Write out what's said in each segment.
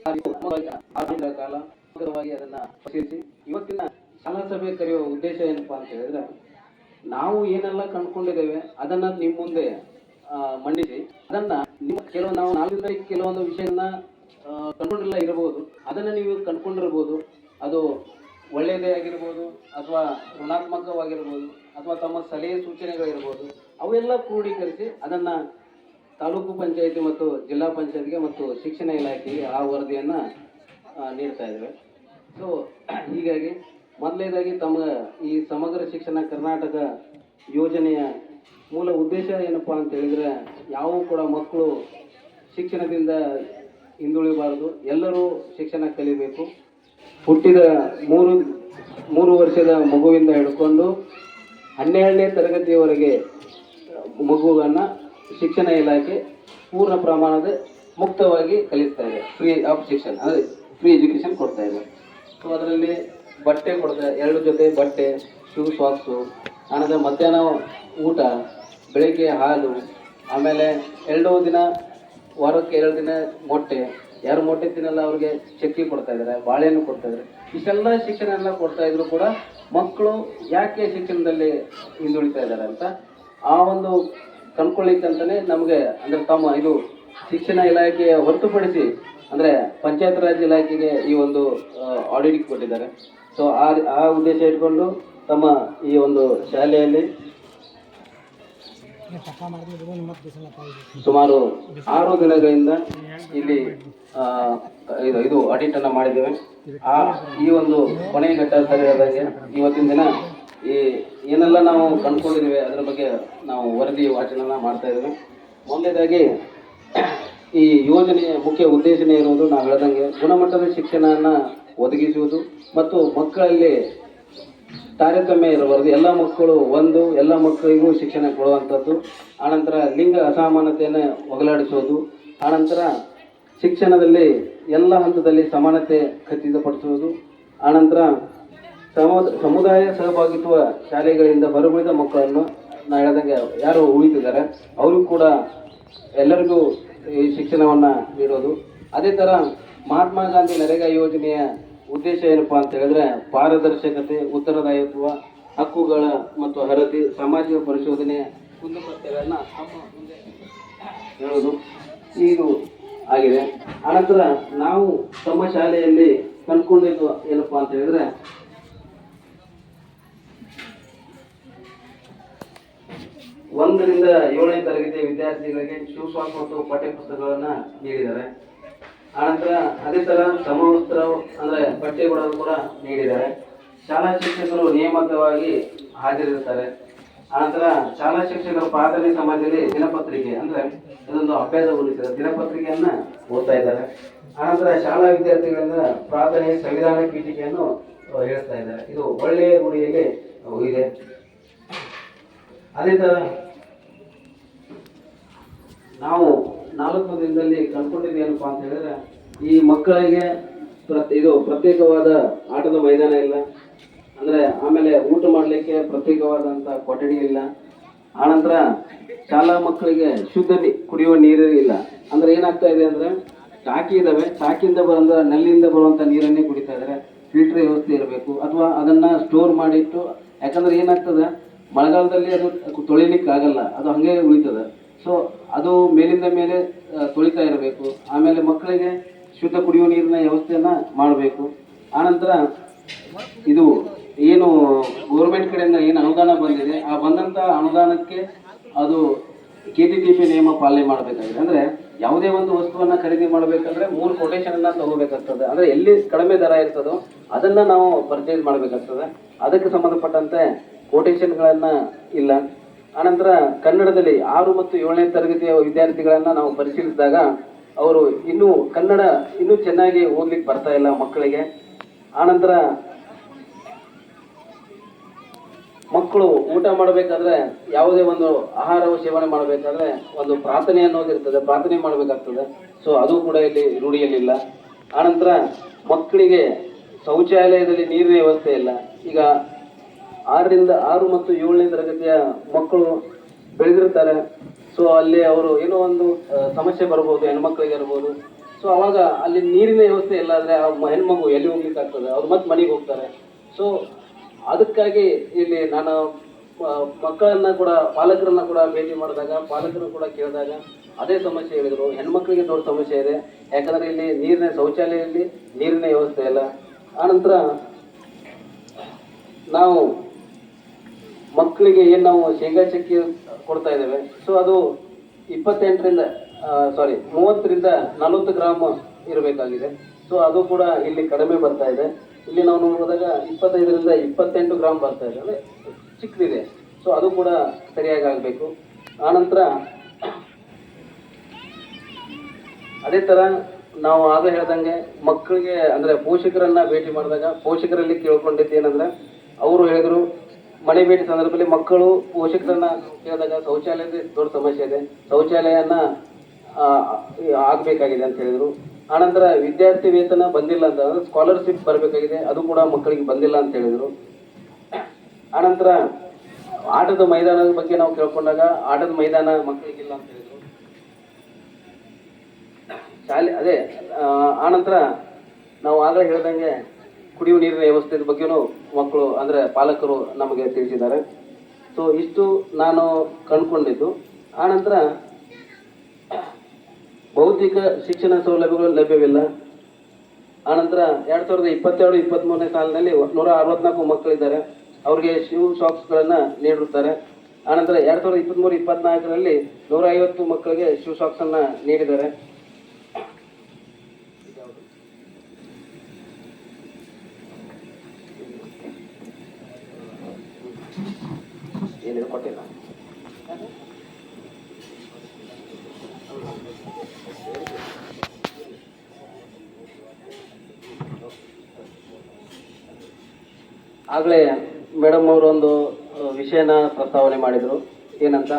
ಕಾಲ ಸುಂದರವಾಗಿ ಅದನ್ನ ಪರಿಶೀಲಿಸಿ ಇವತ್ತಿನ ಶಾಲಾ ಸಭೆ ಕರೆಯುವ ಉದ್ದೇಶ ಏನಪ್ಪಾ ಅಂತ ಹೇಳಿದ್ರೆ, ನಾವು ಏನೆಲ್ಲ ಕಂಡುಕೊಂಡಿದ್ದೇವೆ ಅದನ್ನ ನಿಮ್ಮ ಮುಂದೆ ಮಂಡಿಸಿ, ಅದನ್ನ ನಿಮ್ಮ ನಾವು ನಾವಿಂದ ಕೆಲವೊಂದು ವಿಷಯನ ಕಂಡುಕೊಂಡಿಲ್ಲ ಇರಬಹುದು, ಅದನ್ನ ನೀವು ಕಂಡುಕೊಂಡಿರ್ಬೋದು. ಅದು ಒಳ್ಳೆಯದೇ ಆಗಿರ್ಬೋದು ಅಥವಾ ಋಣಾತ್ಮಕವಾಗಿರ್ಬೋದು ಅಥವಾ ತಮ್ಮ ಸಲಹೆ ಸೂಚನೆಗಳಿರ್ಬೋದು. ಅವೆಲ್ಲ ಕ್ರೋಢೀಕರಿಸಿ ಅದನ್ನ ತಾಲೂಕು ಪಂಚಾಯಿತಿ ಮತ್ತು ಜಿಲ್ಲಾ ಪಂಚಾಯತ್ಗೆ ಮತ್ತು ಶಿಕ್ಷಣ ಇಲಾಖೆಗೆ ಆ ವರದಿಯನ್ನ ನೀಡ್ತಾ ಇದ್ದೇವೆ. ಸೊ ಹೀಗಾಗಿ ಮೊದಲನೇದಾಗಿ ತಮ್ಮ ಈ ಸಮಗ್ರ ಶಿಕ್ಷಣ ಕರ್ನಾಟಕ ಯೋಜನೆಯ ಮೂಲ ಉದ್ದೇಶ ಏನಪ್ಪಾ ಅಂತ ಹೇಳಿದ್ರೆ, ಯಾವ ಕೂಡ ಮಕ್ಕಳು ಶಿಕ್ಷಣದಿಂದ ಹಿಂದುಳಿಬಾರದು, ಎಲ್ಲರೂ ಶಿಕ್ಷಣ ಕಲಿಬೇಕು. ಹುಟ್ಟಿದ ಮೂರು ವರ್ಷದ ಮಗುವಿಂದ ಹಿಡ್ಕೊಂಡು 12ನೇ ತರಗತಿಯವರೆಗೆ ಮಗುವನ್ನು ಶಿಕ್ಷಣ ಇಲಾಖೆ ಪೂರ್ಣ ಪ್ರಮಾಣದ ಮುಕ್ತವಾಗಿ ಕಲಿಸ್ತಾ ಇದೆ. ಫ್ರೀ ಆಫ್ ಶಿಕ್ಷಣ ಅಂದರೆ ಫ್ರೀ ಎಜುಕೇಷನ್ ಕೊಡ್ತಾ ಇದೆ. ಸೊ ಅದರಲ್ಲಿ ಬಟ್ಟೆ ಕೊಡ್ತಾರೆ, 2 ಜೊತೆ ಬಟ್ಟೆ, ಶೂ ಸಾಕ್ಸು, ಹಣದ ಮಧ್ಯಾಹ್ನ ಊಟ, ಬೆಳಿಗ್ಗೆ ಹಾಲು, ಆಮೇಲೆ 2 ದಿನ ವಾರಕ್ಕೆ 2 ದಿನ ಮೊಟ್ಟೆ, ಯಾರು ಮೊಟ್ಟೆ ತಿನ್ನಲ್ಲ ಅವ್ರಿಗೆ ಚಕ್ಕಿ ಕೊಡ್ತಾ ಇದ್ದಾರೆ, ಬಾಳೆಹಣ್ಣು ಕೊಡ್ತಾ ಇದ್ದಾರೆ. ಇಷ್ಟೆಲ್ಲ ಶಿಕ್ಷಣ ಎಲ್ಲ ಕೊಡ್ತಾ ಇದ್ರು ಕೂಡ ಮಕ್ಕಳು ಯಾಕೆ ಶಿಕ್ಷಣದಲ್ಲಿ ಹಿಂದುಳಿತಾ ಇದ್ದಾರೆ ಅಂತ ಆ ಒಂದು ಕಂಡ್ಕೊಳ್ಳಿಕ್ಕಂತಾನೆ ನಮಗೆ ಅಂದರೆ ತಮ್ಮ ಇದು ಶಿಕ್ಷಣ ಇಲಾಖೆಯ ಹೊರತುಪಡಿಸಿ ಅಂದರೆ ಪಂಚಾಯತ್ ರಾಜ್ ಇಲಾಖೆಗೆ ಈ ಒಂದು ಆಡಿಟ್ ಕೊಟ್ಟಿದ್ದಾರೆ. ಸೊ ಆ ಉದ್ದೇಶ ಇಟ್ಕೊಂಡು ತಮ್ಮ ಈ ಒಂದು ಶಾಲೆಯಲ್ಲಿ ಸುಮಾರು 6 ದಿನಗಳಿಂದ ಇಲ್ಲಿ ಇದು ಆಡಿಟ್ ಅನ್ನ ಮಾಡಿದ್ದೇವೆ. ಈ ಒಂದು ಕೊನೆಯ ಘಟ್ಟ ಸರಿಯಾದಾಗೆ ಇವತ್ತಿನ ದಿನ ಈ ಏನೆಲ್ಲ ನಾವು ಕಂಡುಕೊಂಡಿದ್ದೇವೆ ಅದರ ಬಗ್ಗೆ ನಾವು ವರದಿ ವಾಚನ ಮಾಡ್ತಾ ಇದ್ದೇವೆ. ಮೊದಲನೇದಾಗಿ ಈ ಯೋಜನೆಯ ಮುಖ್ಯ ಉದ್ದೇಶನೇ ಇರುವುದು ನಾವು ಹೇಳ್ದಂಗೆ ಗುಣಮಟ್ಟದ ಶಿಕ್ಷಣವನ್ನು ಒದಗಿಸುವುದು ಮತ್ತು ಮಕ್ಕಳಲ್ಲಿ ತಾರತಮ್ಯ ಇರಬಾರದು, ಎಲ್ಲ ಮಕ್ಕಳು ಎಲ್ಲ ಮಕ್ಕಳಿಗೂ ಶಿಕ್ಷಣ ಕೊಡುವಂಥದ್ದು. ಆನಂತರ ಲಿಂಗ ಅಸಮಾನತೆಯನ್ನು ಹೋಗಲಾಡಿಸೋದು, ಆನಂತರ ಶಿಕ್ಷಣದಲ್ಲಿ ಎಲ್ಲ ಹಂತದಲ್ಲಿ ಸಮಾನತೆ ಖಚಿತಪಡಿಸುವುದು, ಆನಂತರ ಸಮುದಾಯ ಸಹಭಾಗಿತ್ವ ಶಾಲೆಗಳಿಂದ ಹೊರಗುಳಿದ ಮಕ್ಕಳನ್ನು ನಾವು ಹೇಳ್ದಂಗೆ ಯಾರು ಉಳಿತಿದ್ದಾರೆ ಅವರು ಕೂಡ ಎಲ್ಲರಿಗೂ ಈ ಶಿಕ್ಷಣವನ್ನು ನೀಡೋದು. ಅದೇ ಥರ ಮಹಾತ್ಮ ಗಾಂಧಿ ನರೇಗಾ ಯೋಜನೆಯ ಉದ್ದೇಶ ಏನಪ್ಪಾ ಅಂತ ಹೇಳಿದ್ರೆ, ಪಾರದರ್ಶಕತೆ, ಉತ್ತರದಾಯಿತ್ವ, ಹಕ್ಕುಗಳ ಮತ್ತು ಅರ್ಹತೆ, ಸಾಮಾಜಿಕ ಪರಿಶೋಧನೆ ಕುಂದುಕೊರತೆಗಳನ್ನು ನಮ್ಮ ಮುಂದೆ ಹೇಳೋದು ಇದು ಆಗಿದೆ. ಆನಂತರ ನಾವು ತಮ್ಮ ಶಾಲೆಯಲ್ಲಿ ಕಂಡುಕೊಂಡಿದ್ದು ಏನಪ್ಪಾ ಅಂತ ಹೇಳಿದ್ರೆ, 1ರಿಂದ 7ನೇ ತರಗತಿಯ ವಿದ್ಯಾರ್ಥಿಗಳಿಗೆ ಶೂ ಸಾಕ್ಸ್ ಮತ್ತು ಪಠ್ಯ ಪುಸ್ತಕಗಳನ್ನು ನೀಡಿದ್ದಾರೆ. ಆನಂತರ ಅದೇ ಥರ ಸಮವಸ್ತ್ರ ಅಂದರೆ ಬಟ್ಟೆಗಳನ್ನು ಕೂಡ ನೀಡಿದ್ದಾರೆ. ಶಾಲಾ ಶಿಕ್ಷಕರು ನಿಯಮಿತವಾಗಿ ಹಾಜರಿರ್ತಾರೆ. ಆನಂತರ ಶಾಲಾ ಶಿಕ್ಷಕರು ಪ್ರಾಥಮಿಕ ಸಮಾಜದಲ್ಲಿ ದಿನಪತ್ರಿಕೆ ಅಂದರೆ ಇದೊಂದು ಅಭ್ಯಾಸಗೊಳಿಸಿದ ದಿನಪತ್ರಿಕೆಯನ್ನು ಓದ್ತಾ ಇದ್ದಾರೆ. ಆನಂತರ ಶಾಲಾ ವಿದ್ಯಾರ್ಥಿಗಳಿಂದ ಪ್ರಾರ್ಥನೆ, ಸಂವಿಧಾನ ಪೀಠಿಕೆಯನ್ನು ಹೇಳ್ತಾ ಇದ್ದಾರೆ. ಇದು ಒಳ್ಳೆಯ ರೂಢಿಯಲ್ಲಿ ಇದೆ. ಅದೇ ಥರ ನಾವು 4 ದಿನದಲ್ಲಿ ಕಂಡುಕೊಂಡಿದ್ದು ಏನಪ್ಪಾ ಅಂತ ಹೇಳಿದ್ರೆ, ಈ ಮಕ್ಕಳಿಗೆ ಇದು ಪ್ರತ್ಯೇಕವಾದ ಆಟದ ಮೈದಾನ ಇಲ್ಲ, ಅಂದರೆ ಆಮೇಲೆ ಊಟ ಮಾಡಲಿಕ್ಕೆ ಪ್ರತ್ಯೇಕವಾದಂಥ ಕೊಠಡಿ ಇಲ್ಲ. ಆನಂತರ ಶಾಲಾ ಮಕ್ಕಳಿಗೆ ಶುದ್ಧ ಕುಡಿಯುವ ನೀರು ಇಲ್ಲ. ಅಂದರೆ ಏನಾಗ್ತಾ ಇದೆ ಅಂದರೆ, ಟಾಕಿ ಇದ್ದಾವೆ, ಟಾಕಿಯಿಂದ ಬಂದ ನಲ್ಲಿಯಿಂದ ಬರುವಂಥ ನೀರನ್ನೇ ಕುಡಿತಾ ಇದ್ದಾರೆ. ಫಿಲ್ಟರ್ ವ್ಯವಸ್ಥೆ ಇರಬೇಕು ಅಥವಾ ಅದನ್ನು ಸ್ಟೋರ್ ಮಾಡಿಟ್ಟು, ಯಾಕಂದ್ರೆ ಏನಾಗ್ತದೆ ಮಳೆಗಾಲದಲ್ಲಿ ಅದು ತೊಳಿಲಿಕ್ಕೆ ಆಗಲ್ಲ, ಅದು ಹಂಗೆ ಉಳಿತದೆ. ಸೊ ಅದು ಮೇಲಿಂದ ಮೇಲೆ ತೊಳಿತಾ ಇರಬೇಕು. ಆಮೇಲೆ ಮಕ್ಕಳಿಗೆ ಶುದ್ಧ ಕುಡಿಯುವ ನೀರಿನ ವ್ಯವಸ್ಥೆಯನ್ನು ಮಾಡಬೇಕು. ಆನಂತರ ಇದು ಏನು ಗೌರ್ಮೆಂಟ್ ಕಡೆಯಿಂದ ಏನು ಅನುದಾನ ಬಂದಿದೆ, ಆ ಬಂದಂಥ ಅನುದಾನಕ್ಕೆ ಅದು KTTP ನಿಯಮ ಪಾಲನೆ ಮಾಡಬೇಕಾಗಿದೆ. ಅಂದರೆ ಯಾವುದೇ ಒಂದು ವಸ್ತುವನ್ನು ಖರೀದಿ ಮಾಡಬೇಕಂದ್ರೆ 3 ಕೊಟೇಶನನ್ನು ತಗೋಬೇಕಾಗ್ತದೆ. ಅಂದರೆ ಎಲ್ಲಿ ಕಡಿಮೆ ದರ ಇರ್ತದೋ ಅದನ್ನು ನಾವು ಪರ್ಚೇಸ್ ಮಾಡಬೇಕಾಗ್ತದೆ. ಅದಕ್ಕೆ ಸಂಬಂಧಪಟ್ಟಂತೆ ಕೋಟೇಶನ್ಗಳನ್ನು ಇಲ್ಲ. ಆನಂತರ ಕನ್ನಡದಲ್ಲಿ 6 ಮತ್ತು 7ನೇ ತರಗತಿಯ ವಿದ್ಯಾರ್ಥಿಗಳನ್ನು ನಾವು ಪರಿಶೀಲಿಸಿದಾಗ ಅವರು ಕನ್ನಡ ಇನ್ನೂ ಚೆನ್ನಾಗಿ ಓದ್ಲಿಕ್ಕೆ ಬರ್ತಾ ಇಲ್ಲ ಮಕ್ಕಳಿಗೆ. ಆನಂತರ ಮಕ್ಕಳು ಊಟ ಮಾಡಬೇಕಾದ್ರೆ ಯಾವುದೇ ಒಂದು ಆಹಾರವು ಸೇವನೆ ಮಾಡಬೇಕಾದ್ರೆ ಒಂದು ಪ್ರಾರ್ಥನೆ ಅನ್ನೋದಿರ್ತದೆ, ಪ್ರಾರ್ಥನೆ ಮಾಡಬೇಕಾಗ್ತದೆ. ಸೊ ಅದು ಕೂಡ ಇಲ್ಲಿ ರೂಢಿಯಲ್ಲಿಲ್ಲ. ಆನಂತರ ಮಕ್ಕಳಿಗೆ ಶೌಚಾಲಯದಲ್ಲಿ ನೀರಿನ ವ್ಯವಸ್ಥೆ ಇಲ್ಲ. ಈಗ 6 ಮತ್ತು 7ನೇ ತರಗತಿಯ ಮಕ್ಕಳು ಬೆಳೆದಿರ್ತಾರೆ. ಸೊ ಅಲ್ಲಿ ಅವರು ಏನೋ ಒಂದು ಸಮಸ್ಯೆ ಬರ್ಬೋದು, ಹೆಣ್ಮಕ್ಳಿಗೆ ಇರ್ಬೋದು. ಸೊ ಅವಾಗ ಅಲ್ಲಿ ನೀರಿನ ವ್ಯವಸ್ಥೆ ಇಲ್ಲ ಅಂದರೆ ಆ ಹೆಣ್ಮಗು ಎಲ್ಲಿ ಹೋಗ್ಲಿಕ್ಕೆ ಆಗ್ತದೆ, ಅವ್ರು ಮತ್ತೆ ಮನೆಗೆ ಹೋಗ್ತಾರೆ. ಸೊ ಅದಕ್ಕಾಗಿ ಇಲ್ಲಿ ನಾನು ಮಕ್ಕಳನ್ನ ಕೂಡ ಪಾಲಕರನ್ನ ಕೂಡ ಭೇಟಿ ಮಾಡಿದಾಗ ಪಾಲಕರು ಕೂಡ ಕೇಳಿದಾಗ ಅದೇ ಸಮಸ್ಯೆ ಹೇಳಿದರು. ಹೆಣ್ಮಕ್ಳಿಗೆ ದೊಡ್ಡ ಸಮಸ್ಯೆ ಇದೆ, ಯಾಕಂದರೆ ಇಲ್ಲಿ ನೀರಿನ ಶೌಚಾಲಯದಲ್ಲಿ ನೀರಿನ ವ್ಯವಸ್ಥೆ ಇಲ್ಲ. ಆನಂತರ ನಾವು ಮಕ್ಕಳಿಗೆ ಏನು ನಾವು ಶೇಂಗಾ ಚಕ್ಕಿ ಕೊಡ್ತಾ ಇದ್ದೇವೆ, ಸೊ ಅದು 30ರಿಂದ 40 ಗ್ರಾಮ್ ಇರಬೇಕಾಗಿದೆ. ಸೊ ಅದು ಕೂಡ ಇಲ್ಲಿ ಕಡಿಮೆ ಬರ್ತಾ ಇದೆ. ಇಲ್ಲಿ ನಾವು ನೋಡಿದಾಗ 25ರಿಂದ 28 ಗ್ರಾಮ್ ಬರ್ತಾ ಇದೆ, ಅಂದರೆ ಚಿಕ್ಕದಿದೆ. ಸೊ ಅದು ಕೂಡ ಸರಿಯಾಗಿ ಆಗಬೇಕು. ಆನಂತರ ಅದೇ ಥರ ನಾವು ಆಗ ಹೇಳ್ದಂಗೆ ಮಕ್ಕಳಿಗೆ ಅಂದರೆ ಪೋಷಕರನ್ನ ಭೇಟಿ ಮಾಡಿದಾಗ ಪೋಷಕರಲ್ಲಿ ಕೇಳ್ಕೊಂಡಿದ್ದು ಏನಂದ್ರೆ, ಅವರು ಹೇಳಿದರು ಮನೆ ಭೇಟಿ ಸಂದರ್ಭದಲ್ಲಿ ಮಕ್ಕಳು ಪೋಷಕರನ್ನ ಕೇಳಿದಾಗ ಶೌಚಾಲಯದ ದೊಡ್ಡ ಸಮಸ್ಯೆ ಇದೆ, ಶೌಚಾಲಯನ ಆಗಬೇಕಾಗಿದೆ ಅಂತ ಹೇಳಿದರು. ಆನಂತರ ವಿದ್ಯಾರ್ಥಿ ವೇತನ ಬಂದಿಲ್ಲ ಅಂತ, ಅಂದರೆ ಸ್ಕಾಲರ್ಶಿಪ್ ಬರಬೇಕಾಗಿದೆ, ಅದು ಕೂಡ ಮಕ್ಕಳಿಗೆ ಬಂದಿಲ್ಲ ಅಂತ ಹೇಳಿದರು. ಆನಂತರ ಆಟದ ಮೈದಾನದ ಬಗ್ಗೆ ನಾವು ಕೇಳ್ಕೊಂಡಾಗ ಆಟದ ಮೈದಾನ ಮಕ್ಕಳಿಗಿಲ್ಲ ಅಂತ ಹೇಳಿದರು. ಆನಂತರ ನಾವು ಆಗಲೇ ಹೇಳ್ದಂಗೆ ಕುಡಿಯುವ ನೀರಿನ ವ್ಯವಸ್ಥೆಯ ಬಗ್ಗೆನೂ ಮಕ್ಕಳು ಅಂದರೆ ಪಾಲಕರು ನಮಗೆ ತಿಳಿಸಿದ್ದಾರೆ. ಸೊ ಇಷ್ಟು ನಾನು ಕಂಡುಕೊಂಡಿದ್ದು. ಆನಂತರ ಭೌತಿಕ ಶಿಕ್ಷಣ ಸೌಲಭ್ಯಗಳು ಲಭ್ಯವಿಲ್ಲ. ಆನಂತರ 2022-23ನೇ ಸಾಲಿನಲ್ಲಿ 164 ಮಕ್ಕಳಿದ್ದಾರೆ, ಅವ್ರಿಗೆ ಶೂ ಸಾಕ್ಸ್ಗಳನ್ನು ನೀಡಿರುತ್ತಾರೆ. ಆನಂತರ 2023-24ರಲ್ಲಿ 150 ಮಕ್ಕಳಿಗೆ ಶೂ ಸಾಕ್ಸನ್ನು ನೀಡಿದ್ದಾರೆ. ಏನಿದೆ ಕೊಟ್ಟಿಲ್ಲ. ಆಗಲೇ ಮೇಡಮ್ ಅವರು ಒಂದು ವಿಷಯನ ಪ್ರಸ್ತಾವನೆ ಮಾಡಿದರು, ಏನಂತ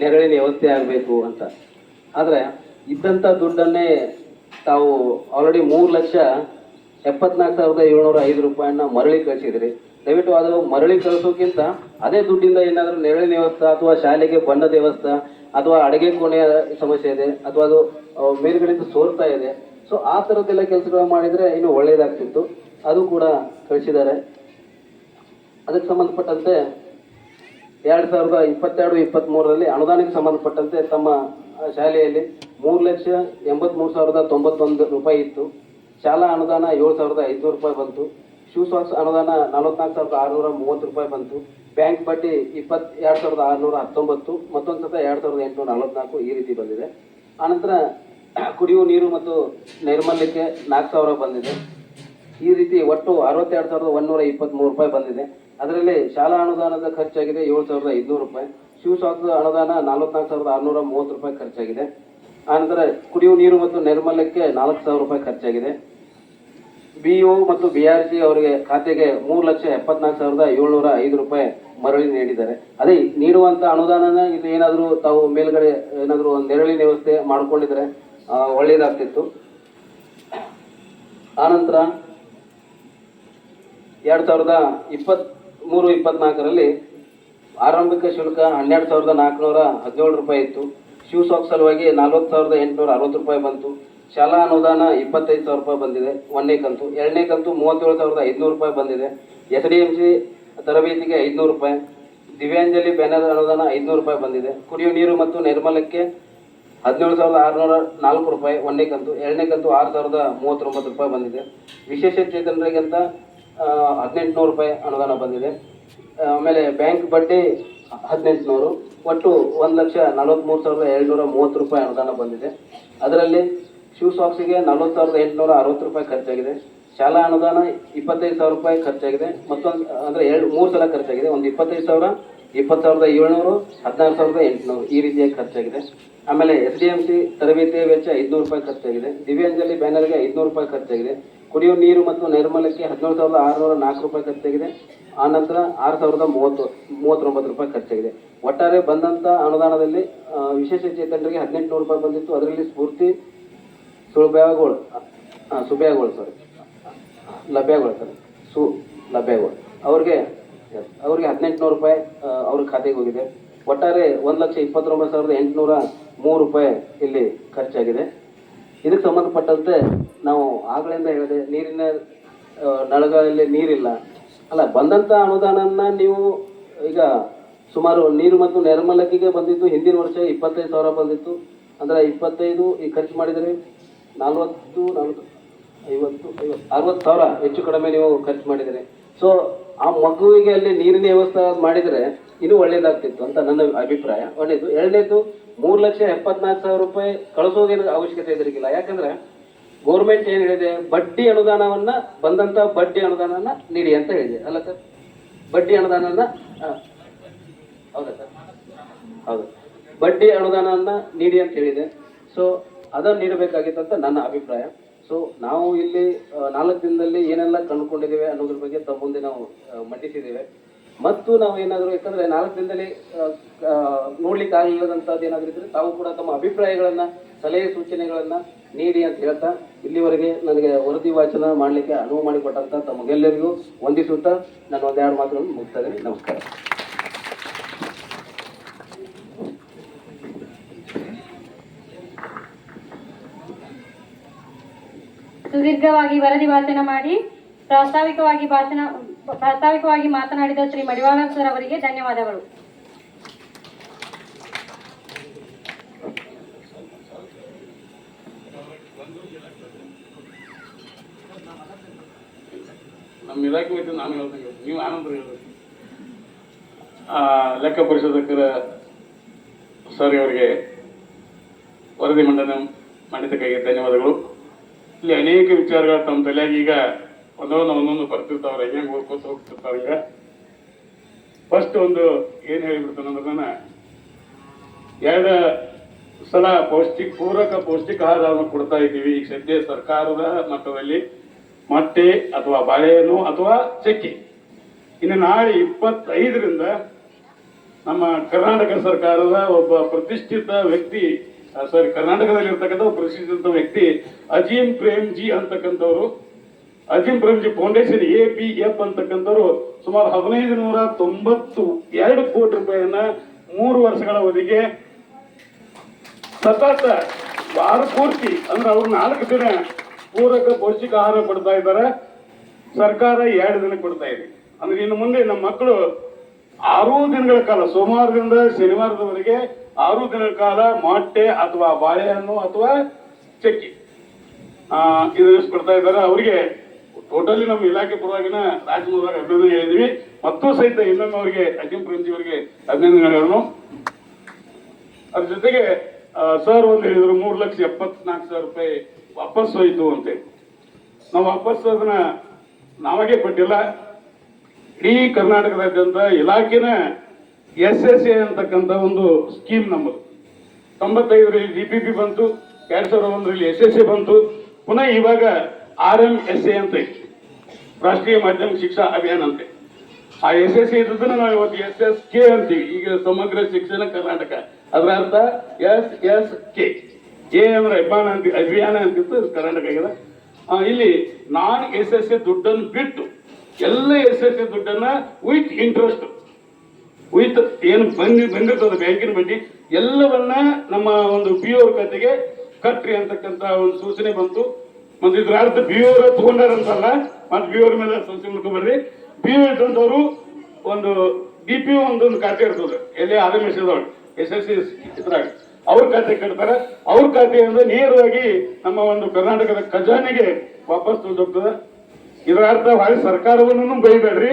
ನೆರಳಿನ ವ್ಯವಸ್ಥೆ ಆಗಬೇಕು ಅಂತ. ಆದರೆ ಇದ್ದಂಥ ದುಡ್ಡನ್ನೇ ತಾವು ಆಲ್ರೆಡಿ 3,74,705 ರೂಪಾಯಿನ ಮರಳಿ ಕಳಿಸಿದ್ರಿ. ದಯವಿಟ್ಟು ಅದು ಮರಳಿ ಕಳಿಸೋಕ್ಕಿಂತ ಅದೇ ದುಡ್ಡಿಂದ ಏನಾದರೂ ನೆರಳಿನ ವ್ಯವಸ್ಥೆ ಅಥವಾ ಶಾಲೆಗೆ ಬಣ್ಣದ ವ್ಯವಸ್ಥೆ ಅಥವಾ ಅಡುಗೆ ಕೋಣೆಯ ಸಮಸ್ಯೆ ಇದೆ ಅಥವಾ ಅದು ಮೇಲ್ಗಡೆಯಿಂದ ಸೋರ್ತಾ ಇದೆ, ಸೊ ಆ ಥರದ್ದೆಲ್ಲ ಕೆಲಸಗಳು ಮಾಡಿದರೆ ಇನ್ನೂ ಒಳ್ಳೆಯದಾಗ್ತಿತ್ತು. ಅದು ಕೂಡ ಕಳಿಸಿದ್ದಾರೆ. ಅದಕ್ಕೆ ಸಂಬಂಧಪಟ್ಟಂತೆ 2022-23ರಲ್ಲಿ ಅನುದಾನಕ್ಕೆ ಸಂಬಂಧಪಟ್ಟಂತೆ ತಮ್ಮ ಶಾಲೆಯಲ್ಲಿ 3,83,091 ರೂಪಾಯಿ ಇತ್ತು. ಶಾಲಾ ಅನುದಾನ 7,500 ರೂಪಾಯಿ ಬಂತು. ಶೂ ಸಾಕ್ಸ್ ಅನುದಾನ 44,630 ರೂಪಾಯಿ ಬಂತು. ಬ್ಯಾಂಕ್ ಬಡ್ಡಿ 22,619, ಮತ್ತೊಂದು ಸತ 2,844 ಈ ರೀತಿ ಬಂದಿದೆ. ಆನಂತರ ಕುಡಿಯುವ ನೀರು ಮತ್ತು ನೈರ್ಮಲ್ಯಕ್ಕೆ 4,000 ಬಂದಿದೆ. ಈ ರೀತಿ ಒಟ್ಟು 62,123 ರೂಪಾಯಿ ಬಂದಿದೆ. ಅದರಲ್ಲಿ ಶಾಲಾ ಅನುದಾನದ ಖರ್ಚಾಗಿದೆ 7,500 ರೂಪಾಯಿ. ಶೂ ಸಾಕ್ಸ್ ಅನುದಾನ 44,630 ರೂಪಾಯಿ ಖರ್ಚಾಗಿದೆ. ಆನಂತರ ಕುಡಿಯುವ ನೀರು ಮತ್ತು ನೈರ್ಮಲ್ಯಕ್ಕೆ 4,000 ರೂಪಾಯಿ ಖರ್ಚಾಗಿದೆ. BO ಮತ್ತು BRC ಅವರಿಗೆ ಖಾತೆಗೆ 3,74,705 ರೂಪಾಯಿ ಮರಳಿ ನೀಡಿದ್ದಾರೆ. ಅದೇ ನೀಡುವಂಥ ಅನುದಾನನ ಇದು ಏನಾದರೂ ತಾವು ಮೇಲ್ಗಡೆ ಏನಾದರೂ ಒಂದು ನೆರಳಿನ ವ್ಯವಸ್ಥೆ ಮಾಡಿಕೊಂಡಿದ್ರೆ ಒಳ್ಳೆಯದಾಗ್ತಿತ್ತು. ಆನಂತರ 2023-24ರಲ್ಲಿ ಆರಂಭಿಕ ಶುಲ್ಕ 12,417 ರೂಪಾಯಿ ಇತ್ತು. ಶೂ ಸಾಕ್ಸ್ ಸಲುವಾಗಿ 40,860 ರೂಪಾಯಿ ಬಂತು. ಶಾಲಾ ಅನುದಾನ 25,000 ರೂಪಾಯಿ ಬಂದಿದೆ ಒಂದನೇ ಕಂತು. ಎರಡನೇ ಕಂತು 37,500 ರೂಪಾಯಿ ಬಂದಿದೆ. SDMC ತರಬೇತಿಗೆ 500 ರೂಪಾಯಿ. ದಿವ್ಯಾಂಜಲಿ ಬ್ಯಾನರ್ ಅನುದಾನ 500 ರೂಪಾಯಿ ಬಂದಿದೆ. ಕುಡಿಯುವ ನೀರು ಮತ್ತು ನೈರ್ಮಲ್ಯಕ್ಕೆ 17,604 ರೂಪಾಯಿ ಒಂದನೇ ಕಂತು. ಎರಡನೇ ಕಂತು 6,039 ರೂಪಾಯಿ ಬಂದಿದೆ. ವಿಶೇಷ ಚೇತನರಿಗಂತ 1,800 ರೂಪಾಯಿ ಅನುದಾನ ಬಂದಿದೆ. ಆಮೇಲೆ ಬ್ಯಾಂಕ್ ಬಡ್ಡಿ 1,800, ಒಟ್ಟು 1,43,730 ರೂಪಾಯಿ ಅನುದಾನ ಬಂದಿದೆ. ಅದರಲ್ಲಿ ಶೂ ಸಾಕ್ಸಿಗೆ 40,860 ರೂಪಾಯಿ ಖರ್ಚಾಗಿದೆ. ಶಾಲಾ ಅನುದಾನ 25,000 ರೂಪಾಯಿ ಖರ್ಚಾಗಿದೆ. ಮತ್ತೊಂದು ಅಂದರೆ 3 ಸಲ ಖರ್ಚಾಗಿದೆ. ಒಂದು 25,000, 20,700, 16,800 ಈ ರೀತಿಯಾಗಿ ಖರ್ಚಾಗಿದೆ. ಆಮೇಲೆ SDMC ತರಬೇತಿಯ ವೆಚ್ಚ 500 ರೂಪಾಯಿ ಖರ್ಚಾಗಿದೆ. ದಿವ್ಯಾಂಜಲಿ ಬ್ಯಾನರ್ಗೆ 500 ರೂಪಾಯಿ ಖರ್ಚಾಗಿದೆ. ಕುಡಿಯುವ ನೀರು ಮತ್ತು ನೈರ್ಮಲ್ಯಕ್ಕೆ 17,604 ರೂಪಾಯಿ ಖರ್ಚಾಗಿದೆ. ಆನಂತರ 6,039 ರೂಪಾಯಿ ಖರ್ಚಾಗಿದೆ. ಒಟ್ಟಾರೆ ಬಂದಂಥ ಅನುದಾನದಲ್ಲಿ ವಿಶೇಷ ಚೇತನರಿಗೆ 1,800 ರೂಪಾಯಿ ಬಂದಿತ್ತು. ಅದರಲ್ಲಿ ಸ್ಫೂರ್ತಿ ಲಭ್ಯಗಳು ಅವ್ರಿಗೆ 1,800 ರೂಪಾಯಿ ಅವ್ರ ಖಾತೆಗೆ ಹೋಗಿದೆ. ಒಟ್ಟಾರೆ 1,29,803 ರೂಪಾಯಿ ಇಲ್ಲಿ ಖರ್ಚಾಗಿದೆ. ಇದಕ್ಕೆ ಸಂಬಂಧಪಟ್ಟಂತೆ ನಾವು ಆಗಲಿಂದ ಹೇಳಿದೆ, ನೀರಿನ ನಳಗಳಲ್ಲಿ ನೀರಿಲ್ಲ ಅಲ್ಲ, ಬಂದಂಥ ಅನುದಾನನ ನೀವು ಈಗ ಸುಮಾರು ನೀರು ಮತ್ತು ನೈರ್ಮಲ್ಯಕ್ಕೆ ಬಂದಿದ್ದು ಹಿಂದಿನ ವರ್ಷ 25,000 ಬಂದಿತ್ತು. ಅಂದರೆ 25 ಈಗ ಖರ್ಚು ಮಾಡಿದರೆ 40 60,000 ಹೆಚ್ಚು ಕಡಿಮೆ ನೀವು ಖರ್ಚು ಮಾಡಿದರೆ. ಸೊ ಆ ಮಗುವಿಗೆ ಅಲ್ಲಿ ನೀರಿನ ವ್ಯವಸ್ಥೆ ಮಾಡಿದರೆ ಇನ್ನೂ ಒಳ್ಳೇದಾಗ್ತಿತ್ತು ಅಂತ ನನ್ನ ಅಭಿಪ್ರಾಯ. ಒಳ್ಳೇದು. ಎರಡನೇದು, 3,74,000 ರೂಪಾಯಿ ಕಳಿಸೋದೇನು ಅವಶ್ಯಕತೆ ಇದ್ರಿಗಿಲ್ಲ. ಯಾಕಂದ್ರೆ ಗೌರ್ಮೆಂಟ್ ಏನು ಹೇಳಿದೆ, ಬಡ್ಡಿ ಅನುದಾನವನ್ನ ಬಂದಂತ ಬಡ್ಡಿ ಅನುದಾನನ ನೀಡಿ ಅಂತ ಹೇಳಿದೆ ಅಲ್ಲ ಸರ್? ಬಡ್ಡಿ ಅನುದಾನನ ಹೌದಾ ಸರ್? ಹೌದು, ಬಡ್ಡಿ ಅನುದಾನವನ್ನ ನೀಡಿ ಅಂತ ಹೇಳಿದೆ. ಸೊ ಅದನ್ನು ನೀಡಬೇಕಾಗಿತ್ತು ಅಂತ ನನ್ನ ಅಭಿಪ್ರಾಯ. ಸೊ ನಾವು ಇಲ್ಲಿ 4 ದಿನದಲ್ಲಿ ಏನೆಲ್ಲ ಕಂಡುಕೊಂಡಿದ್ದೇವೆ ಅನ್ನೋದ್ರ ಬಗ್ಗೆ ತಮ್ಮ ಮುಂದೆ ನಾವು ಮಂಡಿಸಿದ್ದೇವೆ. ಮತ್ತು ನಾವು ಏನಾದರೂ, ಯಾಕಂದ್ರೆ 4 ದಿನದಲ್ಲಿ ನೋಡ್ಲಿಕ್ಕೆ ಆಗಲಿಲ್ಲದಂಥದ್ದು ಏನಾದರೂ ಇದ್ರೆ ತಾವು ಕೂಡ ತಮ್ಮ ಅಭಿಪ್ರಾಯಗಳನ್ನ, ಸಲಹೆ ಸೂಚನೆಗಳನ್ನ ನೀಡಿ ಅಂತ ಹೇಳ್ತಾ, ಇಲ್ಲಿವರೆಗೆ ನನಗೆ ವರದಿ ವಾಚನ ಮಾಡಲಿಕ್ಕೆ ಅನುವು ಮಾಡಿಕೊಟ್ಟಂತ ತಮಗೆಲ್ಲರಿಗೂ ವಂದಿಸುತ್ತಾ ನಾನು ಒಂದೆರಡು ಮಾತುಗಳನ್ನು ಮುಗಿಸ್ತಾ ಇದ್ದೀನಿ. ನಮಸ್ಕಾರ. ಸುದೀರ್ಘವಾಗಿ ವರದಿ ವಾಚನ ಮಾಡಿ ಪ್ರಾಸ್ತಾವಿಕವಾಗಿ ಮಾತನಾಡಿದ ಶ್ರೀ ಮಡಿವಾಳ ಸರ್ ಅವರಿಗೆ ಧನ್ಯವಾದಗಳು. ನಮ್ಮ ಇಲಾಖೆ ಹೋಯ್ತು, ನಾನು ಹೇಳ್ದಂಗೆ ನೀವು ಆನಂದ ಹೇಳ್ಬೇಕು. ಲೆಕ್ಕ ಪರಿಶೋಧಕರ ಸರ್ ಅವರಿಗೆ ವರದಿ ಮಂಡನೆ ಮಾಡಿದ್ದಕ್ಕಾಗಿ ಧನ್ಯವಾದಗಳು. ಇಲ್ಲಿ ಅನೇಕ ವಿಚಾರಗಳು ತಮ್ಮ ತಲೆಯಾಗಿ ಈಗ ಒಂದೊಂದು ಬರ್ತಿರ್ತಾವ್ರೆ, ಹೆಂಗೆ ಓದ್ಕೋತ ಹೋಗ್ತಿರ್ತಾವ. ಈಗ ಫಸ್ಟ್ ಒಂದು ಏನು ಹೇಳಿಬಿಡ್ತಾನೆ ಅಂದ್ರೆ, ನಾನು 2 ಸಲ ಪೂರಕ ಪೌಷ್ಟಿಕ ಆಹಾರವನ್ನು ಕೊಡ್ತಾ ಇದ್ದೀವಿ. ಈಗ ಸದ್ಯ ಸರ್ಕಾರದ ಮಟ್ಟದಲ್ಲಿ ಮೊಟ್ಟೆ ಅಥವಾ ಬಾಳೆಹಣ್ಣು ಅಥವಾ ಚಕ್ಕಿ. ಇನ್ನು ನಾಳೆ 25ರಿಂದ ನಮ್ಮ ಕರ್ನಾಟಕ ಸರ್ಕಾರದ ಒಬ್ಬ ಪ್ರತಿಷ್ಠಿತ ವ್ಯಕ್ತಿ, ಕರ್ನಾಟಕದಲ್ಲಿ ಇರ್ತಕ್ಕಂಥ ಪ್ರತಿಷ್ಠಿತ ವ್ಯಕ್ತಿ ಅಜೀಂ ಪ್ರೇಮ್ಜಿ ಅಂತಕ್ಕಂಥವ್ರು, ಅಜೀಂ ಪ್ರೇಮ್ಜಿ ಫೌಂಡೇಶನ್ APF ಅಂತಕ್ಕಂಥವ್ರು ಸುಮಾರು 1,592 ಕೋಟಿ ರೂಪಾಯಿಯನ್ನ 3 ವರ್ಷಗಳ ಅವಧಿಗೆ ಸತತ ವಾರ ಪೂರ್ತಿ, ಅಂದ್ರೆ ಅವ್ರು 4 ದಿನ ಪೂರಕ ಪೌಷ್ಟಿಕ ಆಹಾರ ಕೊಡ್ತಾ ಇದ್ದಾರೆ. ಸರ್ಕಾರ 2 ದಿನ ಕೊಡ್ತಾ ಇದೆ. ಅಂದ್ರೆ ಇನ್ನು ಮುಂದೆ ನಮ್ಮ ಮಕ್ಕಳು 6 ದಿನಗಳ ಕಾಲ, ಸೋಮವಾರದಿಂದ ಶನಿವಾರದವರೆಗೆ 6 ದಿನಗಳ ಕಾಲ ಮೊಟ್ಟೆ ಅಥವಾ ಬಾಳೆಹಣ್ಣು ಅಥವಾ ಚಕ್ಕಿ ಇದನ್ನು ಕೊಡ್ತಾ ಇದ್ದಾರೆ. ಅವರಿಗೆ ಟೋಟಲಿ ನಮ್ಮ ಇಲಾಖೆ ಪರವಾಗಿನ ರಾಜಮೂಲವಾಗಿ ಅಭಿನಂದನೆ ಹೇಳಿದ್ವಿ. ಮತ್ತು ಸಹಿತ ಇನ್ನೊಮ್ಮೆ ಅವರಿಗೆ ಅಜೀಂ ಪ್ರೇಮ್ಜಿ ಅವರಿಗೆ ಅಭಿನಂದನೆಗಳನ್ನು. ಅದ್ರ ಜೊತೆಗೆ ಸರ್ ಒಂದು ಹೇಳಿದ್ರು 3,74,000 ರೂಪಾಯಿ ವಾಪಸ್ ಹೋಯ್ತು ಅಂತೇಳಿ. ನಾವು ವಾಪಸ್ ಅದನ್ನ ನಾವಾಗೆ ಕೊಟ್ಟಿಲ್ಲ, ಇಡೀ ಕರ್ನಾಟಕದಾದ್ಯಂತ ಇಲಾಖೆನ SSA ಅಂತಕ್ಕಂಥ ಒಂದು ಸ್ಕೀಮ್ ನಮ್ಮದು. 95ರಲ್ಲಿ DPP ಬಂತು, 2001ರಲ್ಲಿ SSA ಬಂತು, ಪುನಃ ಇವಾಗ RMSA ಅಂತ ರಾಷ್ಟ್ರೀಯ ಮಾಧ್ಯಮಿಕ ಶಿಕ್ಷಾ ಅಭಿಯಾನ ಅಂತೆ. ಆ SSA ಇದ್ದದನ್ನ ನಾವು ಇವತ್ತು SSK ಅಂತೀವಿ. ಈಗ ಸಮಗ್ರ ಶಿಕ್ಷಣ ಕರ್ನಾಟಕ, ಅದರ ಅರ್ಥ SSK. A ಅಂದ್ರೆ ಅಭಿಯಾನ ಅಂತಿತ್ತು, ಕರ್ನಾಟಕ ಆಗಿದೆ. ಇಲ್ಲಿ ನಾನ್ SSA ದುಡ್ಡನ್ನು ಬಿಟ್ಟು ಎಲ್ಲ SSA ದುಡ್ಡನ್ನ ವಿತ್ ಇಂಟ್ರೆಸ್ಟ್, ವಿತ್ ಏನು ಬಂದಿರ್ತದೆ ಬ್ಯಾಂಕಿನ ಬಡ್ಡಿ ಎಲ್ಲವನ್ನ ನಮ್ಮ ಒಂದು BO ಖಾತೆಗೆ ಕಟ್ರಿ ಅಂತಕ್ಕಂಥ ಒಂದು ಸೂಚನೆ ಬಂತು. ಮತ್ತೆ ಇದ್ರ ಅರ್ಥ BO ತಗೊಂಡಾರಂತಲ್ಲ, ಮತ್ತೆ BO ಮೇಲೆ ಸೂಚನೆ ಮಾಡ್ಕೊಂಡ್ಬರ್ರಿ. BO ಇದ್ದಂಥವ್ರು ಒಂದು DPO ಒಂದೊಂದು ಖಾತೆ ಇರ್ತದೆ, ಎಲ್ಲಿ ಆದೇಶದೊಳಗೆ SSA ಇದ್ರಾಗ ಅವ್ರ ಖಾತೆ ಕಟ್ತಾರೆ. ಅವ್ರ ಖಾತೆಯಿಂದ ನೇರವಾಗಿ ನಮ್ಮ ಒಂದು ಕರ್ನಾಟಕದ ಖಜಾನೆಗೆ ವಾಪಸ್ ಹೋಗ್ತದೆ. ಇದರ ಅರ್ಥ ಹಾಗೆ ಸರ್ಕಾರವನ್ನು ಬೈಬೇಡ್ರಿ.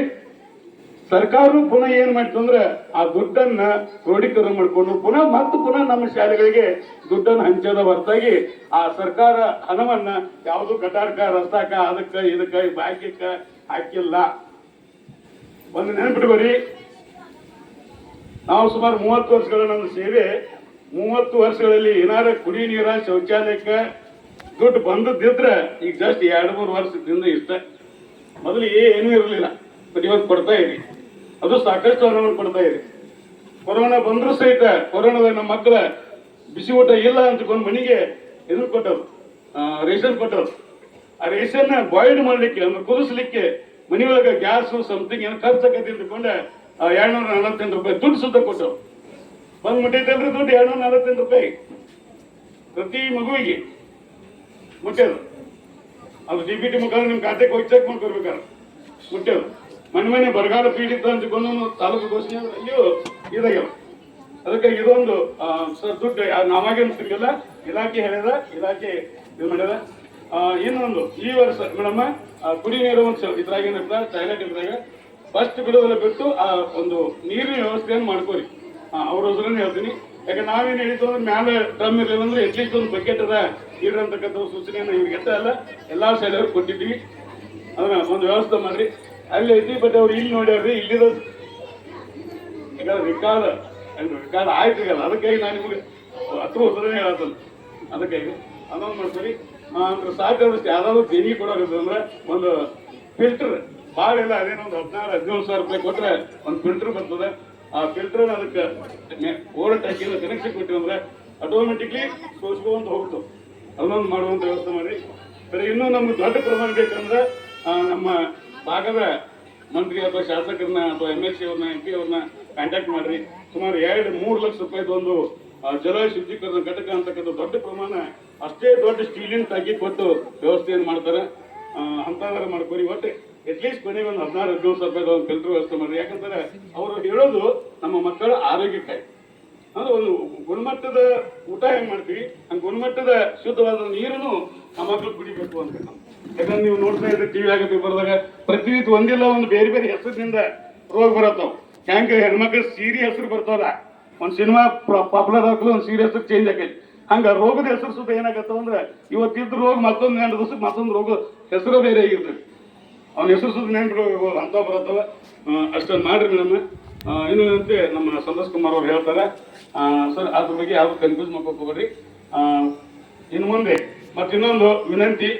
ಸರ್ಕಾರ ಪುನಃ ಏನ್ ಮಾಡ್ತು ಅಂದ್ರೆ ಆ ದುಡ್ಡನ್ನ ಕ್ರೋಢೀಕರಣ ಮಾಡಿಕೊಂಡು ಪುನಃ ನಮ್ಮ ಶಾಲೆಗಳಿಗೆ ದುಡ್ಡನ್ನು ಹಂಚೋದ ಹೊರತಾಗಿ ಆ ಸರ್ಕಾರ ಹಣವನ್ನ ಯಾವುದು ಕಟಾರ್ಕ ರಸ್ತಾಕ ಅದಕ್ಕೆ ಇದಕ್ಕೆ ಭಾಗ್ಯಕ್ಕೆ ಹಾಕಿಲ್ಲ. ಒಂದು ನೆನ್ಪಿಟ್ಕೊರಿ, ನಾವು ಸುಮಾರು 30 ವರ್ಷಗಳ ನಮ್ಮ ಸೇವೆ, 30 ವರ್ಷಗಳಲ್ಲಿ ಏನಾರ ಕುಡಿ ನೀರ ಶೌಚಾಲಯಕ್ಕೆ ದುಡ್ಡು ಬಂದದ್ದಿದ್ರೆ ಈಗ ಜಸ್ಟ್ 2-3 ವರ್ಷದಿಂದ ಇಷ್ಟ. ಮೊದಲು ಏನೂ ಇರಲಿಲ್ಲ, ಬಟ್ ಇವತ್ತು ಕೊಡ್ತಾ ಇರಿ. ಅದು ಸಾಕಷ್ಟು ಹಣವನ್ನು ಕೊಡ್ತಾ ಇದೆ. ಕೊರೋನಾ ಬಂದರೂ ಸಹಿತ ಕೊರೋನಾದಾಗ ನಮ್ಮ ಮಕ್ಕಳ ಬಿಸಿ ಊಟ ಇಲ್ಲ ಅಂತಕೊಂಡು ಮನೆಗೆ ಇದನ್ನು ಕೊಟ್ಟರು, ರೇಷನ್ ಕೊಟ್ಟರು. ಆ ರೇಷನ್ ಬಾಯ್ಲ್ಡ್ ಮಾಡ್ಲಿಕ್ಕೆ ಅಂದ್ರೆ ಕುದಿಸ್ಲಿಕ್ಕೆ ಮನೆಯೊಳಗೆ ಗ್ಯಾಸ್ ಸಮಥಿಂಗ್ ಏನು ಖರ್ಚಾಕೈತಿ ಅಂತಕೊಂಡೆ 248 ರೂಪಾಯಿ ದುಡ್ಡು ಸುತ್ತ ಕೊಟ್ಟರು. ಬಂದು ಮುಟ್ಟೈತಲ್ರಿ ದುಡ್ಡು 248 ರೂಪಾಯಿ ಪ್ರತಿ ಮಗುವಿಗೆ. ಮುಟ್ಟ್ಯದು ಅದು DBT ಮುಖಾಂತರ ನಿಮ್ಮ ಖಾತೆಗೆ ಹೋಗಿ ಚೆಕ್ ಮಾಡ್ಕೊಡ್ಬೇಕಾರೆ ಮುಟ್ಟ್ಯದು ಮನೆ ಬರಗಾಲ ಪೀಡಿತ ಅಂದ್ಕೊಂಡು ತಾಲೂಕು ಘೋಷಣೆ ಅಲ್ಲಿಯೂ ಇದಾಗ್ಯಾವ. ಅದಕ್ಕೆ ಇದೊಂದು ಸರ್ ದುಡ್ಡು ನಾವಾಗೇನು ಸಿಗಲ್ಲ, ಇಲಾಖೆ ಹೇಳ್ಯದ, ಇಲಾಖೆ ಇದು ಮಾಡ್ಯದ. ಇನ್ನೊಂದು ಈ ವರ್ಷ ಮೇಡಮ್ಮ ಕುಡಿ ನೀರು ಒಂದು ಇದ್ರಾಗ ಏನಿರ್ತ ಟಾಯ್ಲೆಟ್ ಇದ್ರಾಗ ಫಸ್ಟ್ ಬಿಡೋದೆಲ್ಲ ಬಿಟ್ಟು ಒಂದು ನೀರಿನ ವ್ಯವಸ್ಥೆಯನ್ನು ಮಾಡ್ಕೋರಿ. ಅವ್ರ ಹೆಸರನ್ನು ಹೇಳ್ತೀನಿ. ಯಾಕೆ ನಾವೇನು ಹೇಳಿದ್ದು ಅಂದ್ರೆ ಮ್ಯಾಲೆ ಡ್ರಮ್ ಇರಲಿಲ್ಲ ಅಂದ್ರೆ ಅಟ್ಲೀಸ್ಟ್ ಒಂದು ಬಕೆಟ್ ಅದ ಇಡ್ರಂತಕ್ಕಂಥ ಸೂಚನೆಯನ್ನು ಇವ್ರಿಗೆ ಎತ್ತ ಅಲ್ಲ ಎಲ್ಲಾ ಶಾಲೆಯವ್ರು ಕೊಟ್ಟಿದ್ವಿ. ಅದನ್ನ ಒಂದು ವ್ಯವಸ್ಥೆ ಮಾಡ್ರಿ. ಅಲ್ಲಿ ಐತಿ. ಬಟ್ ಅವ್ರು ಇಲ್ಲಿ ನೋಡ್ಯಾರ್ರಿ, ಇಲ್ಲಿದ ಈಗ ರಿಕಾರ್ಡ್ ಆಯ್ತಿಗಲ್ಲ, ಅದಕ್ಕಾಗಿ ನಾನು ನಿಮಗೆ ಹತ್ರ ಉತ್ತರನೇ ಹೇಳತ್ತಲ್ಲ. ಅದಕ್ಕಾಗಿ ಅದೊಂದು ಮಾಡ್ತೀವಿ. ಅಂದ್ರೆ ಸಾಧ್ಯಾದಷ್ಟು ಯಾವ್ದಾದ್ರು ದೇಣಿಗೆ ಕೊಡೋದಂದ್ರೆ ಒಂದು ಫಿಲ್ಟರ್ ಭಾಳ ಇಲ್ಲ, ಅದೇನೊಂದು 16-17 ಸಾವಿರ ರೂಪಾಯಿ ಕೊಟ್ರೆ ಒಂದು ಫಿಲ್ಟರ್ ಬರ್ತದೆ. ಆ ಫಿಲ್ಟರ್ ಅದಕ್ಕೆ ಓವರ್ ಟ್ಯಾಂಕಿಂದ ಕನೆಕ್ಷನ್ ಕೊಟ್ಟಿವಂದ್ರೆ ಆಟೋಮೆಟಿಕ್ಲಿ ಸೋಸ್ಕೊಂತ ಹೋಗ್ತು. ಅದನ್ನೊಂದು ಮಾಡುವಂತ ವ್ಯವಸ್ಥೆ ಮಾಡಿ. ಸರಿ, ಇನ್ನೂ ನಮ್ಗೆ ದೊಡ್ಡ ಪ್ರಮಾಣ ಬೇಕಂದ್ರೆ ನಮ್ಮ ಭಾಗದ ಮಂತ್ರಿ ಅಥವಾ ಶಾಸಕರನ್ನ ಅಥವಾ MLC ಅವ್ರನ್ನ MP ಅವ್ರನ್ನ ಕಾಂಟ್ಯಾಕ್ಟ್ ಮಾಡ್ರಿ. ಸುಮಾರು 2-3 ಲಕ್ಷ ರೂಪಾಯಿದು ಒಂದು ಜಲ ಶುದ್ಧೀಕರಣ ಘಟಕ ಅಂತಕ್ಕಂಥ ದೊಡ್ಡ ಪ್ರಮಾಣ ಅಷ್ಟೇ ದೊಡ್ಡ ಸ್ಟೀಲಿನ ಟಾಕಿ ಕೊಟ್ಟು ವ್ಯವಸ್ಥೆಯನ್ನು ಮಾಡ್ತಾರೆ. ಅಂತಾದ್ರೆ ಮಾಡ್ಕೊರಿ. ಒಟ್ಟು ಅಟ್ಲೀಸ್ಟ್ ಕೊನೆಗೆ ಒಂದು 16-17 ಸಾವಿರ ರೂಪಾಯಿದ ಒಂದು ಫಿಲ್ಟರ್ ವ್ಯವಸ್ಥೆ ಮಾಡ್ರಿ. ಯಾಕಂದ್ರೆ ಅವರು ಹೇಳೋದು ನಮ್ಮ ಮಕ್ಕಳ ಆರೋಗ್ಯಕ್ಕಾಗಿ. ಅಂದ್ರೆ ಒಂದು ಗುಣಮಟ್ಟದ ಊಟ ಹೆಂಗ್ ಮಾಡ್ತೀವಿ ಹಂಗೆ ಗುಣಮಟ್ಟದ ಶುದ್ಧವಾದ ನೀರನ್ನು ನಮ್ಮ ಮಕ್ಕಳು ಕುಡಿಬೇಕು ಅಂತ. ಯಾಕಂದ್ರೆ ನೀವು ನೋಡ್ತಾ ಇದ್ರೆ ಟಿವಿ ಆಗ ಪೇಪರ್ದಾಗ ಪ್ರತಿನಿತ್ಯ ಒಂದಿಲ್ಲ ಒಂದು ಬೇರೆ ಬೇರೆ ಹೆಸರಿನಿಂದ ರೋಗ ಬರತ್ತಾವ. ಹೆಂಗೆ ಹೆಣ್ಮಕ್ಳು ಸೀರೆ ಹೆಸರು ಬರ್ತಾವಲ್ಲ, ಒಂದು ಸಿನಿಮಾ ಪಾಪ್ಯುಲರ್ ಆಗ್ತದೆ, ಒಂದು ಸೀರೆ ಹೆಸರು ಚೇಂಜ್ ಆಗೈತಿ. ಹಂಗ ರೋಗದ ಹೆಸರು ಸುತ್ತ ಏನಾಗತ್ತವ ಅಂದ್ರೆ ಇವತ್ತಿದ್ದ ರೋಗ ಮತ್ತೊಂದು 2 ದಿವಸಕ್ಕೆ ಮತ್ತೊಂದು ರೋಗ ಹೆಸರು ಬೇರೆ ಆಗಿರ್ತದೆ. ಅವ್ನ ಹೆಸರು ಸುತ್ತ ನೆನ್ಪಿಡ್ಬೇಕು ಅಂತ ಬರತ್ತವ. ಅಷ್ಟೊಂದು ಮಾಡ್ರಿ ಮೇಡಮ್. ಇನ್ನೊಂದಂತೆ ನಮ್ಮ ಸಂತೋಷ್ ಕುಮಾರ್ ಅವ್ರು ಹೇಳ್ತಾರೆ ಸರ್, ಅದ್ರ ಬಗ್ಗೆ ಯಾವ್ದು ಕನ್ಫ್ಯೂಸ್ ಮಾಡ್ಕೊಂಡು ಹೋಗ್ರಿ. ಇನ್ನು ಮುಂದೆ ಮತ್ತೆ ಇನ್ನೊಂದು ವಿನಂತಿ,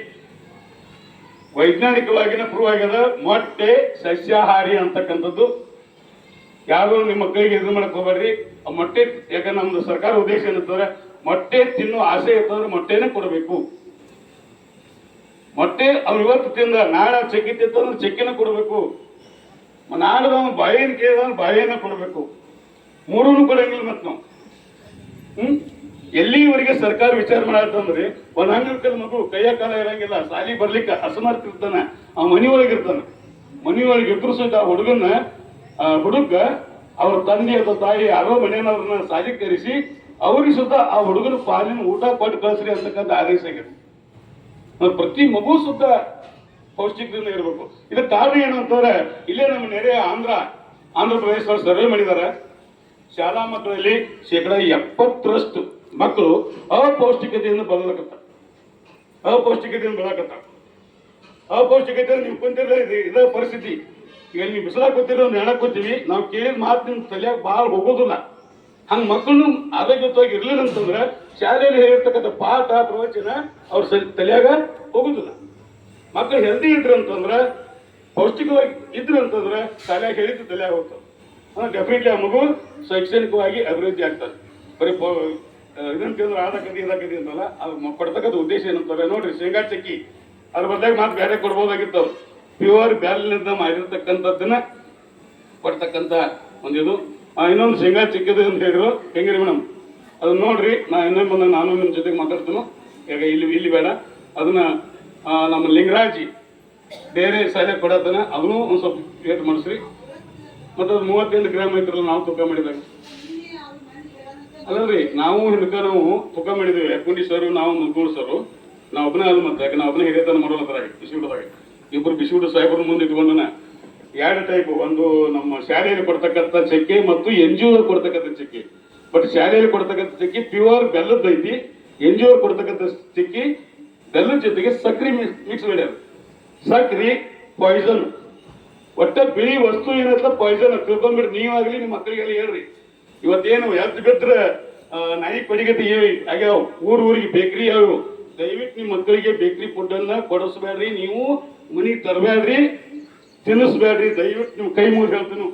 ವೈಜ್ಞಾನಿಕವಾಗಿನ ಪ್ರೂವ್ ಆಗ್ಯದ ಮೊಟ್ಟೆ ಸಸ್ಯಾಹಾರಿ ಅಂತಕ್ಕಂಥದ್ದು. ಯಾರು ನಿಮ್ಮ ಮಕ್ಕಳಿಗೆ ಇದು ಮಾಡಕ್ ಹೋಗ್ಬೇಡ್ರಿ. ಮೊಟ್ಟೆ, ಯಾಕಂದ್ರೆ ನಮ್ದು ಸರ್ಕಾರ ಉದ್ದೇಶ ಏನಂತಂದ್ರೆ ಮೊಟ್ಟೆ ತಿನ್ನೋ ಆಸೆ ಇರ್ತಂದ್ರೆ ಮೊಟ್ಟೆನೇ ಕೊಡಬೇಕು. ಮೊಟ್ಟೆ ಅವ್ರು ಇವತ್ತು ತಿಂದ ನಾಳೆ ಚಕ್ಕಿ ತಿಂತಂದ್ರೆ ಚಕ್ಕಿನ ಕೊಡಬೇಕು. ನಾಡದ ಬಾಯಿನ ಕೇಳಿದ್ರೆ ಬಾಯಿನ ಕೊಡಬೇಕು. ಮೂರನ್ನು ಕೊಡಂಗಿಲ್ಲ. ಮತ್ ನಾವು ಎಲ್ಲಿವರೆಗೆ ಸರ್ಕಾರ ವಿಚಾರ ಮಾಡತ್ತಂದ್ರಿ ಒಂದ್ ಅಂಗಡಿಕಲ್ ಮಗು ಕೈಯ ಕಾಲ ಇರಂಗಿಲ್ಲ, ಸಾಲಿ ಬರ್ಲಿಕ್ಕೆ ಅಸಮರ್ಥ ಇರ್ತಾನೆ, ಆ ಮನಿಯೊಳಗಿರ್ತಾನೆ. ಮನಿಯೊಳಗೆ ಇದ್ರು ಸಹಿತ ಆ ಹುಡುಗ ಅವ್ರ ತಂದೆ ಅಥವಾ ತಾಯಿ ಯಾರೋ ಮನೆಯವ್ರನ್ನ ಸಾಲಿ ಕರೆಸಿ ಅವ್ರಿಗೆ ಸುತ್ತ ಆ ಹುಡುಗನ ಪಾಲಿನ ಊಟ ಕೊಟ್ಟು ಕಳಿಸ್ರಿ ಅಂತಕ್ಕಂಥ ಆದೇಶ ಆಗಿದೆ. ಪ್ರತಿ ಮಗು ಸುತ್ತ ಪೌಷ್ಟಿಕದಿಂದ ಇರಬೇಕು. ಇದಕ್ಕೆ ಕಾರಣ ಏನು ಅಂತಂದ್ರೆ ಇಲ್ಲೇ ನಮ್ಮ ನೆರೆ ಆಂಧ್ರ ಪ್ರದೇಶದವ್ರು ಸರ್ವೆ ಮಾಡಿದ್ದಾರೆ. ಶಾಲಾ ಮಕ್ಕಳಲ್ಲಿ 70% ಮಕ್ಕಳು ಅಪೌಷ್ಟಿಕತೆಯಿಂದ ಬಳಲಕತ್ತಾರೆ. ಅಪೌಷ್ಟಿಕತೆ ನೀವು ಕುಂತಿರ ಇದೇ ಪರಿಸ್ಥಿತಿ. ಈಗ ನೀವು ಬಿಸಿಲಾಗ ಕೂತಿರೋ ನೆನಕ್ ಕೂತೀವಿ, ನಾವು ಕೇಳಿದ ಮಾತು ನಿಮ್ ತಲೆಯಾಗ ಭಾಳ ಹೋಗೋದಿಲ್ಲ. ಹಂಗ ಮಕ್ಕಳು ಆರೋಗ್ಯವಾಗಿ ಇರ್ಲಿಲ್ಲ ಅಂತಂದ್ರೆ ಶಾಲೆಯಲ್ಲಿ ಹೇಳಿರ್ತಕ್ಕಂಥ ಪಾಠ ಪ್ರವಚನ ಅವ್ರ ತಲೆಯಾಗ ಹೋಗುದಿಲ್ಲ. ಮಕ್ಕಳು ಹೆಲ್ದಿ ಇದ್ರು ಅಂತಂದ್ರೆ, ಪೌಷ್ಟಿಕವಾಗಿ ಇದ್ರು ಅಂತಂದ್ರೆ ಶಾಲೆಯಾಗ ಹೇಳಿದ್ದು ತಲೆಯಾಗ ಹೋಗ್ತದೆ. ಡೆಫಿನೆಟ್ಲಿ ಆ ಮಗು ಶೈಕ್ಷಣಿಕವಾಗಿ ಅಭಿವೃದ್ಧಿ ಆಗ್ತದೆ. ಬರೀ ಇದಂತಂದ್ರೆ ಆದಕದಿ ಇದಕದಿ ಅಂತಲ್ಲ, ಅದು ಕೊಡ್ತಕ್ಕಂಥ ಉದ್ದೇಶ ಏನಂತಾರೆ ನೋಡ್ರಿ, ಶೇಂಗಾ ಚಕ್ಕಿ ಅದ್ರ ಬದಲಾಗಿ ಮಾತು ಬೇರೆ ಕೊಡ್ಬೋದಾಗಿತ್ತವ್ರು. ಪ್ಯೂರ್ ಬ್ಯಾಲ್ನಿಂದ ಮಾಡಿರ್ತಕ್ಕಂಥದ್ದನ್ನ ಕೊಡ್ತಕ್ಕಂಥ ಒಂದಿದು. ಇನ್ನೊಂದು ಶೇಂಗಾ ಚಕ್ಕಿದು ಅಂತ ಹೇಳಿದ್ರು. ಹೆಂಗಿರಿ ಮೇಡಮ್ ಅದನ್ನ ನೋಡ್ರಿ, ನಾನು ನಿಮ್ಮ ಜೊತೆಗೆ ಮಾತಾಡ್ತೀನಿ. ಈಗ ಇಲ್ಲಿ ಬೇಡ, ಅದನ್ನ ನಮ್ಮ ಲಿಂಗರಾಜಿ ಬೇರೆ ಶಾಲೆ ಕೊಡತನ ಅದನ್ನು ಒಂದು ಸ್ವಲ್ಪ ವೇಟ್ ಮಾಡಿಸ್ರಿ. ಮತ್ತು ಅದು 38 ಗ್ರಾಮ್ ಐತ್ರಲ್ಲ ನಾವು ತೂಕ ಮಾಡಿದಾಗ. ಅಲ್ಲರಿ ನಾವು ತೂಕ ಮಾಡಿದ್ವಿ. ಅಕ್ಕುಂಡಿ ಸರ್, ನಾವು ಮುಲ್ಕೂಡ್ ಸರ್, ನಾವು ಒಬ್ಬನೇ ಅದು. ಮತ್ತೆ ಯಾಕೆ ನಾವು ಒಬ್ಬನೇ ಹಿರಿಯತನ ಮಾಡೋದ್ರಾಗ ಬಿಸಿಬಿಡದಾಗ ಇಬ್ಬರು ಬಿಸಿಬಿಡು ಸಾಹೇಬರ ಮುಂದೆ ಇಟ್ಕೊಂಡನ 2 ಟೈಪ್. ಒಂದು ನಮ್ಮ ಶಾಲೆಯಲ್ಲಿ ಕೊಡ್ತಕ್ಕಂಥ ಚಕ್ಕೆ ಮತ್ತು NGO ಕೊಡ್ತಕ್ಕಂಥ ಚಕ್ಕೆ. ಬಟ್ ಶಾಲೆಯಲ್ಲಿ ಕೊಡ್ತಕ್ಕಂಥ ಚಕ್ಕಿ ಪ್ಯೂರ್ ಬೆಲ್ಲದ ಐತಿ. NGO ಕೊಡ್ತಕ್ಕಂಥ ಚಕ್ಕಿ ಬೆಲ್ಲದ ಜೊತೆಗೆ ಸಕ್ರಿ ಮಿಕ್ಸ್ ಮಾಡ್ಯಾರ. ಸಕ್ರಿ ಪಾಯ್ಸನ್, ಒಟ್ಟ ಬಿಳಿ ವಸ್ತು ಏನಂತ ಪಾಯ್ಸನ್ ತಿಳ್ಕೊಂಡ್ಬಿಡ್ರಿ. ನೀವಾಗ್ಲಿ ನಿಮ್ಮ ಮಕ್ಕಳಿಗೆಲ್ಲ ಹೇಳ್ರಿ. ಇವತ್ತೇನು ಎದ್ದು ಬಿದ್ರ ನಾಯಿ ಕೊಡಿಗತಿ ಆಗ್ಯಾವ. ಊರಿಗೆ ಬೇಕ್ರಿ ಯಾವ. ದಯವಿಟ್ಟು ನಿಮ್ಮ ಮಕ್ಕಳಿಗೆ ಬೇಕ್ರಿ ಫುಡ್ ಅನ್ನ ಕೊಡಿಸ್ಬೇಡ್ರಿ. ನೀವು ಮನಿಗೆ ತರಬೇಡ್ರಿ, ತಿನ್ನಿಸ್ಬೇಡ್ರಿ. ದಯವಿಟ್ಟು ನೀವು ಕೈ ಮುಗಿ ಹೇಳ್ತೀನಿ.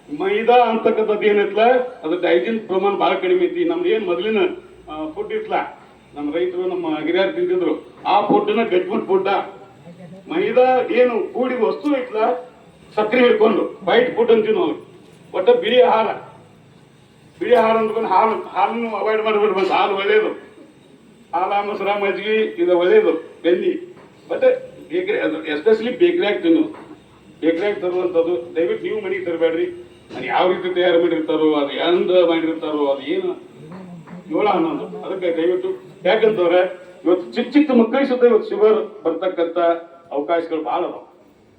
ಮೈದಾ ಅಂತಕ್ಕಂಥದ್ದು ಏನೈತ್ಲ ಅದು ಡೈಜಿನ್ ಪ್ರಮಾಣ ಬಹಳ ಕಡಿಮೆ ಐತಿ. ನಮ್ದು ಏನ್ ಮೊದಲಿನ ಫುಡ್ ಇತ್ಲ, ನಮ್ಮ ರೈತರು ನಮ್ಮ ಹಿರಿಯರು ತಿಂತಿದ್ರು, ಆ ಫುಡ್ನ ಗಟ್ಮಟ್ ಫುಡ್ಡ. ಮೈದಾ ಏನು ಕೂಡಿದ ವಸ್ತು ಐತ್ಲ, ಸಕ್ಕರೆ ಹಿಡ್ಕೊಂಡು ವೈಟ್ ಫುಡ್ ಅಂತೀವಿ ನಾವು. ಒಟ್ಟ ಬಿಳಿ ಆಹಾರ ಅಂದ್ಕೊಂಡು ಹಾಲನ್ನು ಅವಾಯ್ಡ್ ಮಾಡಿಬಿಡ್ಬೇಕು. ಹಾಲು ಒಳ್ಳೇದು. ಹಾಲ ಮೊಸರ ಮಜ್ಜಿಗೆ ಇದು ಒಳ್ಳೇದು ಬೆಂದಿ, ಬಟ್ ಬೇಕ್ರಿ ಅದು ಎಸ್ಪೆಷಲಿ ಬೇಕ್ರಿಯಾಗ ತಿನ್ನೋದು. ಬೇಕ್ರಿಯಾಗ ತರುವಂಥದ್ದು ದಯವಿಟ್ಟು ನೀವು ಮನೆಗೆ ತರಬೇಡ್ರಿ. ಅದು ಯಾವ ರೀತಿ ತಯಾರು ಮಾಡಿರ್ತಾರೋ, ಅದು ಎಂದ ಮಾಡಿರ್ತಾರೋ, ಅದು ಏನು 7-11 ಅದಕ್ಕೆ ದಯವಿಟ್ಟು. ಯಾಕಂತಂದ್ರೆ ಇವತ್ತು ಚಿಕ್ಕ ಚಿಕ್ಕ ಮಕ್ಕಳಿಗೆ ಸುತ್ತ ಇವತ್ತು ಶುಗರ್ ಬರ್ತಕ್ಕಂಥ ಅವಕಾಶಗಳು ಭಾಳ ಅದಾವ.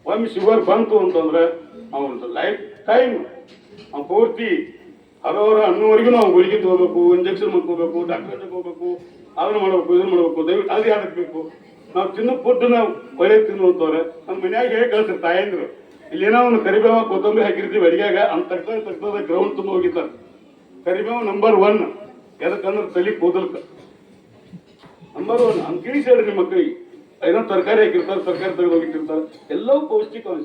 ಒಮ್ಮೆ ಶುಗರ್ ಬಂತು ಅಂತಂದ್ರೆ ಅವನು ಲೈಫ್ ಟೈಮ್ ಪೂರ್ತಿ ಹಲವರ ಅನ್ನೋವರೆಗೂ ನಾವು ಗುಳಿಗೆ ತಗೋಬೇಕು, ಇಂಜೆಕ್ಷನ್ ಮಾಡ್ಕೋಬೇಕು, ಡಾಕ್ಟರ್ ತಗೋಬೇಕು, ಅದನ್ನ ಮಾಡಬೇಕು, ಇದನ್ನ ಮಾಡಬೇಕು. ದಯವಿಟ್ಟು ಅದು ಯಾವ್ದಕ್ಕೆ ಬೇಕು? ನಾವು ತಿನ್ನೋ ಫುಡ್ ನಾವು ಒಳ್ಳೆ ತಿನ್ನುವಂತವ್ರೆ ನಮ್ಮ ಮನ್ಯಾಗ ಹೇಳಿ ಕಳ್ಸಿರ್ ತಾಯಂದ್ರು. ಇಲ್ಲೇನೋ ಒಂದು ಕರಿಬೇವ ಕೊತ್ತಂಬರಿ ಹಾಕಿರ್ತೀವಿ ಅಡಿಗೆಯಾಗ, ಅಂತ ತಗ್ತದ ಗ್ರೌಂಡ್ ತುಂಬ ಹೋಗಿರ್ತಾರೆ. ಕರಿಬೇವ ನಂಬರ್ 1 ಎದಕ್ಕಂದ್ರೆ ತಲೆ ಕೂದಲ್ಕ ನಂಬರ್ 1 ಅಂತ ತಿಳಿಸಿ ಹೇಳ್ರಿ ನಿಮ್ಮ ಮಕ್ಕಳಿಗೆ. ಏನೋ ತರಕಾರಿ ಹಾಕಿರ್ತಾರೆ, ತರಕಾರಿ ತೆಗೆದು ಹೋಗಿರ್ತಾರೆ, ಎಲ್ಲವೂ ಪೌಷ್ಟಿಕಾಂಶ.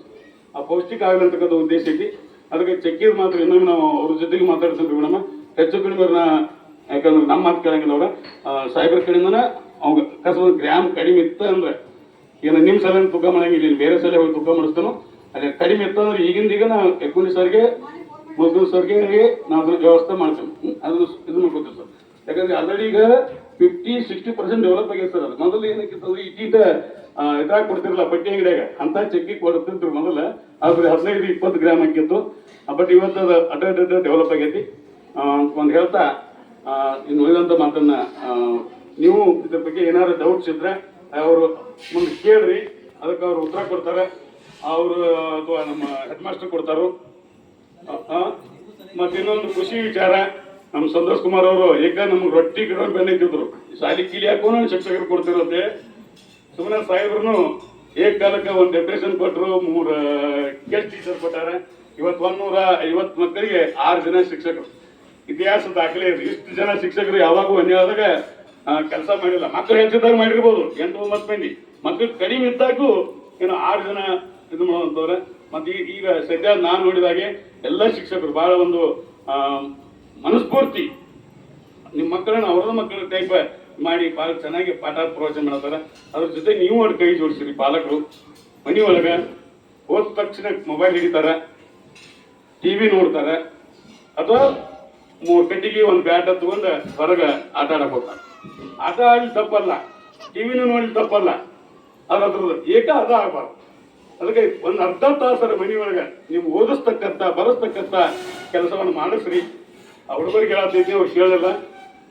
ಆ ಪೌಷ್ಟಿಕ ಆಗಲಿ ಅಂತಕ್ಕಂಥ ಉದ್ದೇಶ ಐತಿ. ಅದಕ್ಕೆ ಚೆಕ್ಕಿದ ಮಾತ್ರ ಇನ್ನೊಮ್ಮೆ ನಾವು ಅವ್ರ ಜೊತೆಗೆ ಮಾತಾಡ್ತೀವಿ ಮೇಡಮ್. ಹೆಚ್ಚು ಕಡಿಮೆ ಅವ್ರನ್ನ, ಯಾಕಂದ್ರೆ ನಮ್ಮ ಮಾತು ಕೇಳಂಗಿಲ್ಲ ಅವ್ರ ಸಾಹೇಬ್ರ ಕಡೆಯಿಂದನ ಅವಾಗ ಕಸದ ಗ್ರಾಮ್ ಕಡಿಮೆ ಇತ್ತು ಅಂದ್ರೆ ಏನು ನಿಮ್ಮ ಸಲ ತೂಕ ಮಾಡಂಗಿಲ್ಲ, ಇಲ್ಲಿ ಬೇರೆ ಸಲ ಹೋಗಿ ತೂಕ ಮಾಡಿಸ್ತಾನೋ. ಅದೇ ಕಡಿಮೆ ಇತ್ತು ಅಂದ್ರೆ ಈಗಿಂದೀಗ ನಾವು 19 ಸರ್ಗೆ ನಾವು ಅದ್ರ ವ್ಯವಸ್ಥೆ ಮಾಡ್ತೀವಿ. ಅದನ್ನು ಇದು ಮಾಡ್ಕೊತೀವಿ ಸರ್. ಯಾಕಂದ್ರೆ ಆಲ್ರೆಡಿ ಈಗ 50-60% ಡೆವಲಪ್ ಆಗೈತೆ ಸರ್. ಅದು ಮೊದಲು ಏನಕ್ಕಿತ್ತಂದ್ರೆ ಇದ್ದೀಟ ಇದ್ರಾಗ ಕೊಡ್ತಿರಲ್ಲ ಪಟ್ಟಿ ಅಂಗಡಿಯಾಗ, ಅಂತ ಚಕ್ಕಿ ಕೊಡ್ತಿರ್ತೀವಿ ಮೊದಲ. ಆದ್ರೆ 15-20 ಗ್ರಾಮ್ ಹಾಕಿತ್ತು. ಬಟ್ ಇವತ್ತು ಅದು ಅಡ್ಡ ಡೆವಲಪ್ ಆಗೈತಿ ಒಂದು ಹೇಳ್ತಾ, ಇನ್ನು ಉಳಿದಂಥ ಮಾತನ್ನ ನೀವು ಇದ್ರ ಬಗ್ಗೆ ಏನಾದ್ರು ಡೌಟ್ಸ್ ಇದ್ರೆ ಅವರು ಮುಂದೆ ಕೇಳ್ರಿ, ಅದಕ್ಕೆ ಅವ್ರು ಉತ್ತರ ಕೊಡ್ತಾರೆ. ಅವರು ಅಥವಾ ನಮ್ಮ ಹೆಡ್ ಮಾಸ್ಟರ್ ಕೊಡ್ತಾರೋ. ಮತ್ತೆ ಇನ್ನೊಂದು ಖುಷಿ ವಿಚಾರ, ನಮ್ಮ ಸಂತೋಷ್ ಕುಮಾರ್ ಅವರು ಈಗ ನಮ್ಗೆ ರೊಟ್ಟಿ ಗಿಡ ಬೆನ್ನಿಟ್ಟಿದ್ರು. ಶಾಲಿ ಕೀಲಿ ಹಾಕೋನು ಶಿಕ್ಷಕರು ಕೊಡ್ತಿರುತ್ತೆ. ಸುಮ್ಮನೆ ಸಾಹೇಬ್ರು ಏಕಾಲಕ್ಕೆ ಒಂದು ಡೆಪ್ರೆಷನ್ ಕೊಟ್ಟರು, 3 ಗೆಸ್ಟ್ ಟೀಚರ್ ಕೊಟ್ಟಾರೆ. ಇವತ್ತು 150 ಮಕ್ಕಳಿಗೆ 6 ಜನ ಶಿಕ್ಷಕರು. ಇತಿಹಾಸ ದಾಖಲೆ ಇದೆ. ಇಷ್ಟು ಜನ ಶಿಕ್ಷಕರು ಯಾವಾಗೂ ಅನ್ಯಾಯದಾಗ ಕೆಲಸ ಮಾಡಿಲ್ಲ. ಮಕ್ಕಳು ಹೆಚ್ಚಿದ್ದಾಗ ಮಾಡಿರ್ಬೋದು 8-9 ಮಂದಿ, ಮಕ್ಕಳು ಕಡಿಮೆ ಇದ್ದಾಗೂ ಏನೋ 6 ಜನ ಇದು ಮಾಡುವಂಥವ್ರೆ. ಮತ್ತೆ ಈಗ ಸದ್ಯ ನಾನು ನೋಡಿದಾಗೆ ಎಲ್ಲ ಶಿಕ್ಷಕರು ಬಹಳ ಒಂದು ಮನಸ್ಫೂರ್ತಿ ನಿಮ್ಮ ಮಕ್ಕಳನ್ನ ಅವ್ರದ ಮಕ್ಕಳ ಟೈಪ್ ಮಾಡಿ ಭಾಳ ಚೆನ್ನಾಗಿ ಪಾಠ ಪ್ರವಚನ ಮಾಡ್ತಾರೆ. ಅದ್ರ ಜೊತೆ ನೀವು ಅವ್ರ ಕೈ ಜೋಡಿಸಿರಿ. ಪಾಲಕರು ಮನೆ ಒಳಗೆ ಹೋದ ತಕ್ಷಣ ಮೊಬೈಲ್ ಹಿಡಿತಾರೆ, ಟಿವಿ ನೋಡ್ತಾರೆ, ಅಥವಾ 3 ಕಟ್ಟಿಗೆ ಒಂದು ಬ್ಯಾಟ್ ತಗೊಂಡು ಹೊರಗೆ ಆಟ ಆಡಕ್ ಹೋಗ್ತಾರೆ. ಆಟ ಆಡಲಿ ತಪ್ಪಲ್ಲ, ಟಿವಿನೂ ನೋಡಿ ತಪ್ಪಲ್ಲ, ಅದ್ರದ್ದು ಏಕ ಅದ ಆಗಬಾರ್ದು. ಅದಕ್ಕೆ ಒಂದು ಅರ್ಧ ತಾಸರ ಮನೆಯೊಳಗೆ ನೀವು ಓದಿಸ್ತಕ್ಕಂಥ ಬರೆಸ್ತಕ್ಕಂಥ ಕೆಲಸವನ್ನು ಮಾಡಿಸ್ರಿ. ಆ ಹುಡುಗರಿಗೆ ಹೇಳತ್ತೈತಿ, ಅವ್ರು ಕೇಳಲ್ಲ.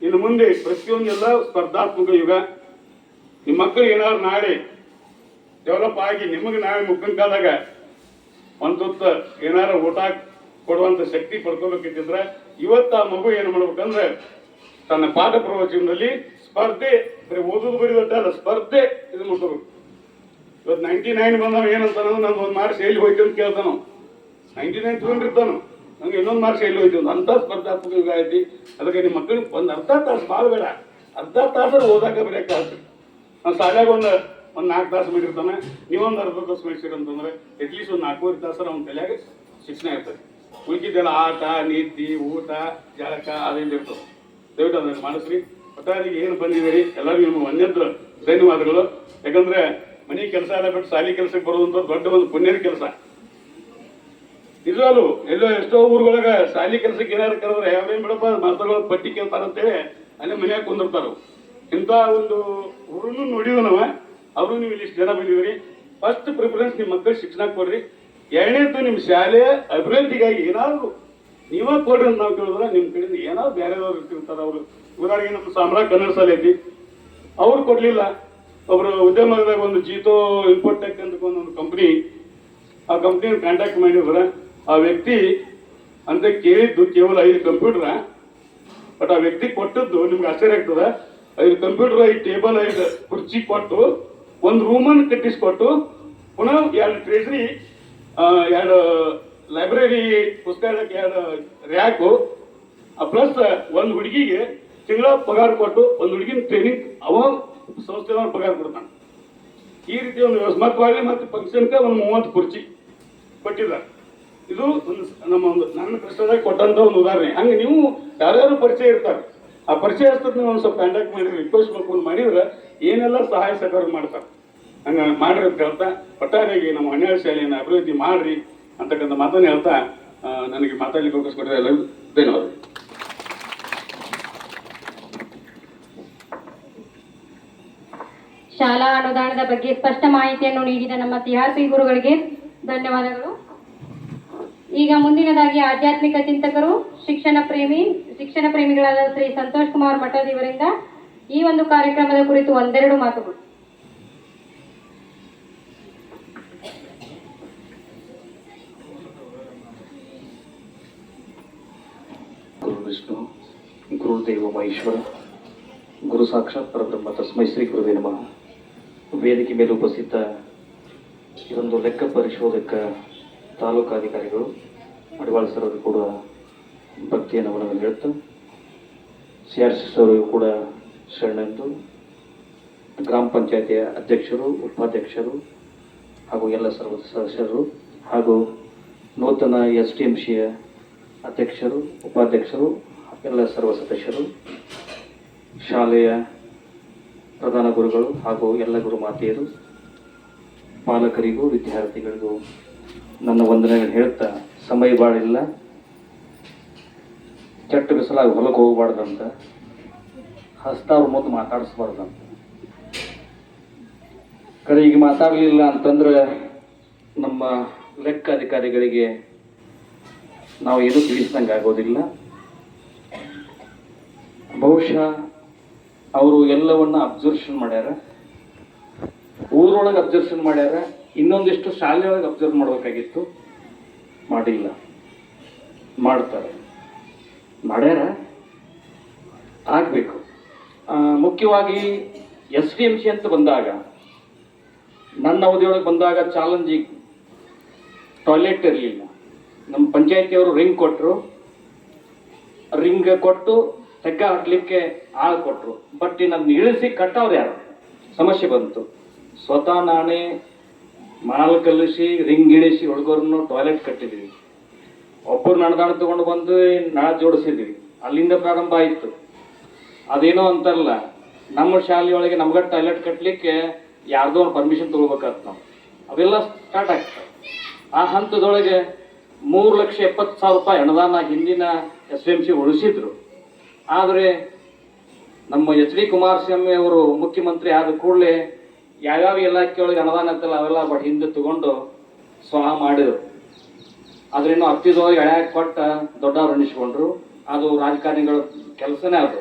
ಇನ್ನು ಮುಂದೆ ಪ್ರತಿಯೊಂದೆಲ್ಲ ಸ್ಪರ್ಧಾತ್ಮಕ ಯುಗ. ನಿಮ್ಮ ಮಕ್ಕಳು ಏನಾದ್ರು ನಾಳೆ ಡೆವಲಪ್ ಆಗಿ ನಿಮಗೆ ನಾಳೆ ಮುಗ್ಗಿನ ಕಾಲದಾಗ ಒಂದು ತುತ್ತ ಏನಾರ ಊಟ ಕೊಡುವಂಥ ಶಕ್ತಿ ಪಡ್ಕೋಬೇಕಿದ್ರೆ ಇವತ್ತು ಆ ಮಗು ಏನು ಮಾಡ್ಬೇಕಂದ್ರೆ ತನ್ನ ಪಾಠ ಪ್ರವಚನದಲ್ಲಿ ಸ್ಪರ್ಧೆ, ಬರೀ ಓದೋದು ಬರೀದಲ್ಲ, ಸ್ಪರ್ಧೆ ಇದು ಮಾಡ್ಕೋಬೇಕು. ಇವತ್ತು 99 ಬಂದವ ಏನಂತಾನ, ನಂದು ಒಂದು ಮಾರ್ಕ್ಸ್ ಎಲ್ಲಿ ಹೋಯ್ತು ಅಂತ ಕೇಳ್ತಾನ. 99 ತಗೊಂಡಿರ್ತಾನು, ನಂಗೆ ಇನ್ನೊಂದು ಮಾರ್ಕ್ಸ್ ಎಲ್ಲಿ ಹೋಯ್ತು ಅಂತ ಸ್ಪರ್ಧಾತ್ಮಕ ಯುಗ ಐತಿ. ಅದಕ್ಕೆ ನಿಮ್ಮ ಮಕ್ಕಳಿಗೆ ಒಂದು ಅರ್ಧ ತಾಸು ಭಾಳ ಬೇಡ, ಅರ್ಧ ತಾಸು ಓದಾಕ ಬರೆಯಕ್ಕಾಗ್ತದೆ. ನಾನು ಶಾಲ್ಯಾಗ ಒಂದು 4 ತಾಸು ಮಾಡಿರ್ತಾನೆ, ನೀವೊಂದು ಅರ್ಧ ತಾಸು ಮಾಡಿಸಿರಿ ಅಂತಂದ್ರೆ ಅಟ್ಲೀಸ್ಟ್ ಒಂದು 4-5 ತಾಸು ಅವ್ನ ತಲೆಯಾಗ ಶಿಕ್ಷಣ ಇರ್ತದೆ. ಉಳಿಕಿದ್ದೆಲ್ಲ ಆಟ, ನಿದ್ದೆ, ಊಟ, ಜಳಕ ಅದೇನು ಇರ್ತದೆ. ದಯವಿಟ್ಟು ಅದನ್ನು ಮಾಡಿಸ್ರಿ. ಒಟ್ಟಾರಿಗೆ ಏನು ಬಂದಿದ್ದೀರಿ ಎಲ್ಲರಿಗೂ ನಿಮ್ಮ ಒಂದೇದ್ದು ಧನ್ಯವಾದಗಳು. ಯಾಕಂದ್ರೆ ಮನೆ ಕೆಲಸ ಎಲ್ಲ ಬಿಟ್ಟು ಶಾಲೆ ಕೆಲಸಕ್ಕೆ ಬರೋದಂತ ದೊಡ್ಡ ಒಂದು ಪುಣ್ಯದ ಕೆಲಸ. ನಿಜವಾಗ್ಲು ಎಲ್ಲೋ ಎಷ್ಟೋ ಊರುಗಳಾಗ ಶಾಲೆ ಕೆಲಸಕ್ಕೆ ಏನಾದ್ರು ಕರೆದ್ರೆ ಯಾವೇನು ಬಿಡಪ್ಪ ಮಾಸ್ತರ್ಗಳ ಪಟ್ಟಿ ಕೇಳ್ತಾರಂತೇಳಿ ಅಲ್ಲೇ ಮನ್ಯಾಗ ಕುಂದಿರ್ತಾರ. ಇಂಥ ಒಂದು ಊರನ್ನು ನೋಡಿದ್ವು ನಾವು. ಅವರು ನೀವು ಇಲ್ಲಿ ಇಷ್ಟು ಜನ ಬಂದಿದ್ದೀರಿ. ಫಸ್ಟ್ ಪ್ರಿಫರೆನ್ಸ್ ನಿಮ್ಮ ಮಕ್ಕಳು ಶಿಕ್ಷಣ ಕೊಡ್ರಿ. 2ನೇದು ನಿಮ್ಮ ಶಾಲೆಯ ಅಭಿವೃದ್ಧಿಗಾಗಿ ಏನಾದ್ರು ನೀವೇ ಕೊಡ್ರಿ ಅಂತ ನಾವು ಕೇಳಿದ್ರೆ ನಿಮ್ಮ ಕಡೆಯಿಂದ ಏನಾದ್ರು ಬೇರೆದವ್ರು ಇರ್ತಿರ್ತಾರೆ. ಅವರು ಉದಾಹರಣೆಗೆ ನಮ್ಮ ಸಾಮ್ರಾಟ್ ಕನ್ನಡ ಶಾಲೆ ಐತಿ, ಅವ್ರು ಕೊಡ್ಲಿಲ್ಲ. ಒಬ್ರು ಉದ್ಯಮದಾಗ ಒಂದು ಜೀತೋ ಇನ್ಫೋಟೆಕ್ ಅಂತ ಒಂದು ಕಂಪ್ನಿ, ಆ ಕಂಪ್ನಿಯನ್ನು ಕಾಂಟ್ಯಾಕ್ಟ್ ಮಾಡಿದ್ರೆ ಆ ವ್ಯಕ್ತಿ ಅಂತ ಕೇಳಿದ್ದು ಕೇವಲ 5 ಕಂಪ್ಯೂಟರ್. ಬಟ್ ಆ ವ್ಯಕ್ತಿ ಕೊಟ್ಟದ್ದು ನಿಮ್ಗೆ ಆಶ್ಚರ್ಯ ಆಗ್ತದೆ. 5 ಕಂಪ್ಯೂಟರ್, 5 ಟೇಬಲ್, 5 ಕುರ್ಚಿ ಕೊಟ್ಟು ಒಂದು ರೂಮನ್ನು ಕಟ್ಟಿಸ್ಕೊಟ್ಟು ಪುನಃ 2 ಟ್ರೇಸರಿ, 2 ಲೈಬ್ರರಿ ಪುಸ್ತಕಕ್ಕೆ 2 ರ್ಯಾಕು, ಪ್ಲಸ್ ಒಂದು ಹುಡುಗಿಗೆ ತಿಂಗಳ ಪಗಾರ ಕೊಟ್ಟು ಒಂದು ಹುಡುಗಿನ ಟ್ರೈನಿಂಗ್ ಅವ ಸಂಸ್ಥೆದವ್ರು ಪಗಾರ ಕೊಡ್ತಾನೆ. ಈ ರೀತಿ ಒಂದು ವ್ಯವಸ್ಥೆ ಮತ್ತು ಫಂಕ್ಷನ್ಗೆ ಒಂದು 30 ಕುರ್ಚಿ ಕೊಟ್ಟಿದ್ದಾರೆ. ಇದು ಒಂದು ನನ್ನ ಕಷ್ಟದಾಗ ಕೊಟ್ಟಂತ ಒಂದು ಉದಾಹರಣೆ. ಹಂಗೆ ನೀವು ಯಾರ್ಯಾರು ಪರಿಚಯ ಇರ್ತಾರೆ, ಆ ಪರಿಚಯ ನೀವು ಒಂದು ಸ್ವಲ್ಪ ಕಾಂಟ್ಯಾಕ್ಟ್ ಮಾಡಿ ರಿಕ್ವೆಸ್ಟ್ ಮಾಡ್ಕೊಂಡು ಮಾಡಿದ್ರೆ ಏನೆಲ್ಲ ಸಹಾಯ ಸಹಕಾರ ಮಾಡ್ತಾರೆ. ಹಂಗೆ ಮಾಡ್ರಿ ಅಂತ ಹೇಳ್ತಾ, ಒಟ್ಟಾರೆಯಾಗಿ ನಮ್ಮ ಹನ್ನೆರಡು ಶಾಲೆಯನ್ನು ಅಭಿವೃದ್ಧಿ ಮಾಡ್ರಿ ಅಂತಕ್ಕಂಥ ಮಾತನ್ನು ಹೇಳ್ತಾ ನನಗೆ ಮಾತಾಡ್ಲಿಕ್ಕೆ ಅವಕಾಶ ಕೊಟ್ಟರೆ ಎಲ್ಲರಿಗೂ ಧನ್ಯವಾದ. ಶಾಲಾ ಅನುದಾನದ ಬಗ್ಗೆ ಸ್ಪಷ್ಟ ಮಾಹಿತಿಯನ್ನು ನೀಡಿದ ನಮ್ಮ TRP ಗುರುಗಳಿಗೆ ಧನ್ಯವಾದಗಳು. ಈಗ ಮುಂದಿನದಾಗಿ ಆಧ್ಯಾತ್ಮಿಕ ಚಿಂತಕರು ಶಿಕ್ಷಣ ಪ್ರೇಮಿಗಳಾದ ಶ್ರೀ ಸಂತೋಷ್ ಕುಮಾರ್ ಮಠದ್ ಇವರಿಂದ ಈ ಒಂದು ಕಾರ್ಯಕ್ರಮದ ಕುರಿತು ಒಂದೆರಡು ಮಾತುಗಳು. ಗುರು ವಿಷ್ಣು ಗುರುದೇವ ಮಹೇಶ್ವರ ಗುರು ಸಾಕ್ಷಾತ್ ಪರಬ್ರಹ್ಮ ತಸ್ಮೈ ಶ್ರೀ ಗುರುವೇ ನಮಃ. ವೇದಿಕೆ ಮೇಲೆ ಉಪಸ್ಥಿತ ಇದೊಂದು ಲೆಕ್ಕ ಪರಿಶೋಧಕ ತಾಲೂಕಾಧಿಕಾರಿಗಳು ಮಡಿವಾಳ ಸರ್ ಅವರು ಕೂಡ ಭಕ್ತಿಯ ನಮನವನ್ನು ಹೇಳ್ತಾ, CRC ಅವರಿಗೂ ಕೂಡ ಶರಣೆಂದು, ಗ್ರಾಮ ಪಂಚಾಯತಿಯ ಅಧ್ಯಕ್ಷರು, ಉಪಾಧ್ಯಕ್ಷರು ಹಾಗೂ ಎಲ್ಲ ಸರ್ವ ಸದಸ್ಯರು ಹಾಗೂ ನೂತನ STMCಯ ಅಧ್ಯಕ್ಷರು, ಉಪಾಧ್ಯಕ್ಷರು, ಎಲ್ಲ ಸರ್ವ ಸದಸ್ಯರು, ಶಾಲೆಯ ಪ್ರಧಾನ ಗುರುಗಳು ಹಾಗೂ ಎಲ್ಲ ಗುರುಮಾತೆಯರು, ಪಾಲಕರಿಗೂ ವಿದ್ಯಾರ್ಥಿಗಳಿಗೂ ನನ್ನ ವಂದನೆಗಳು ಹೇಳ್ತಾ, ಸಮಯ ಬಾಳಿಲ್ಲ, ಕೆಟ್ಟ ಬಿಸಲಾಗಿ ಹೊಲಕ್ಕೆ ಹೋಗಬಾರ್ದಂತ, ಹಸ್ತಾವ್ರ ಮುಂದೆ ಮಾತಾಡಿಸ್ಬಾರ್ದಂತ. ಕಡೆ ಈಗ ಮಾತಾಡಲಿಲ್ಲ ಅಂತಂದ್ರೆ ನಮ್ಮ ಲೆಕ್ಕ ಅಧಿಕಾರಿಗಳಿಗೆ ನಾವು ಏನೂ ತಿಳಿಸ್ದಂಗೆ ಆಗೋದಿಲ್ಲ. ಬಹುಶಃ ಅವರು ಎಲ್ಲವನ್ನ ಅಬ್ಸರ್ವೇಷನ್ ಮಾಡ್ಯಾರ, ಊರೊಳಗೆ ಅಬ್ಸರ್ವೇಷನ್ ಮಾಡ್ಯಾರ, ಇನ್ನೊಂದಿಷ್ಟು ಶಾಲೆಯೊಳಗೆ ಅಬ್ಸರ್ವ್ ಮಾಡಬೇಕಾಗಿತ್ತು, ಮಾಡಿಲ್ಲ. ಮಾಡ್ತಾರೆ, ಮಾಡ್ಯಾರ, ಆಗಬೇಕು. ಮುಖ್ಯವಾಗಿ STMC ಅಂತ ಬಂದಾಗ, ನನ್ನ ಅವಧಿಯೊಳಗೆ ಬಂದಾಗ ಚಾಲೆಂಜಿಂಗ್ ಟಾಯ್ಲೆಟ್ ಇರಲಿಲ್ಲ. ನಮ್ಮ ಪಂಚಾಯತಿಯವರು ರಿಂಗ್ ಕೊಟ್ಟರು, ರಿಂಗ್ ಕೊಟ್ಟು ತೆಗ್ಗ ಹಾಕ್ಲಿಕ್ಕೆ ಆಳು ಕೊಟ್ಟರು. ಬಟ್ ಅದನ್ನ ಇಳಿಸಿ ಕಟ್ಟವ್ರು ಯಾರು? ಸಮಸ್ಯೆ ಬಂತು. ಸ್ವತಃ ನಾನೇ ಮಾಲ್ ಕಲಿಸಿ ರಿಂಗ್ ಇಳಿಸಿ ಹುಡುಗರನ್ನು ಟಾಯ್ಲೆಟ್ ಕಟ್ಟಿದ್ವಿ. ಒಬ್ಬರು ನಡದಾಣ ತಗೊಂಡು ಬಂದು ನಳ ಜೋಡಿಸಿದ್ವಿ. ಅಲ್ಲಿಂದ ಪ್ರಾರಂಭ ಆಯಿತು. ಅದೇನೋ ಅಂತಾರಲ್ಲ, ನಮ್ಮ ಶಾಲೆಯೊಳಗೆ ನಮ್ಗೆ ಟಾಯ್ಲೆಟ್ ಕಟ್ಟಲಿಕ್ಕೆ ಯಾರ್ದೋ ಒಂದು ಪರ್ಮಿಷನ್ ತೊಗೋಬೇಕಾಗ್ತ ನಾವು. ಅವೆಲ್ಲ ಸ್ಟಾರ್ಟ್ ಆಗ್ತವೆ. ಆ ಹಂತದೊಳಗೆ 3,70,000 ರೂಪಾಯಿ ಅನುದಾನ ಹಿಂದಿನ STMC ಉಳಿಸಿದ್ರು. ಆದರೆ ನಮ್ಮ HD ಕುಮಾರಸ್ವಾಮಿ ಅವರು ಮುಖ್ಯಮಂತ್ರಿ ಆದ ಕೂಡಲೇ ಯಾವ್ಯಾವ ಇಲಾಖೆಯೊಳಗೆ ಅನುದಾನ ಇರ್ತಲ್ಲ ಅವೆಲ್ಲ ಹಿಂದೆ ತಗೊಂಡು ಸ್ವಾಹ ಮಾಡಿದರು. ಆದ್ರೇನು ಹತ್ತಿದೊಳಗೆ ಎಳ್ಯಾಕೆ ಕೊಟ್ಟ ದೊಡ್ಡವ್ರು ಅನಿಸ್ಕೊಂಡ್ರು. ಅದು ರಾಜಕಾರಣಿಗಳ ಕೆಲಸನೇ ಅದು.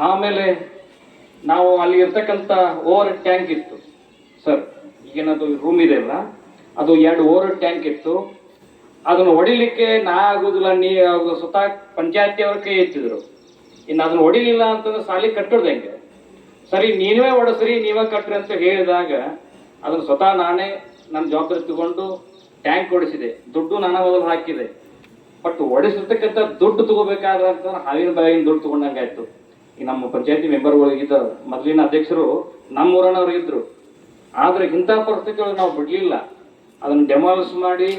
ಆಮೇಲೆ ನಾವು ಅಲ್ಲಿ ಇರ್ತಕ್ಕಂಥ ಓವರ್ ಟ್ಯಾಂಕ್ ಇತ್ತು ಸರ್, ಈಗೇನದು ರೂಮ್ ಇದೆ ಅಲ್ಲ, ಅದು 2 ಓವರ್ ಟ್ಯಾಂಕ್ ಇತ್ತು. ಅದನ್ನು ಹೊಡಿಲಿಕ್ಕೆ ನಾ ಆಗೋದಿಲ್ಲ, ನೀ ಸ್ವತಃ ಪಂಚಾಯತಿಯವ್ರ ಕೈ ಎತ್ತಿದ್ರು. ಇನ್ನು ಅದನ್ನು ಹೊಡಿಲಿಲ್ಲ ಅಂತಂದ್ರೆ ಸಾಲಿ ಕಟ್ಟೋದು ಹೆಂಗೆ? ಸರಿ ನೀವೇ ಹೊಡೆಸ್ರಿ, ನೀವೇ ಕಟ್ಟ್ರಿ ಅಂತ ಹೇಳಿದಾಗ ಅದನ್ನು ಸ್ವತಃ ನಾನೇ ನನ್ನ ಜವಾಬ್ದಾರಿ ತಗೊಂಡು ಟ್ಯಾಂಕ್ ಹೊಡಿಸಿದೆ. ದುಡ್ಡು ನಾನು ಮೊದಲು ಹಾಕಿದೆ. ಬಟ್ ಹೊಡಿಸಿರ್ತಕ್ಕಂಥ ದುಡ್ಡು ತಗೋಬೇಕಾದ್ರೆ ಅಂತಂದ್ರೆ ಹಾವಿನ ಬಾಯಿನ ದುಡ್ಡು ತಗೊಂಡಂಗಾಯ್ತು. ಈ ನಮ್ಮ ಪಂಚಾಯತಿ ಮೆಂಬರ್ಗಳಿಗಿದ್ದ ಮೊದಲಿನ ಅಧ್ಯಕ್ಷರು ನಮ್ಮೂರನವ್ರು ಇದ್ರು. ಆದರೆ ಇಂಥ ಪರಿಸ್ಥಿತಿ ಒಳಗೆ ನಾವು ಬಿಡಲಿಲ್ಲ. ಅದನ್ನು ಡೆಮಾಲಿಸ್ ಮಾಡಿ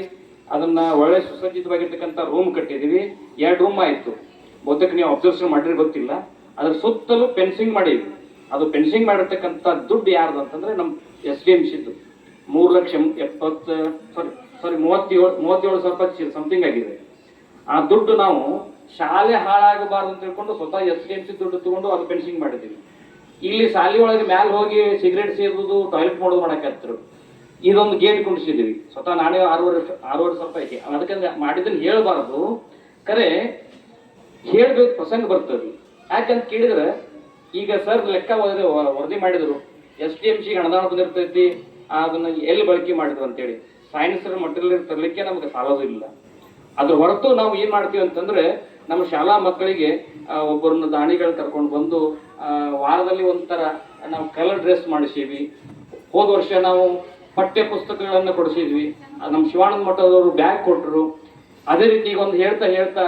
ಅದನ್ನು ಒಳ್ಳೆ ಸುಸಜ್ಜಿತವಾಗಿರ್ತಕ್ಕಂಥ ರೂಮ್ ಕಟ್ಟಿದ್ದೀವಿ. 2 ರೂಮ್ ಆಯಿತು. ಬಹುತೇಕ ನೀವು ಅಬ್ಸರ್ವೇಷನ್ ಮಾಡಿದ್ರೆ ಗೊತ್ತಿಲ್ಲ. ಅದ್ರ ಸುತ್ತಲೂ ಫೆನ್ಸಿಂಗ್ ಮಾಡೀವಿ. ಅದು ಫೆನ್ಸಿಂಗ್ ಮಾಡಿರ್ತಕ್ಕಂಥ ದುಡ್ಡು ಯಾರ್ದು ಅಂತಂದರೆ ನಮ್ಮ STMCದು 37,000 ಸಮಥಿಂಗ್ ಆಗಿದೆ. ಆ ದುಡ್ಡು ನಾವು ಶಾಲೆ ಹಾಳಾಗಬಾರ್ದು ಅಂತ ತಿಳ್ಕೊಂಡು ಸ್ವತಃ STMC ದುಡ್ಡು ತಗೊಂಡು ಅದು ಫೆನ್ಸಿಂಗ್ ಮಾಡಿದ್ದೀವಿ. ಇಲ್ಲಿ ಶಾಲೆ ಒಳಗೆ ಮ್ಯಾಲೆ ಹೋಗಿ ಸಿಗರೇಟ್ ಸೇದೋದು, ಟಾಯ್ಲೆಟ್ ಮಾಡೋದು ಮಾಡಕತ್ತರು. ಇದೊಂದು ಗೇಟ್ ಕುಣಿಸಿದ್ದೀವಿ. ಸ್ವತಃ ನಾನೇ 6,500 ರೂಪಾಯಿಗೆ. ಅದಕ್ಕೆ ಮಾಡಿದ್ದನ್ನು ಹೇಳಬಾರ್ದು, ಖರೆ ಹೇಳ್ಬೇಕು, ಪ್ರಸಂಗ ಬರ್ತದೆ. ಯಾಕಂತ ಕೇಳಿದ್ರೆ ಈಗ ಸರ್ ಲೆಕ್ಕ ವರದಿ ಮಾಡಿದ್ರು, STMCಗೆ ಅನುದಾನ ಬಂದಿರ್ತೈತಿ, ಅದನ್ನ ಎಲ್ಲಿ ಬಳಕೆ ಮಾಡಿದ್ರು ಅಂತೇಳಿ. ಸೈನ್ಸ್ ಮಟೀರಿಯಲ್ ತರಲಿಕ್ಕೆ ನಮ್ಗೆ ಸಾಲೋದಿಲ್ಲ. ಅದ್ರ ಹೊರತು ನಾವು ಏನ್ ಮಾಡ್ತೀವಿ ಅಂತಂದ್ರೆ, ನಮ್ಮ ಶಾಲಾ ಮಕ್ಕಳಿಗೆ ಒಬ್ಬರನ್ನ ದಾನಿಗಳು ಕರ್ಕೊಂಡು ಬಂದು ವಾರದಲ್ಲಿ ಒಂಥರ ನಾವು ಕಲರ್ ಡ್ರೆಸ್ ಮಾಡಿಸೀವಿ. ಹೋದ ವರ್ಷ ನಾವು ಪಠ್ಯ ಪುಸ್ತಕಗಳನ್ನು ಕೊಡಿಸಿದ್ವಿ. ನಮ್ಮ ಶಿವಾನಂದ ಮಠದವರು ಬ್ಯಾಗ್ ಕೊಟ್ಟರು. ಅದೇ ರೀತಿ ಈಗ ಒಂದು ಹೇಳ್ತಾ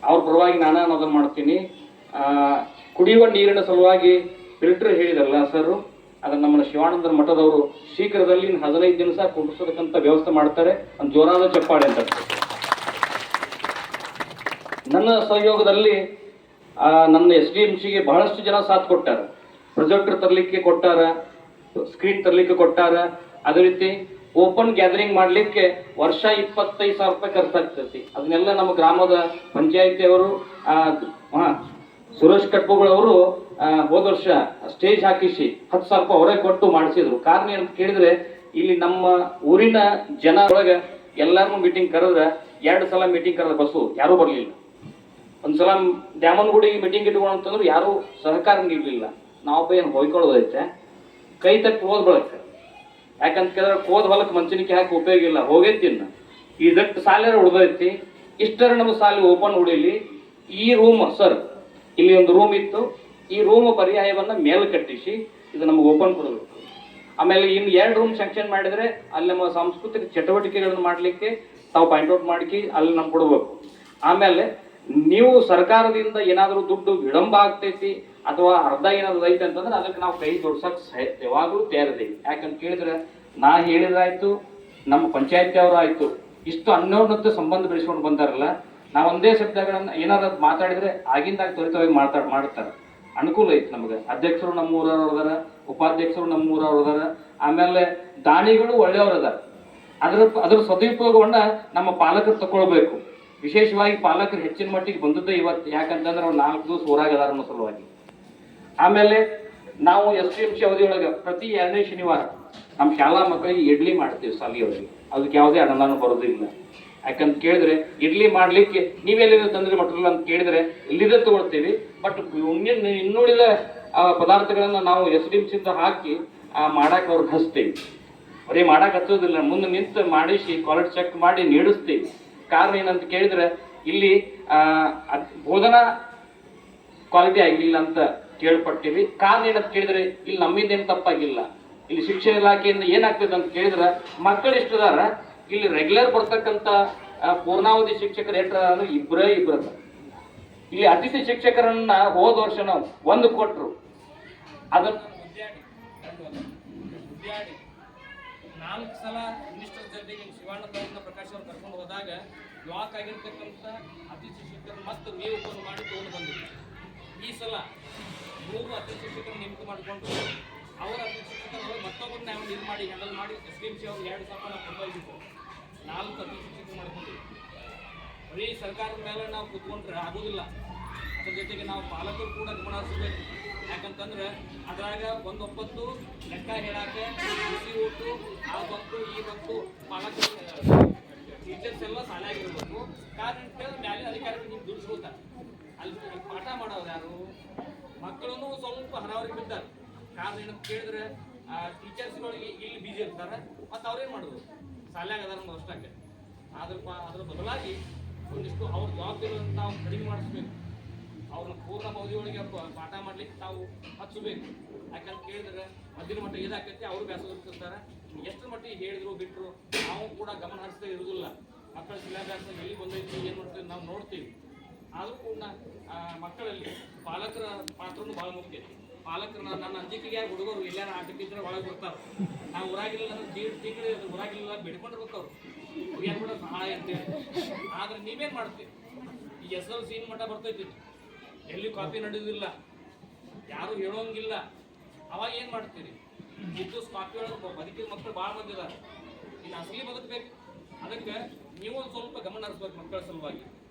ಅವ್ರ ಪರವಾಗಿ ನಾನು ಅದನ್ನು ಮಾಡ್ತೀನಿ. ಕುಡಿಯುವ ನೀರಿನ ಸಲುವಾಗಿ ಫಿಲ್ಟರ್ ಹೇಳಿದಾರಲ್ಲ ಸರ್, ಅದನ್ನು ನಮ್ಮ ಶಿವಾನಂದ ಮಠದವರು ಶೀಘ್ರದಲ್ಲಿ 15 ದಿವಸ ಕುಡಿಸೋದಕ್ಕಂತ ವ್ಯವಸ್ಥೆ ಮಾಡ್ತಾರೆ. ಒಂದು ಜೋರಾದ ಚಪ್ಪಾಳೆ ಅಂತ. ನನ್ನ ಸಹಯೋಗದಲ್ಲಿ ನನ್ನ STMCಗೆ ಬಹಳಷ್ಟು ಜನ ಸಾಥ್ ಕೊಟ್ಟಾರ. ಪ್ರೊಜೆಕ್ಟರ್ ತರಲಿಕ್ಕೆ ಕೊಟ್ಟಾರ, ಸ್ಕ್ರೀನ್ ತರಲಿಕ್ಕೆ ಕೊಟ್ಟಾರ. ಅದೇ ರೀತಿ ಓಪನ್ ಗ್ಯಾದರಿಂಗ್ ಮಾಡಲಿಕ್ಕೆ ವರ್ಷ 25,000 ರೂಪಾಯಿ ಖರ್ಚಾಗ್ತೈತಿ. ಅದನ್ನೆಲ್ಲ ನಮ್ಮ ಗ್ರಾಮದ ಪಂಚಾಯತಿಯವರು ಸುರೇಶ್ ಕಟ್ಬುಗಳವರು ಹೋದ ವರ್ಷ ಸ್ಟೇಜ್ ಹಾಕಿಸಿ 10,000 ರೂಪಾಯಿ ಅವರೇ ಕೊಟ್ಟು ಮಾಡಿಸಿದ್ರು. ಕಾರಣ ಏನಂತ ಕೇಳಿದ್ರೆ ಇಲ್ಲಿ ನಮ್ಮ ಊರಿನ ಜನ ಒಳಗೆ ಎಲ್ಲಾರನ್ನೂ ಮೀಟಿಂಗ್ ಕರೆದ 2 ಸಲ ಮೀಟಿಂಗ್ ಕರೆದ ಬಸ್ಸು ಯಾರೂ ಬರಲಿಲ್ಲ. ಒಂದ್ಸಲ ದ್ಯಾಮನಗುಡಿ ಮೀಟಿಂಗ್ ಇಟ್ಕೊಂಡು ಅಂತಂದ್ರೆ ಯಾರೂ ಸಹಕಾರ ನೀಡಲಿಲ್ಲ. ನಾವೊಬ್ಬ ಏನು ಹೊಯ್ಕೊಳ್ಳೋದೈತೆ ಕೈ ತಪ್ಪಿ ಹೋದ್ ಬಳಕ, ಯಾಕಂತ ಕೇಳಿದ್ರೆ ಕೋದ್ ಹೊಲಕ್ಕೆ ಮಂಚನಿಕೆ ಹಾಕಿ ಉಪಯೋಗ ಇಲ್ಲ, ಹೋಗೈತಿನ್ನ ಇದಕ್ಕೆ ಸಾಲ ಉಳ್ದೈತಿ. ಇಷ್ಟರ ನಮ್ಮ ಸಾಲಿ ಓಪನ್ ಉಳಿಲಿ. ಈ ರೂಮ್ ಸರ್ ಇಲ್ಲಿ ಒಂದು ರೂಮ್ ಇತ್ತು, ಈ ರೂಮ್ ಪರ್ಯಾಯವನ್ನ ಮೇಲ್ ಕಟ್ಟಿಸಿ ಇದು ನಮಗೆ ಓಪನ್ ಕೊಡಬೇಕು. ಆಮೇಲೆ ಇನ್ನು 2 ರೂಮ್ ಸ್ಯಾಂಕ್ಷನ್ ಮಾಡಿದ್ರೆ ಅಲ್ಲಿ ನಮ್ಮ ಸಾಂಸ್ಕೃತಿಕ ಚಟುವಟಿಕೆಗಳನ್ನು ಮಾಡಲಿಕ್ಕೆ ತಾವು ಪಾಯಿಂಟ್ ಔಟ್ ಮಾಡಿ ಅಲ್ಲಿ ನಮ್ಗೆ ಕೊಡಬೇಕು. ಆಮೇಲೆ ನೀವು ಸರ್ಕಾರದಿಂದ ಏನಾದರೂ ದುಡ್ಡು ವಿಳಂಬ ಆಗ್ತೈತಿ ಅಥವಾ ಅರ್ಧ ಏನಾದ್ರು ಐತೆ ಅಂತಂದ್ರೆ ಅದಕ್ಕೆ ನಾವು ಕೈ ಜೋಡ್ಸಕ್ ಯಾವಾಗಲೂ ತಯಾರಿದ್ದೀವಿ. ಯಾಕಂತ ಕೇಳಿದ್ರೆ ನಾ ಹೇಳಿದ್ರಾಯ್ತು, ನಮ್ಮ ಪಂಚಾಯತಿ ಅವರು ಆಯ್ತು, ಇಷ್ಟು ಅನ್ಯೋನ್ಯತೆ ಸಂಬಂಧ ಬೆಳೆಸ್ಕೊಂಡು ಬಂದಾರಲ್ಲ, ನಾವು ಒಂದೇ ಶಬ್ದಗಳನ್ನ ಏನಾದ್ರು ಮಾತಾಡಿದ್ರೆ ಆಗಿಂದಾಗ ತ್ವರಿತವಾಗಿ ಮಾಡ್ತಾರೆ. ಅನುಕೂಲ ಐತಿ ನಮಗೆ. ಅಧ್ಯಕ್ಷರು ನಮ್ಮ ಊರವ್ರು ಅದಾರ, ಉಪಾಧ್ಯಕ್ಷರು ನಮ್ಮ ಊರವ್ರು ಅದಾರ, ಆಮೇಲೆ ದಾನಿಗಳು ಒಳ್ಳೆಯವರು ಅದಾರ. ಅದ್ರ ಸದುಪಯೋಗವನ್ನ ನಮ್ಮ ಪಾಲಕರು ತಗೊಳ್ಬೇಕು. ವಿಶೇಷವಾಗಿ ಪಾಲಕರು ಹೆಚ್ಚಿನ ಮಟ್ಟಿಗೆ ಬಂದದ್ದೇ ಇವತ್ತು. ಯಾಕಂತಂದ್ರೆ ಅವ್ರು 4 ದಿವಸ ಊರಾಗ ಅದಾರ ಅನ್ನೋ ಸಲುವಾಗಿ. ಆಮೇಲೆ ನಾವು STMC ಅವಧಿಯೊಳಗೆ ಪ್ರತಿ 2ನೇ ಶನಿವಾರ ನಮ್ಮ ಶಾಲಾ ಮಕ್ಕಳಿಗೆ ಇಡ್ಲಿ ಮಾಡ್ತೀವಿ ಸಾಲಿಯೊಳಗೆ. ಅದಕ್ಕೆ ಯಾವುದೇ ಅನುದಾನ ಬರೋದಿಲ್ಲ. ಯಾಕಂತ ಕೇಳಿದ್ರೆ ಇಡ್ಲಿ ಮಾಡ್ಲಿಕ್ಕೆ ನೀವೆಲ್ಲಿಂದ ತಂದ್ರೆ ಮಟೀರಿಯಲ್ ಅಂತ ಕೇಳಿದ್ರೆ ಇಲ್ಲಿದೆ ತಗೊಳ್ತೀವಿ. ಬಟ್ ಇನ್ನುಳಿದ ಪದಾರ್ಥಗಳನ್ನ ನಾವು SDMC ಹಾಕಿ ಮಾಡಕ್ಕೆ ಅವ್ರಿಗೆ ಹಚ್ತೀವಿ. ಬರೀ ಮಾಡಕ್ಕೆ ಹಚ್ಚೋದಿಲ್ಲ, ಮುಂದೆ ನಿಂತು ಮಾಡಿಸಿ ಕ್ವಾಲಿಟಿ ಚೆಕ್ ಮಾಡಿ ನೀಡಿಸ್ತೀವಿ. ಕಾರಣ ಏನಂತ ಕೇಳಿದ್ರೆ ಇಲ್ಲಿ ಬೋಧನಾ ಕ್ವಾಲಿಟಿ ಆಗಿಲ್ಲ ಅಂತ ಕೇಳ್ಪಟ್ಟಿವಿ. ಕಾರಣ ಏನಂತ ಕೇಳಿದ್ರೆ ಇಲ್ಲಿ ನಮ್ಮಿಂದೇನು ತಪ್ಪಾಗಿಲ್ಲ. ಇಲ್ಲಿ ಶಿಕ್ಷಣ ಇಲಾಖೆಯಿಂದ ಏನಾಗ್ತದೆ ಅಂತ ಕೇಳಿದ್ರೆ ಮಕ್ಕಳು ಇಷ್ಟದಾರ, ಇಲ್ಲಿ ರೆಗ್ಯುಲರ್ ಬರ್ತಕ್ಕಂಥ ಪೂರ್ಣಾವಧಿ ಶಿಕ್ಷಕರು ಎಷ್ಟು ಇಬ್ಬರೇ ಇಲ್ಲಿ ಅತಿಥಿ ಶಿಕ್ಷಕರನ್ನ ಹೋದ ವರ್ಷ ನಾವು 1 ಕೊಟ್ಟರು. ಅದನ್ನು 4 ಸಲ ಮಿನಿಸ್ಟರ್ ಜೊತೆಗೆ ಶಿವಾನಂದ ಪ್ರಕಾಶ್ ಅವರು ಕರ್ಕೊಂಡು ಹೋದಾಗ ಬ್ಲಾಕ್ ಆಗಿರ್ತಕ್ಕಂಥ ಅತಿಥಿ ಶಿಕ್ಷಕರು ಮತ್ತೆ ನೀವು ಓಪನ್ ಮಾಡಿ ತಗೊಂಡು ಬಂದಿದ್ರು. ಈ ಸಲ 3 ಅತಿಥಿ ಶಿಕ್ಷಕರು ನೇಮಕ ಮಾಡಿಕೊಂಡು ಅವರ ಅತಿಥಿ ಶಿಕ್ಷಕರು ಮತ್ತೊಬ್ಬರನ್ನ ನಾವು ಇದು ಮಾಡಿ ಹ್ಯಾಂಡಲ್ ಮಾಡಿ SDMC ಅವರು 2 ಸಾವಿರ ಕೊಂಡೊಯ್ದಿದ್ರು. 4 ಅತಿಥಿ ಶಿಕ್ಷಕರು ಮಾಡ್ಕೊಂಡಿದ್ವಿ. ಬರೀ ಸರ್ಕಾರದ ಮೇಲೆ ನಾವು ಕೂತ್ಕೊಂಡ್ರೆ ಆಗೋದಿಲ್ಲ. ಅದ್ರ ಜೊತೆಗೆ ನಾವು ಪಾಲಕರು ಕೂಡ ಗಮನ ಹರಿಸಬೇಕು. ಯಾಕಂತಂದ್ರೆ ಅದ್ರಾಗ ಒಂದೊಪ್ಪತ್ತು ಲೆಕ್ಕ ಹೇಳಕ್ಕೆ ಬಿಸಿ ಊಟ ಆ ಬಂತು ಈ ಬಂತು ಪಾಲಕರು ಟೀಚರ್ಸ್ ಎಲ್ಲ ಸಾಲಾಗಿರ್ಬೇಕು. ಕಾರಣ ಮ್ಯಾಲೆ ಅಧಿಕಾರಿಗಳು ನೀವು ದುಡಿಸ್ಕೊತಾರೆ. ಅಲ್ಲಿ ಪಾಠ ಮಾಡೋರು ಯಾರು? ಮಕ್ಕಳನ್ನು ಸ್ವಲ್ಪ ಹರಾವರಿಗೆ ಬಿದ್ದಾರೆ. ಕಾರಣ ಏನಂತ ಕೇಳಿದ್ರೆ ಟೀಚರ್ಸ್ಗಳಿಗೆ ಇಲ್ಲಿ ಬಿಜಿ ಇರ್ತಾರೆ, ಮತ್ತು ಅವ್ರೇನು ಮಾಡೋದು ಸಾಲಾಗ ಅದಾರ ಅನ್ನೋದು ಅಷ್ಟಾಗೆ. ಅದ್ರ ಬದಲಾಗಿ ಒಂದಿಷ್ಟು ಅವ್ರ ಜವಾಬ್ದಾರಿಗಳನ್ನು ನಾವು ಕಡಿಮೆ ಮಾಡಿಸ್ಬೇಕು. ಅವ್ರನ್ನ ಪೂರ್ಣ ಅವಧಿಯೊಳಗೆ ಪಾಠ ಮಾಡ್ಲಿಕ್ಕೆ ತಾವು ಹಚ್ಚಬೇಕು. ಯಾಕಂತ ಕೇಳಿದ್ರೆ ಮಧ್ಯದ ಮಟ್ಟ ಏನಾಕೈತಿ ಅವ್ರು ಬ್ಯಾಸರಿರ್ತಾರೆ. ಎಷ್ಟು ಮಟ್ಟಿಗೆ ಹೇಳಿದ್ರು ಬಿಟ್ಟರು ನಾವು ಕೂಡ ಗಮನ ಹರಿಸದೇ ಇರೋದಿಲ್ಲ. ಮಕ್ಕಳ ಶಿಲಾಭ್ಯಾಸ ಎಲ್ಲಿ ಬಂದೈತಿ ಏನು ಮಾಡ್ತೀವಿ ನಾವು ನೋಡ್ತೀವಿ. ಆದರೂ ಕೂಡ ಮಕ್ಕಳಲ್ಲಿ ಪಾಲಕರ ಪಾತ್ರನೂ ಭಾಳ ಮುಖ್ಯ. ಪಾಲಕರನ್ನ ನನ್ನ ಅಂಜಿಕೆಗೆ ಹುಡುಗರು ಎಲ್ಲಾರು ಆಟಕ್ಕಿದ್ರೆ ಒಳಗೆ ಬರ್ತಾರೆ. ನಾವು ಊರಾಗಿಲ್ಲ ಅಂದ್ರೆ 1.5 ತಿಂಗಳು ಊರಾಗಿಲ್ಲ ಬಿಡ್ಕೊಂಡಿರ್ಬೇಕು. ಅವ್ರು ಏನು ಮಾಡೋ ಸಹಾಯ ಅಂತೇಳಿ. ಆದ್ರೆ ನೀವೇನು ಮಾಡ್ತೀವಿ? ಈ SLC ಮಟ್ಟ ಬರ್ತೈತಿ, ಎಲ್ಲಿ ಕಾಪಿ ನಡೆಯೋದಿಲ್ಲ, ಯಾರು ಹೇಳೋಂಗಿಲ್ಲ. ಅವಾಗ ಏನು ಮಾಡ್ತೀರಿ? ಇದ್ದು ಕಾಪಿ ಒಳಗೆ ಬದುಕಿದ ಮಕ್ಕಳು ಭಾಳ ಬಂದಿದ್ದಾರೆ. ಇಲ್ಲಿ ಅಸಲಿ ಬದುಕಬೇಕು. ಅದಕ್ಕೆ ನೀವು ಒಂದು ಸ್ವಲ್ಪ ಗಮನ ಹರಿಸ್ಬೇಕು ಮಕ್ಕಳ ಸಲುವಾಗಿ.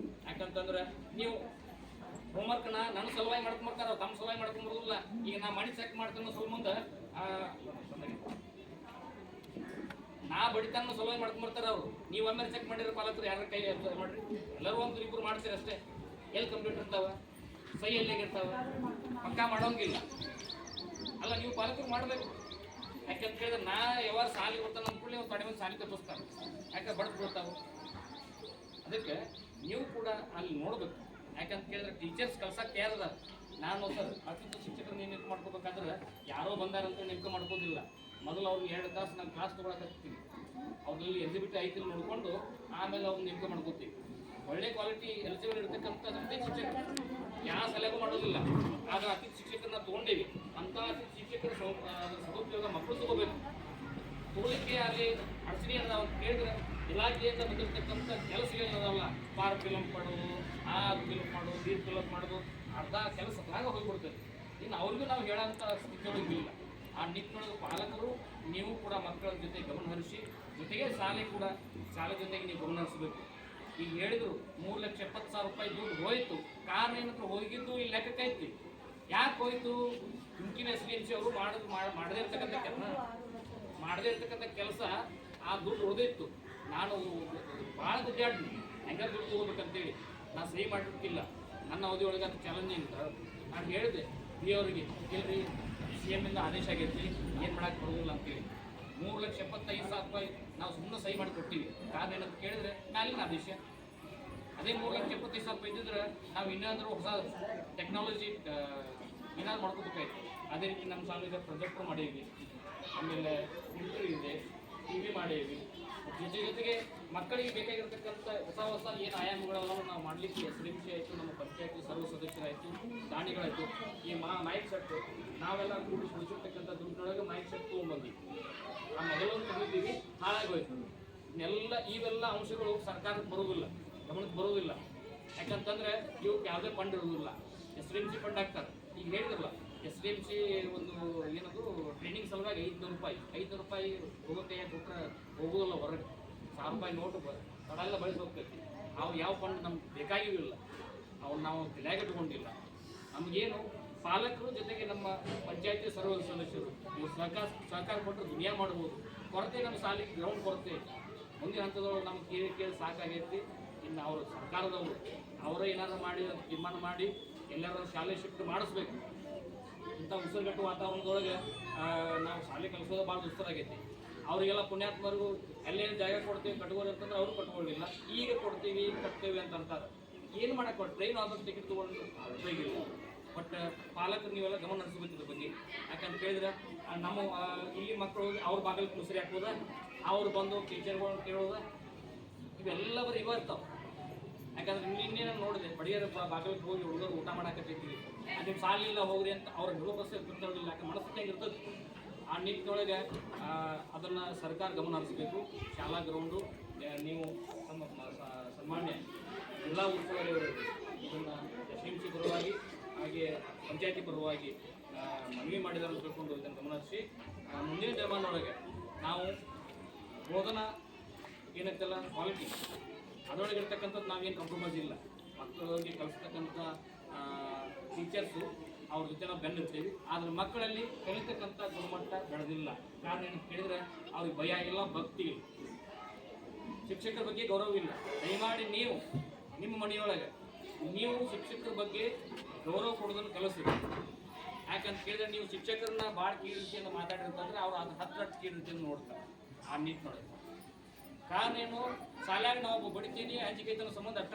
ಯಾಕಂತಂದ್ರೆ ನೀವು ಹೋಮ್ವರ್ಕ್ನ ನನ್ನ ಸಲುವಾಗಿ ಮಾಡ್ಕೊಂಬರ್ತಾರೆ, ತಮ್ಮ ಸಲುವಾಗಿ ಮಾಡ್ಕೊಂಬರೋದಿಲ್ಲ. ಈಗ ನಾ ಮಣಿ ಚೆಕ್ ಮಾಡ್ತಾನೋ ಸ್ವಲ್ಪ ಮುಂದೆ ನಾ ಬಡಿತಾನ ಸಲುವಾಗಿ ಮಾಡ್ಕೊಂಬರ್ತಾರೆ ಅವರು. ನೀವು ಒಮ್ಮೆ ಚೆಕ್ ಮಾಡಿರೋ ಪಾಲಕರು ಯಾರ ಕೈ ಮಾಡ್ರಿ, ಎಲ್ಲರೂ 1-2 ಮಾಡ್ತೀರಿ ಅಷ್ಟೇ. ಎಲ್ಲಿ ಕಂಪ್ಯೂಟರ್ ಇರ್ತಾವ, ಸೈ ಎಲ್ಲಿಗಿರ್ತಾವ, ಪಕ್ಕ ಮಾಡೋಂಗಿಲ್ಲ. ಅಲ್ಲ ನೀವು ಪಾಲಕರು ಮಾಡಬೇಕು. ಯಾಕಂತ ಕೇಳಿದ್ರೆ ನಾ ಯಾವಾಗ ಸಾಲಿಗೆ ಬರ್ತಾನೆ ಅಂದ್ಕೊಳ್ಳಿ ಅವ್ರು ಕಡಿಮೆ ಸಾಲಿ ತಪ್ಪಿಸ್ತಾರೆ. ಯಾಕೆ ಬಡ್ದು ಬಿಡ್ತಾವೆ. ಅದಕ್ಕೆ ನೀವು ಕೂಡ ಅಲ್ಲಿ ನೋಡ್ಬೇಕು. ಯಾಕಂತ ಕೇಳಿದ್ರೆ ಟೀಚರ್ಸ್ ಕಲ್ಸಕ್ಕೆ ಯಾರದ ನಾನು ಸರ್ ಅತಿಥಿ ಶಿಕ್ಷಕರು ನೇಮಕ ಮಾಡ್ಕೋಬೇಕಾದ್ರೆ ಯಾರೋ ಬಂದಾರಂತ ನೇಮಕ ಮಾಡ್ಕೋದಿಲ್ಲ. ಮೊದಲು ಅವ್ರಿಗೆ 2 ತಾಸು ನಾನು ಕ್ಲಾಸ್ ತೊಗೊಳಕತ್ತೀವಿ. ಅವ್ರಲ್ಲಿ ಎಲಿಜಿಬಿಲಿಟಿ ಐತಿ ನೋಡಿಕೊಂಡು ಆಮೇಲೆ ಅವ್ರನ್ನ ನೇಮಕ ಮಾಡ್ಕೋತೀವಿ. ಒಳ್ಳೆ ಕ್ವಾಲಿಟಿ ಎಲಿಜಿಬಲ್ ಇರ್ತಕ್ಕಂಥ ಅತಿಥಿ ಶಿಕ್ಷಕರು ಯಾವ ಸಲಹೆಗೂ ಮಾಡೋದಿಲ್ಲ. ಆಗ ಅತಿಥಿ ಶಿಕ್ಷಕರನ್ನ ತೊಗೊಂಡೇವಿ ಅಂತ ಅತಿಥಿ ಶಿಕ್ಷಕರ ಸದುಪಯೋಗ ಮಕ್ಕಳು ತಗೋಬೇಕು. ತಗೊಳ್ಳಿಕ್ಕೆ ಅಲ್ಲಿ ಅಡಚಣೆ ಏನದಾವ ಅಂತ ಕೇಳಿದ್ರೆ ಇಲಾಖೆಯಿಂದ ಬಂದಿರತಕ್ಕಂಥ ಕೆಲಸಗಳೇನದಾವಲ್ಲ, ಪಾರ್ಕ್ ಫಿಲಪ್ ಮಾಡೋದು, ಫಿಲಪ್ ಮಾಡೋದು, ನೀರು ಫಿಲಪ್ ಮಾಡೋದು, ಅರ್ಧ ಕೆಲಸ ಆಗ ಹೋಗ್ಬಿಡ್ತದೆ. ಇನ್ನು ಅವ್ರಿಗೂ ನಾವು ಹೇಳೋಂಥ ಸ್ಥಿತಿಯೊಳಗಿಲ್ಲ. ಆ ನಿಟ್ಟಿನೊಳಗೆ ಪಾಲಕರು ನೀವು ಕೂಡ ಮಕ್ಕಳ ಜೊತೆ ಗಮನ ಹರಿಸಿ, ಜೊತೆಗೆ ಶಾಲೆ ಕೂಡ ಶಾಲೆ ಜೊತೆಗೆ ನೀವು ಗಮನ ಹರಿಸಬೇಕು. ಈಗ ಹೇಳಿದ್ರು 3,70,000 ರೂಪಾಯಿ ದುಡ್ಡು ಹೋಯಿತು. ಕಾರಣ ಏನಂದ್ರೆ ಹೋಗಿದ್ದು ಇಲ್ಲಿ ಲೆಕ್ಕಕ್ಕೈತಿ. ಯಾಕೆ ಹೋಯ್ತು? ಮುಂಚಿನ SDMC ಅವರು ಮಾಡದೇ ಇರ್ತಕ್ಕಂಥ ಕೆಲಸ ಆ ದುಡ್ಡು ಉಳಿದಿತ್ತು. ನಾನು ಭಾಳ ದುಡ್ಡಾಡ್ತೀನಿ, ಹೆಂಗಾರು ದುಡ್ಡು ತಗೋಬೇಕಂತೇಳಿ ನಾನು ಸಹಿ ಮಾಡಿರ್ತಿಲ್ಲ. ನನ್ನ ಅವಧಿಯೊಳಗೆ ಅದು ಚಾಲೆಂಜಿಂಗ್ ನಾನು ಹೇಳಿದೆ ಬಿ ಅವರಿಗೆ, ಇಲ್ರಿ CM ಇಂದ ಆದೇಶ ಆಗೈತಿ, ಏನು ಮಾಡಕ್ಕೆ ಬರೋದಿಲ್ಲ ಅಂತೇಳಿ. 3,75,000 ರೂಪಾಯಿ ನಾವು ಸುಮ್ಮನೆ ಸಹಿ ಮಾಡಿ ಕೊಡ್ತೀವಿ. ಕಾರಣ ಏನಂತ ಕೇಳಿದ್ರೆ ಮ್ಯಾಲಿನ ಆದೇಶ. ಅದೇ 3,75,000 ರೂಪಾಯಿ ಇದ್ದಿದ್ರೆ ನಾವು ಇನ್ನೇನಾದರೂ ಹೊಸ ಟೆಕ್ನಾಲಜಿ ಏನಾದ್ರು ಮಾಡ್ಕೋಬೇಕಾಯ್ತು. ಅದೇ ರೀತಿ ನಮ್ಮ ಶಾಲೆಗೆ ಪ್ರೊಜೆಕ್ಟರ್ ಮಾಡೀವಿ, ಆಮೇಲೆ ಪ್ರಿಂಟರ್ ಇದೆ, TV ಮಾಡೀವಿ. ಜೊತೆಗೆ ಮಕ್ಕಳಿಗೆ ಬೇಕಾಗಿರ್ತಕ್ಕಂಥ ಹೊಸ ಏನು ಆಯಾಮಗಳೆಲ್ಲ ನಾವು ಮಾಡಲಿಕ್ಕೆ SDMC ಆಯಿತು, ನಮ್ಮ ಪಂಚಾಯತಿ ಸರ್ವ ಸದಸ್ಯರಾಯಿತು, ದಾನಿಗಳಾಯಿತು. ಈ ಮೈಕ್ ಸೆಟ್ ನಾವೆಲ್ಲ ಕೂಡಿ ಉಳಿಸಿರ್ತಕ್ಕಂಥ ದುಡ್ಡಿನೊಳಗೆ ಮೈಕ್ ಸೆಟ್ ತೊಗೊಂಡ್ಬಂದ್ವಿ. ಆ ಮೊದಲೊಂದು ತಗೊಂಡಿದ್ದೀವಿ, ಹಾಳಾಗೋಯ್ತು. ಇವೆಲ್ಲ ಅಂಶಗಳು ಸರ್ಕಾರಕ್ಕೆ ಬರೋದಿಲ್ಲ, ಗಮನಕ್ಕೆ ಬರೋದಿಲ್ಲ. ಯಾಕಂತಂದ್ರೆ ಇವಕ್ಕೆ ಯಾವುದೇ ಫಂಡ್ ಇರೋದಿಲ್ಲ. SDMC ಫಂಡ್ ಹಾಕ್ತಾರೆ. ಈಗ ಹೇಳಿದ್ರಲ್ಲ, SDMC ಒಂದು ಏನದು ಟ್ರೈನಿಂಗ್ ಸಲುವಾಗಿ 500 ರೂಪಾಯಿ ಹೋಗೋ ಕೈಯಾಗಿ ಕೊಟ್ಟರೆ ಹೋಗೋದಿಲ್ಲ ಹೊರಗೆ. 1,000 ರೂಪಾಯಿ ನೋಟು ಅದೆಲ್ಲ ಬಳಸಿ ಹೋಗ್ತೈತಿ. ಅವು ಯಾವ ಫಂಡ್ ನಮ್ಗೆ ಬೇಕಾಗಿಲ್ಲ, ಅವ್ನು ನಾವು ತಲೆಯಾಗಿ ಇಟ್ಕೊಂಡಿಲ್ಲ. ನಮಗೇನು ಪಾಲಕರು ಜೊತೆಗೆ ನಮ್ಮ ಪಂಚಾಯತಿ ಸರ್ವ ಸದಸ್ಯರು ಇವು ಸಹಕಾರ ಕೊಟ್ಟರೆ ದುನಿಯಾ ಮಾಡ್ಬೋದು. ಕೊರತೆ ನಮ್ಮ ಶಾಲೆಗೆ ಗ್ರೌಂಡ್ ಕೊರತೆ. ಮುಂದಿನ ಹಂತದೊಳಗೆ ನಮ್ಗೆ ಕೇಳಿ ಸಾಕಾಗೈತಿ. ಇನ್ನು ಅವರು ಸರ್ಕಾರದವರು ಅವರೇ ಏನಾದ್ರು ಮಾಡಿ ತೀರ್ಮಾನ ಮಾಡಿ ಎಲ್ಲರೂ ಶಾಲೆ ಶಿಫ್ಟ್ ಮಾಡಿಸ್ಬೇಕು. ಇಂಥ ಉಸಿರುಗಟ್ಟು ವಾತಾವರಣದೊಳಗೆ ನಾವು ಶಾಲೆ ಕಲಿಸೋದು ಭಾಳ ದುಸ್ತರಾಗೈತಿ. ಅವರಿಗೆಲ್ಲ ಪುಣ್ಯಾತ್ಮರಿಗೂ ಎಲ್ಲೇನು ಜಾಗ ಕೊಡ್ತೀವಿ ಕಟ್ಕೋರಿ ಅಂತಂದ್ರೆ ಅವರು ಕಟ್ಕೊಳ್ಳಿಲ್ಲ. ಈಗ ಕೊಡ್ತೀವಿ ಕಟ್ತೇವೆ ಅಂತ ಅಂತಾರೆ. ಏನು ಮಾಡಕ್ಕೆ ಟ್ರೈನ್ ಆದಷ್ಟು ಟಿಕೆಟ್ ತೊಗೊಂಡು ಉಪಯೋಗಿಲ್ಲ. ಬಟ್ ಪಾಲಕರು ನೀವೆಲ್ಲ ಗಮನ ಹರಿಸ್ಬೇಕು ಇದ್ರ ಬಗ್ಗೆ. ಯಾಕಂತ ಕೇಳಿದ್ರೆ ನಮ್ಮ ಇಲ್ಲಿ ಮಕ್ಕಳು ಅವ್ರ ಬಾಗಿಲಿಗೆ ಮುಸುರಿ ಹಾಕೋದ, ಅವ್ರು ಬಂದು ಟೀಚರ್ಗಳನ್ನ ಕೇಳೋದ, ಇವೆಲ್ಲ ಬರೀ ಇರ್ತಾವೆ. ಯಾಕಂದ್ರೆ ನಿನ್ನೆ ನಾನು ನೋಡಿದೆ, ಬಡಿಯರ ಬಾಗಿಲಿಗೆ ಹೋಗಿ ಹುಡುಗರು ಊಟ ಮಾಡಾಕತ್ತಿದ್ವಿ. ನಿಮ್ಮ ಸಾಲಿಲ್ಲ ಹೋಗ್ರಿ ಅಂತ ಅವ್ರ ನಿರೂಪಿಸ ಕುಂತಿರಲಿಲ್ಲ. ಯಾಕೆ ಮನಸ್ಥಿತಿ ಇರ್ತದೆ. ಆ ನಿಟ್ಟಿನೊಳಗೆ ಅದನ್ನು ಸರ್ಕಾರ ಗಮನ ಹರಿಸಬೇಕು. ಶಾಲಾ ಗ್ರೌಂಡು ನೀವು ನಮ್ಮ ಸನ್ಮಾನ್ಯ ಜಿಲ್ಲಾ ಉಸ್ತುವಾರಿ ಇದನ್ನು SDMC ಪರವಾಗಿ ಹಾಗೆ ಪಂಚಾಯತಿ ಪರವಾಗಿ ಮನವಿ ಮಾಡಿದಾರೆ ತಿಳ್ಕೊಂಡು ಇದನ್ನು ಗಮನಿಸಿ ಮುಂದಿನ ದಿನಮಾನದೊಳಗೆ ನಾವು ಬೋಧನಾ ಏನಂತೆಲ್ಲ ಕ್ವಾಲಿಟಿ ಅದರೊಳಗೆ ಇರ್ತಕ್ಕಂಥದ್ದು ನಾವೇನು ಕಾಂಪ್ರಮೈಸ್ ಇಲ್ಲ. ಮಕ್ಕಳಿಗೆ ಕಲಿಸ್ತಕ್ಕಂಥ ಟೀಚರ್ಸು ಅವ್ರ ಜೊತೆ ನಾವು ಬೆನ್ನಿರ್ತೀವಿ. ಆದರೆ ಮಕ್ಕಳಲ್ಲಿ ಕಲಿತಕ್ಕಂಥ ಗುಣಮಟ್ಟ ಬೆಳೆದಿಲ್ಲ. ಕಾರಣ ಏನು ಕೇಳಿದರೆ ಅವ್ರಿಗೆ ಭಯ ಇಲ್ಲ, ಭಕ್ತಿ ಇಲ್ಲ, ಶಿಕ್ಷಕರ ಬಗ್ಗೆ ಗೌರವ ಇಲ್ಲ. ದಯಮಾಡಿ ನೀವು ನಿಮ್ಮ ಮನೆಯೊಳಗೆ ನೀವು ಶಿಕ್ಷಕರ ಬಗ್ಗೆ ಗೌರವ ಕೊಡೋದನ್ನು ಕಲಿಸ್ತೀವಿ. ಯಾಕಂತ ಕೇಳಿದ್ರೆ ನೀವು ಶಿಕ್ಷಕರನ್ನ ಭಾಳ ಕೀಳು ಮಾತಾಡಿರ್ತಂದ್ರೆ ಅವ್ರು ಅದು 10 ಕೀಳು ನೋಡ್ತಾರೆ. ಆ ನಿಟ್ಟಿನೊಳಗೆ ಕಾರಣ ಏನು, ಶಾಲ್ಯಾಗ ನಾವು ಬಡಿತೀನಿ ಹಂಚಿಕೈತನ ಸಂಬಂಧ ಅಷ್ಟ.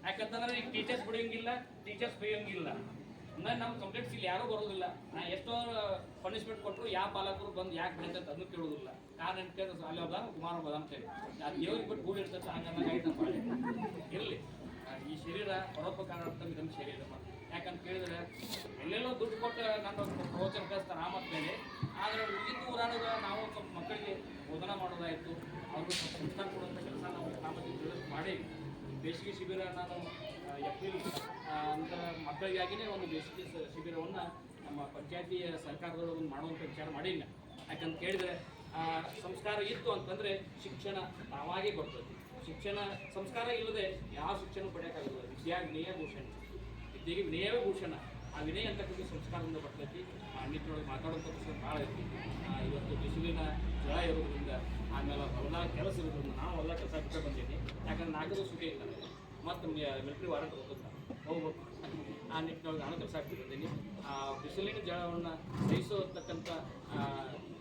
ಯಾಕಂತಂದ್ರೆ ಈಗ ಟೀಚರ್ಸ್ ಬಡಿಯೋಂಗಿಲ್ಲ, ಟೀಚರ್ಸ್ ಬೈಯೋಂಗಿಲ್ಲ. ಅಂದರೆ ನಮ್ಮ ಕಂಪ್ಲೇಂಟ್ಸ್ ಇಲ್ಲಿ ಯಾರೂ ಬರೋದಿಲ್ಲ. ನಾ ಎಷ್ಟೋ ಪನಿಷ್ಮೆಂಟ್ ಕೊಟ್ಟರು ಯಾವ ಪಾಲಕರು ಬಂದು ಯಾಕೆ ಬೆಳಿತಂತ ಅದನ್ನು ಕೇಳೋದಿಲ್ಲ. ಕಾರಣ ಅಂತ ಕೇಳಿದ್ರೆ ಅಲ್ಲಿ ಹೋದ ಕುಮಾರ ಹೋದ ಅಂತೇಳಿ ಅದು ದೇವ್ರಿಗೆ ಬಿಟ್ಟು ಗೂಡಿ ಇರ್ತದೆ. ಹಂಗಂದಾಗ ಆಯ್ತು ನಮ್ಮ ಪಾಳೆ ಇರಲಿ. ಈ ಶರೀರ ಪರೋಪಕಾರ ಅಂತಂದು ನಮ್ಮ ಶರೀರ. ಯಾಕಂತ ಕೇಳಿದ್ರೆ ಎಲ್ಲೆಲ್ಲೋ ದುಡ್ಡು ಕೊಟ್ಟು ನನ್ನ ಪ್ರವಚನ ಕಳಿಸ್ತಾರೆ ಆ ಮಕ್ಕಳಿಗೆ. ಆದರೆ ಉಳಿದ ಊರಾಗ ನಾವು ಸ್ವಲ್ಪ ಮಕ್ಕಳಿಗೆ ಬೋಧನಾ ಮಾಡೋದಾಯಿತು, ಅವ್ರಿಗೂ ಸ್ವಲ್ಪ ಸಂಸ್ಕಾರ ಕೊಡುವಂಥ ಕೆಲಸ ನಾವು ಸಾಮಾಜಿಕ ಮಾಡಿ ಬೇಸಿಗೆ ಶಿಬಿರ ನಾನು ಏಪ್ರಿಲ್ ನಂತರ ಮಕ್ಕಳಿಗಾಗಿಯೇ ಒಂದು ಬೇಸಿಗೆ ಶಿಬಿರವನ್ನು ನಮ್ಮ ಪಂಚಾಯತಿಯ ಸರ್ಕಾರದೊಳಗೆ ಮಾಡುವಂಥ ವಿಚಾರ ಮಾಡಿಲ್ಲ. ಯಾಕಂತ ಕೇಳಿದರೆ ಸಂಸ್ಕಾರ ಇತ್ತು ಅಂತಂದರೆ ಶಿಕ್ಷಣ ತಾವಾಗೇ ಬರ್ತದೆ. ಶಿಕ್ಷಣ ಸಂಸ್ಕಾರ ಇಲ್ಲದೆ ಯಾವ ಶಿಕ್ಷಣ ಪಡೆಯೋಕ್ಕಾಗೋದಿಲ್ಲ. ವಿದ್ಯಾ ವಿನಯ ಭೂಷಣ, ವಿದ್ಯೆಗೆ ವಿನಯವೇ ಭೂಷಣ. ಆ ವಿನಯ ಅಂತಕ್ಕಂಥ ಸಂಸ್ಕಾರದಿಂದ ಬರ್ತೈತಿ. ಆ ನಿಟ್ಟಿನೊಳಗೆ ಮಾತಾಡುವಂಥ ಪ್ರಶ್ನೆ ಭಾಳ ಐತಿ. ಇವತ್ತು ಬಿಸಿಲಿನ ಜಳ ಇರೋದ್ರಿಂದ, ಆಮೇಲೆ ಹೊಲದಾಗ ಕೆಲಸ ಇರೋದ್ರಿಂದ ನಾವು ಹೊಲ ಕೆಲಸ ಬಿಟ್ಟು ಬಂದೀನಿ. ಯಾಕಂದ್ರೆ 4 ದಿವಸ ಸುಖ ಇಲ್ಲ, ಮತ್ತು ಮಿಲಿಟ್ರಿ ವಾರಂಟ್ ಹೋಗ್ಬೇಕು. ಆ ನಿಟ್ಟಿನೊಳಗೆ ನಾನು ಕೆಲಸ ಆಗ್ತಿದ್ದೀನಿ. ಆ ಬಿಸಿಲಿನ ಜಳವನ್ನು ಸಹಿಸತಕ್ಕಂಥ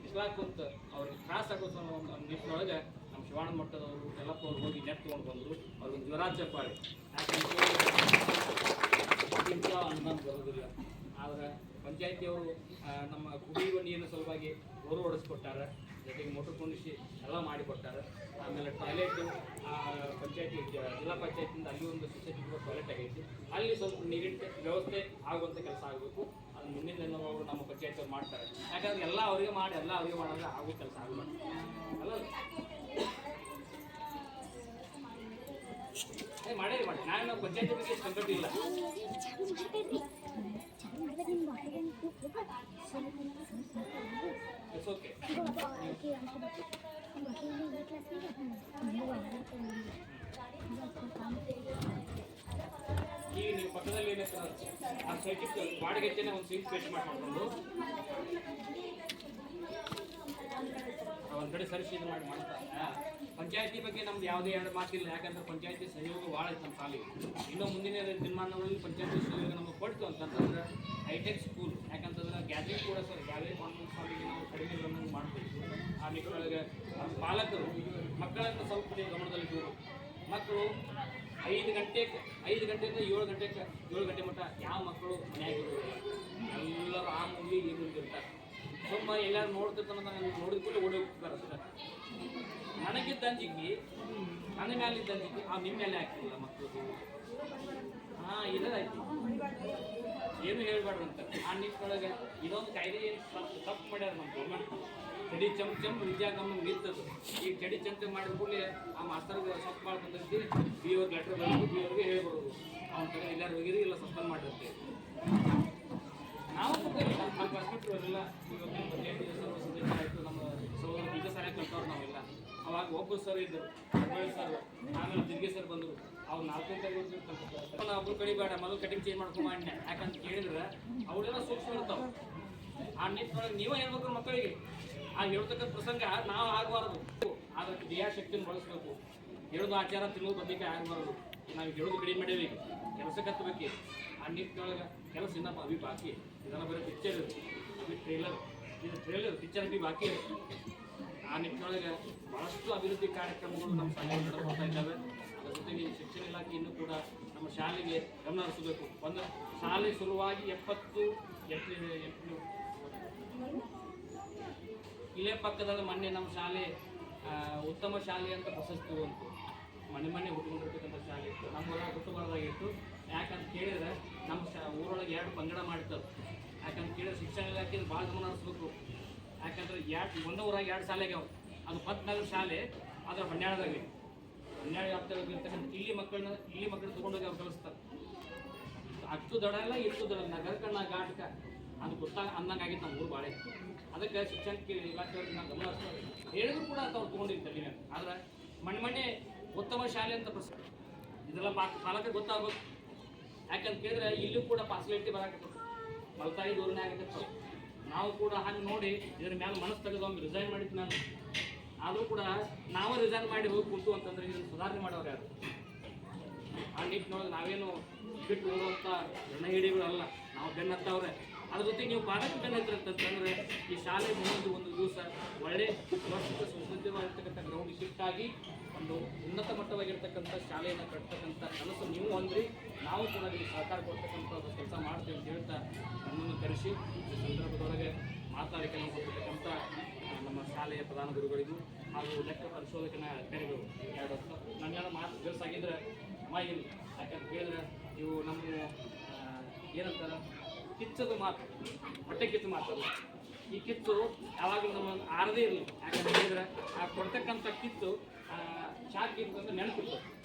ಬಿಸಿಲಾಕುಂತ ಅವ್ರಿಗೆ ತ್ರಾಸ ಆಗೋ ಒಂದು ನಿಟ್ಟಿನೊಳಗೆ ನಮ್ಮ ಶಿವಾಣ ಮಟ್ಟದವರು ಎಲ್ಲಪ್ಪ ಅವ್ರು ಹೋಗಿ ನೆಟ್ ತೊಗೊಂಡು ಬಂದರು. ಅವ್ರಿಗೊಂದು ಜ್ವರಾಜ್ಯ ಪಾಡಿ. ಯಾಕಂದ್ರೆ ಇಂಥ ಅನುದಾನ ಬರೋದಿಲ್ಲ. ಆದರೆ ಪಂಚಾಯತಿಯವರು ನಮ್ಮ ಕುಡಿಯುವ ನೀರಿನ ಸಲುವಾಗಿ ಬೋರು ಹೊಡೆಸ್ಕೊಟ್ಟಾರೆ, ಜೊತೆಗೆ ಮೋಟರ್ ಕೊಂಡಿಸಿ ಎಲ್ಲ ಮಾಡಿಕೊಟ್ಟಾರೆ. ಆಮೇಲೆ ಟಾಯ್ಲೆಟು ಪಂಚಾಯತಿ ಜಿಲ್ಲಾ ಪಂಚಾಯತಿಯಿಂದ ಅಲ್ಲಿ ಒಂದು ಸೊಸೈಟಿ ಟಾಯ್ಲೆಟ್ ಆಗೈತಿ. ಅಲ್ಲಿ ಸ್ವಲ್ಪ ನೀರಿನ ವ್ಯವಸ್ಥೆ ಆಗುವಂಥ ಕೆಲಸ ಆಗಬೇಕು. ಅದು ಮುಂದಿನ ದಿನವರು ನಮ್ಮ ಪಂಚಾಯತಿಯವ್ರು ಮಾಡ್ತಾರೆ. ಯಾಕಂದ್ರೆ ಎಲ್ಲ ಅವರಿಗೆ ಮಾಡಿ ಎಲ್ಲ ಅವರಿಗೆ ಮಾಡಿದ್ರೆ ಆಗೋ ಕೆಲಸ ಆಗಲ್ಲ ಅಲ್ಲ. ಮಾಡೇ ಮಾಡಿ ನಾನು ಪಂಚಾಯತಿ ಬಗ್ಗೆ ಸಂಕಟ ಇಲ್ಲ. It's okay. ಈಗ ನೀವು ಪಕ್ಕದಲ್ಲಿ ಏನೈತೆ ಆ ಸೈಟಿಗೆ ಬಾಡಿಗೆ ಒಂದು ಸಿಂಕ್ ಪೇಸ್ಟ್ ಮಾಡ್ಕೊಂಡು ಒಂದು ಕಡೆ ಸರಿಸಿ ಇದು ಮಾಡ್ತಾರೆ. ಪಂಚಾಯತಿ ಬಗ್ಗೆ ನಮ್ದು ಯಾವುದೇ ಎರಡು ಮಾತಿಲ್ಲ, ಯಾಕಂದ್ರೆ ಪಂಚಾಯತಿ ಸಹಯೋಗ ಭಾಳ ಐತೆ ನಮ್ಮ ಸಾಲಿಗೆ. ಇನ್ನೂ ಮುಂದಿನ ದಿನಮಾನಗಳಲ್ಲಿ ಪಂಚಾಯತಿ ಸಹಯೋಗ ನಮಗೆ ಕೊಡ್ತು ಅಂತಂತಂದ್ರೆ ಹೈಟೆಕ್ ಸ್ಕೂಲ್, ಯಾಕಂತಂದ್ರೆ ಗ್ಯಾದರಿಂಗ್ ಕೂಡ ಸರ್ ಗ್ಯಾದರಿಂಗ್ ಕಾನ್ಫರೆನ್ಸ್ ಸಾಲಿಗೆ ನಾವು ಕಡಿಮೆ ಗಮನ ಮಾಡ್ತೀವಿ. ಆ ನಿಟ್ಟಿನೊಳಗೆ ಪಾಲಕರು ಮಕ್ಕಳನ್ನು ಸ್ವಲ್ಪ ಗಮನದಲ್ಲಿಟ್ಟು ಮಕ್ಕಳು 5 ಗಂಟೆಯಿಂದ 7 ಗಂಟೆ ಮಟ್ಟ ಯಾವ ಮಕ್ಕಳು ಮನೆಯಾಗಿರೋದಿಲ್ಲ, ಎಲ್ಲರೂ ಆ ಮೂವಿ ಈ ಮುಂದೆ ಇರ್ತಾರೆ. ಸುಮ್ಮ ಎಲ್ಲರೂ ನೋಡ್ತಿರ್ತಾನೆ ನೋಡಿದ ಕೂಡ ಓಡಿ ಹೋಗ್ತಾರೆ ಅಷ್ಟೇ. ನನಗಿದ್ದ ಅಂಜಿಕೆ ನನ್ನ ಮೇಲೆ ಇದ್ದ ಅಂಜಿಕೆ ನಿಮ್ಮ ಮೇಲೆ ಹಾಕಿಲ್ಲ ಮಕ್ಕಳು. ಇದಾಯ್ತು ಏನು ಹೇಳ್ಬಾರ್ದು ಅಂತ. ಆ ನಿಟ್ಟಿನೊಳಗೆ ಇದೊಂದು ಕಾಯ್ದೆ ಏನು ತಪ್ಪು ಮಾಡ್ಯಾರ ನಮ್ಮ ಗೌರ್ಮೆಂಟ್. ಚಡಿ ಚಮ್ ವಿದ್ಯಾಗಮನ ನಿಂತದ್ದು. ಈಗ ಚಡಿ ಚಂತೆ ಮಾಡಿದ ಕೂಡಲೇ ಆ ಮಾಸ್ತರ್ಗೆ ಸಪ್ ಮಾಡ್ಕೊಂಡಂತೆ ಬಿ ಅವ್ರಿಗೆ ಲೆಟ್ರ್ ಬರೋದು, ಬಿ ಅವ್ರಿಗೆ ಹೇಳ್ಬರೋದು ಅವ್ನ ಕಡೆ ಎಲ್ಲರೂ ಹೋಗಿರಿ ಇಲ್ಲ ಸಸ್ಪೆಂಡ್ ಮಾಡಿರುತ್ತೆ. ನಾವು ನಮ್ಮ ಕ್ಲಾಸ್ಮೇಟ್ರು ಅವರೆಲ್ಲ ಇವತ್ತು 15 ದಿವಸ ಸದಸ್ಯ ಆಯಿತು. ನಮ್ಮ ಸಹೋದರ ಈಗ ಸರಿಯಾಗಿ ಕಲ್ತವ್ರು ನಾವೆಲ್ಲ. ಅವಾಗ ಒಬ್ಬರು ಸರ್ ಇದ್ದರು, ಸರ್, ಆಮೇಲೆ ಜಿರ್ಗೆ ಸರ್ ಬಂದರು. ಅವ್ರು 4ನೇ ತರಗತಿ ನಾವು ಒಬ್ರು ಕಡಿಬೇಡ, ಮೊದಲು ಕಟಿಂಗ್ ಚೇಂಜ್ ಮಾಡ್ಕೊಂಡ್ ಮಾಡಿ ಯಾಕಂತ ಕೇಳಿದ್ರೆ ಅವಳೆಲ್ಲ ಸೂಕ್ಷ್ಮ ಇರ್ತಾವೆ. ಆ ನಿಟ್ಟಿನೊಳಗೆ ನೀವೇ ಹೇಳ್ಬೇಕು ಮಕ್ಕಳಿಗೆ. ಆ ಹೇಳ್ತಕ್ಕಂಥ ಪ್ರಸಂಗ ನಾವು ಆಗಬಾರ್ದು. ಅದಕ್ಕೆ ದೇಹಶಕ್ತಿಯನ್ನು ಬಳಸಬೇಕು. ಹೇಳೋದು ಆಚಾರ ತಿನ್ನೋದು ಬದಲಿಕೆ ಆಗಬಾರ್ದು. ನಾವು ಹೇಳೋದು ಕಡಿಮೆ ಮಾಡೇವಿ, ಕೆಲಸಕ್ಕೆ ಹತ್ತಬೇಕು. ಆ ನಿಟ್ಟಿನೊಳಗೆ ಕೆಲಸ ಇನ್ನಪ್ಪ ಅಭಿ ಬಾಕಿ. ಇದೆಲ್ಲ ಬರೀ ಪಿಕ್ಚರ್ ಅಭಿ ಟ್ರೇಲರ್, ಇದು ಟ್ರೇಲರ್ ಪಿಕ್ಚರ್ ಅಭಿ ಬಾಕಿ. ಆ ನಿಟ್ಟಿನೊಳಗೆ ಭಾಳಷ್ಟು ಅಭಿವೃದ್ಧಿ ಕಾರ್ಯಕ್ರಮಗಳು ನಮ್ಮ ಶಾಲೆಯಲ್ಲಿ ನಡೆಸ್ತಾ ಇದ್ದಾವೆ. ಅದರ ಜೊತೆಗೆ ಶಿಕ್ಷಣ ಇಲಾಖೆ ಇನ್ನೂ ಕೂಡ ನಮ್ಮ ಶಾಲೆಗೆ ಗಮನ ಹರಿಸಬೇಕು. ಒಂದು ಶಾಲೆ ಶುರುವಾಗಿ 70 ಇಲ್ಲೇ ಪಕ್ಕದಲ್ಲಿ ಮೊನ್ನೆ ನಮ್ಮ ಶಾಲೆ ಉತ್ತಮ ಶಾಲೆ ಅಂತ ಪ್ರಶಸ್ತಿ ಬಂತು. ಮನೆ ಹುಟ್ಕೊಂಡಿರ್ತಕ್ಕಂಥ ಶಾಲೆ ಇತ್ತು. ನಮ್ಮ ಊರಾಗ ಹುಟ್ಟಬಾರ್ದಾಗಿತ್ತು. ಯಾಕಂತ ಕೇಳಿದ್ರೆ ನಮ್ಮ ಊರೊಳಗೆ 2 ಪಂಗಡ ಮಾಡ್ತಾರೆ. ಯಾಕಂತ ಕೇಳಿದ್ರೆ ಶಿಕ್ಷಣ ಇಲಾಖೆ ಭಾಳ ಗಮನ ಹರಿಸ್ಬೇಕು. ಯಾಕಂದ್ರೆ ಒಂದೇ ಊರಾಗ 2 ಶಾಲೆ ಆಗ್ಯಾವ. ಅದು 14 ಶಾಲೆ, ಅದ್ರ 12 ವ್ಯಾಪ್ತಿಯಾಗಿರ್ತಕ್ಕಂಥ ಇಲ್ಲಿ ಮಕ್ಕಳನ್ನ ತೊಗೊಂಡೋಗಿ ಅವ್ರು ಕಲಿಸ್ತಾರೆ. ಅಷ್ಟು ದಡ ಇಲ್ಲ ಇಷ್ಟು ದಡ ನಗರಕಣ್ಣ ಘಾಟಕ ಅದು ಅನ್ನಂಗಾಗಿತ್ತು ನಮ್ಮ ಊರು ಭಾಳ. ಅದಕ್ಕೆ ಶಿಕ್ಷಣಕ್ಕೆ ಇಲಾಖೆಯವ್ರಿಗೆ ನಾವು ಗಮನ ಹರಿಸ್ತಾರೆ. ಹೇಳಿದ್ರು ಕೂಡ ಅವ್ರು ತೊಗೊಂಡಿರ್ತಾರೆ. ಆದ್ರೆ ಮಣ್ಣೆ ಉತ್ತಮ ಶಾಲೆ ಅಂತ ಇದೆಲ್ಲ ಪಾಲಕರಿಗೆ ಗೊತ್ತಾಗಬೇಕು. ಯಾಕಂತ ಕೇಳಿದ್ರೆ ಇಲ್ಲೂ ಕೂಡ ಫಾಸಿಲಿಟಿ ಬರಾಕತ್ತೆ, ಮಲ್ತಾಯಿ ದೂರನೇ ಆಗತ್ತೆ. ನಾವು ಕೂಡ ಹಾಗೆ ನೋಡಿ ಇದ್ರ ಮೇಲೆ ಮನಸ್ಸು ತೆಗೆದು ಒಮ್ಮೆ ರಿಸೈನ್ ಮಾಡಿದ್ದು ನಾನು. ಆದರೂ ಕೂಡ ನಾವು ರಿಸೈನ್ ಮಾಡಿ ಹೋಗಿ ಕೂತು ಅಂತಂದ್ರೆ ಇದನ್ನು ಸುಧಾರಣೆ ಮಾಡೋರು ಯಾರು? ಆ ನಿಟ್ಟಿನೊಳಗೆ ನಾವೇನು ಬಿಟ್ಟು ಹೋಗುವಂಥ ರಣಹಿಡಿಗಳಲ್ಲ, ನಾವು ಬೆನ್ನತ್ತವ್ರೆ. ಅದ್ರ ಜೊತೆಗೆ ನೀವು ಪಾಲಕ ಬೆನ್ನತ್ತಂತಂದ್ರೆ ಈ ಶಾಲೆ ಮುಂದೆ ಒಂದು ದಿವಸ ಒಳ್ಳೆ ವ್ಯವಸ್ಥಿತ ಸುಸಜ್ಜಿತವಾಗಿರ್ತಕ್ಕಂಥ ಗ್ರೌಂಡ್ ಶಿಫ್ಟ್ ಆಗಿ ಒಂದು ಉನ್ನತ ಮಟ್ಟವಾಗಿರ್ತಕ್ಕಂಥ ಶಾಲೆಯನ್ನು ಕಟ್ತಕ್ಕಂಥ ಕನಸು ನೀವು ಅಂದ್ರಿ. ನಾವು ಕೂಡ ನಿಮಗೆ ಸಹಕಾರ ಕೊಡ್ತಕ್ಕಂಥ ಕೆಲಸ ಮಾಡ್ತೀವಿ ಅಂತ ಹೇಳ್ತಾ ನನ್ನನ್ನು ಕರೆಸಿ ಈ ಸಂದರ್ಭದೊಳಗೆ ಮಾತಾಡಿಕೆ ಕೊಟ್ಟಿರ್ತಕ್ಕಂಥ ನಮ್ಮ ಶಾಲೆಯ ಪ್ರಧಾನ ಗುರುಗಳಿಗೂ ಹಾಗೂ ಲೆಕ್ಕ ಪರಿಶೋಧಕನ ಅಧಿಕಾರಿಗಳು 2 ನನ್ನೆಲ್ಲ ಮಾತು ತಿಳಿಸಾಗಿದ್ರೆ ಇಲ್ಲ. ಯಾಕಂತ ಹೇಳಿದ್ರೆ ಇವು ನಮ್ಮ ಏನಂತಾರೆ ಕಿಚ್ಚದ ಮಾತು, ಹೊಟ್ಟೆ ಕಿಚ್ಚು ಮಾತಲ್ಲ. ಈ ಕಿಚ್ಚು ಯಾವಾಗಲೂ ನಮ್ಮ ಆರದೇ ಇರಲಿ. ಯಾಕಂತ ಹೇಳಿದ್ರೆ ಆ ಕೊಡ್ತಕ್ಕಂಥ ಕಿಚ್ಚು ಶಾಕ್ ಅಂತ ನೆನಪಿತ್ತು,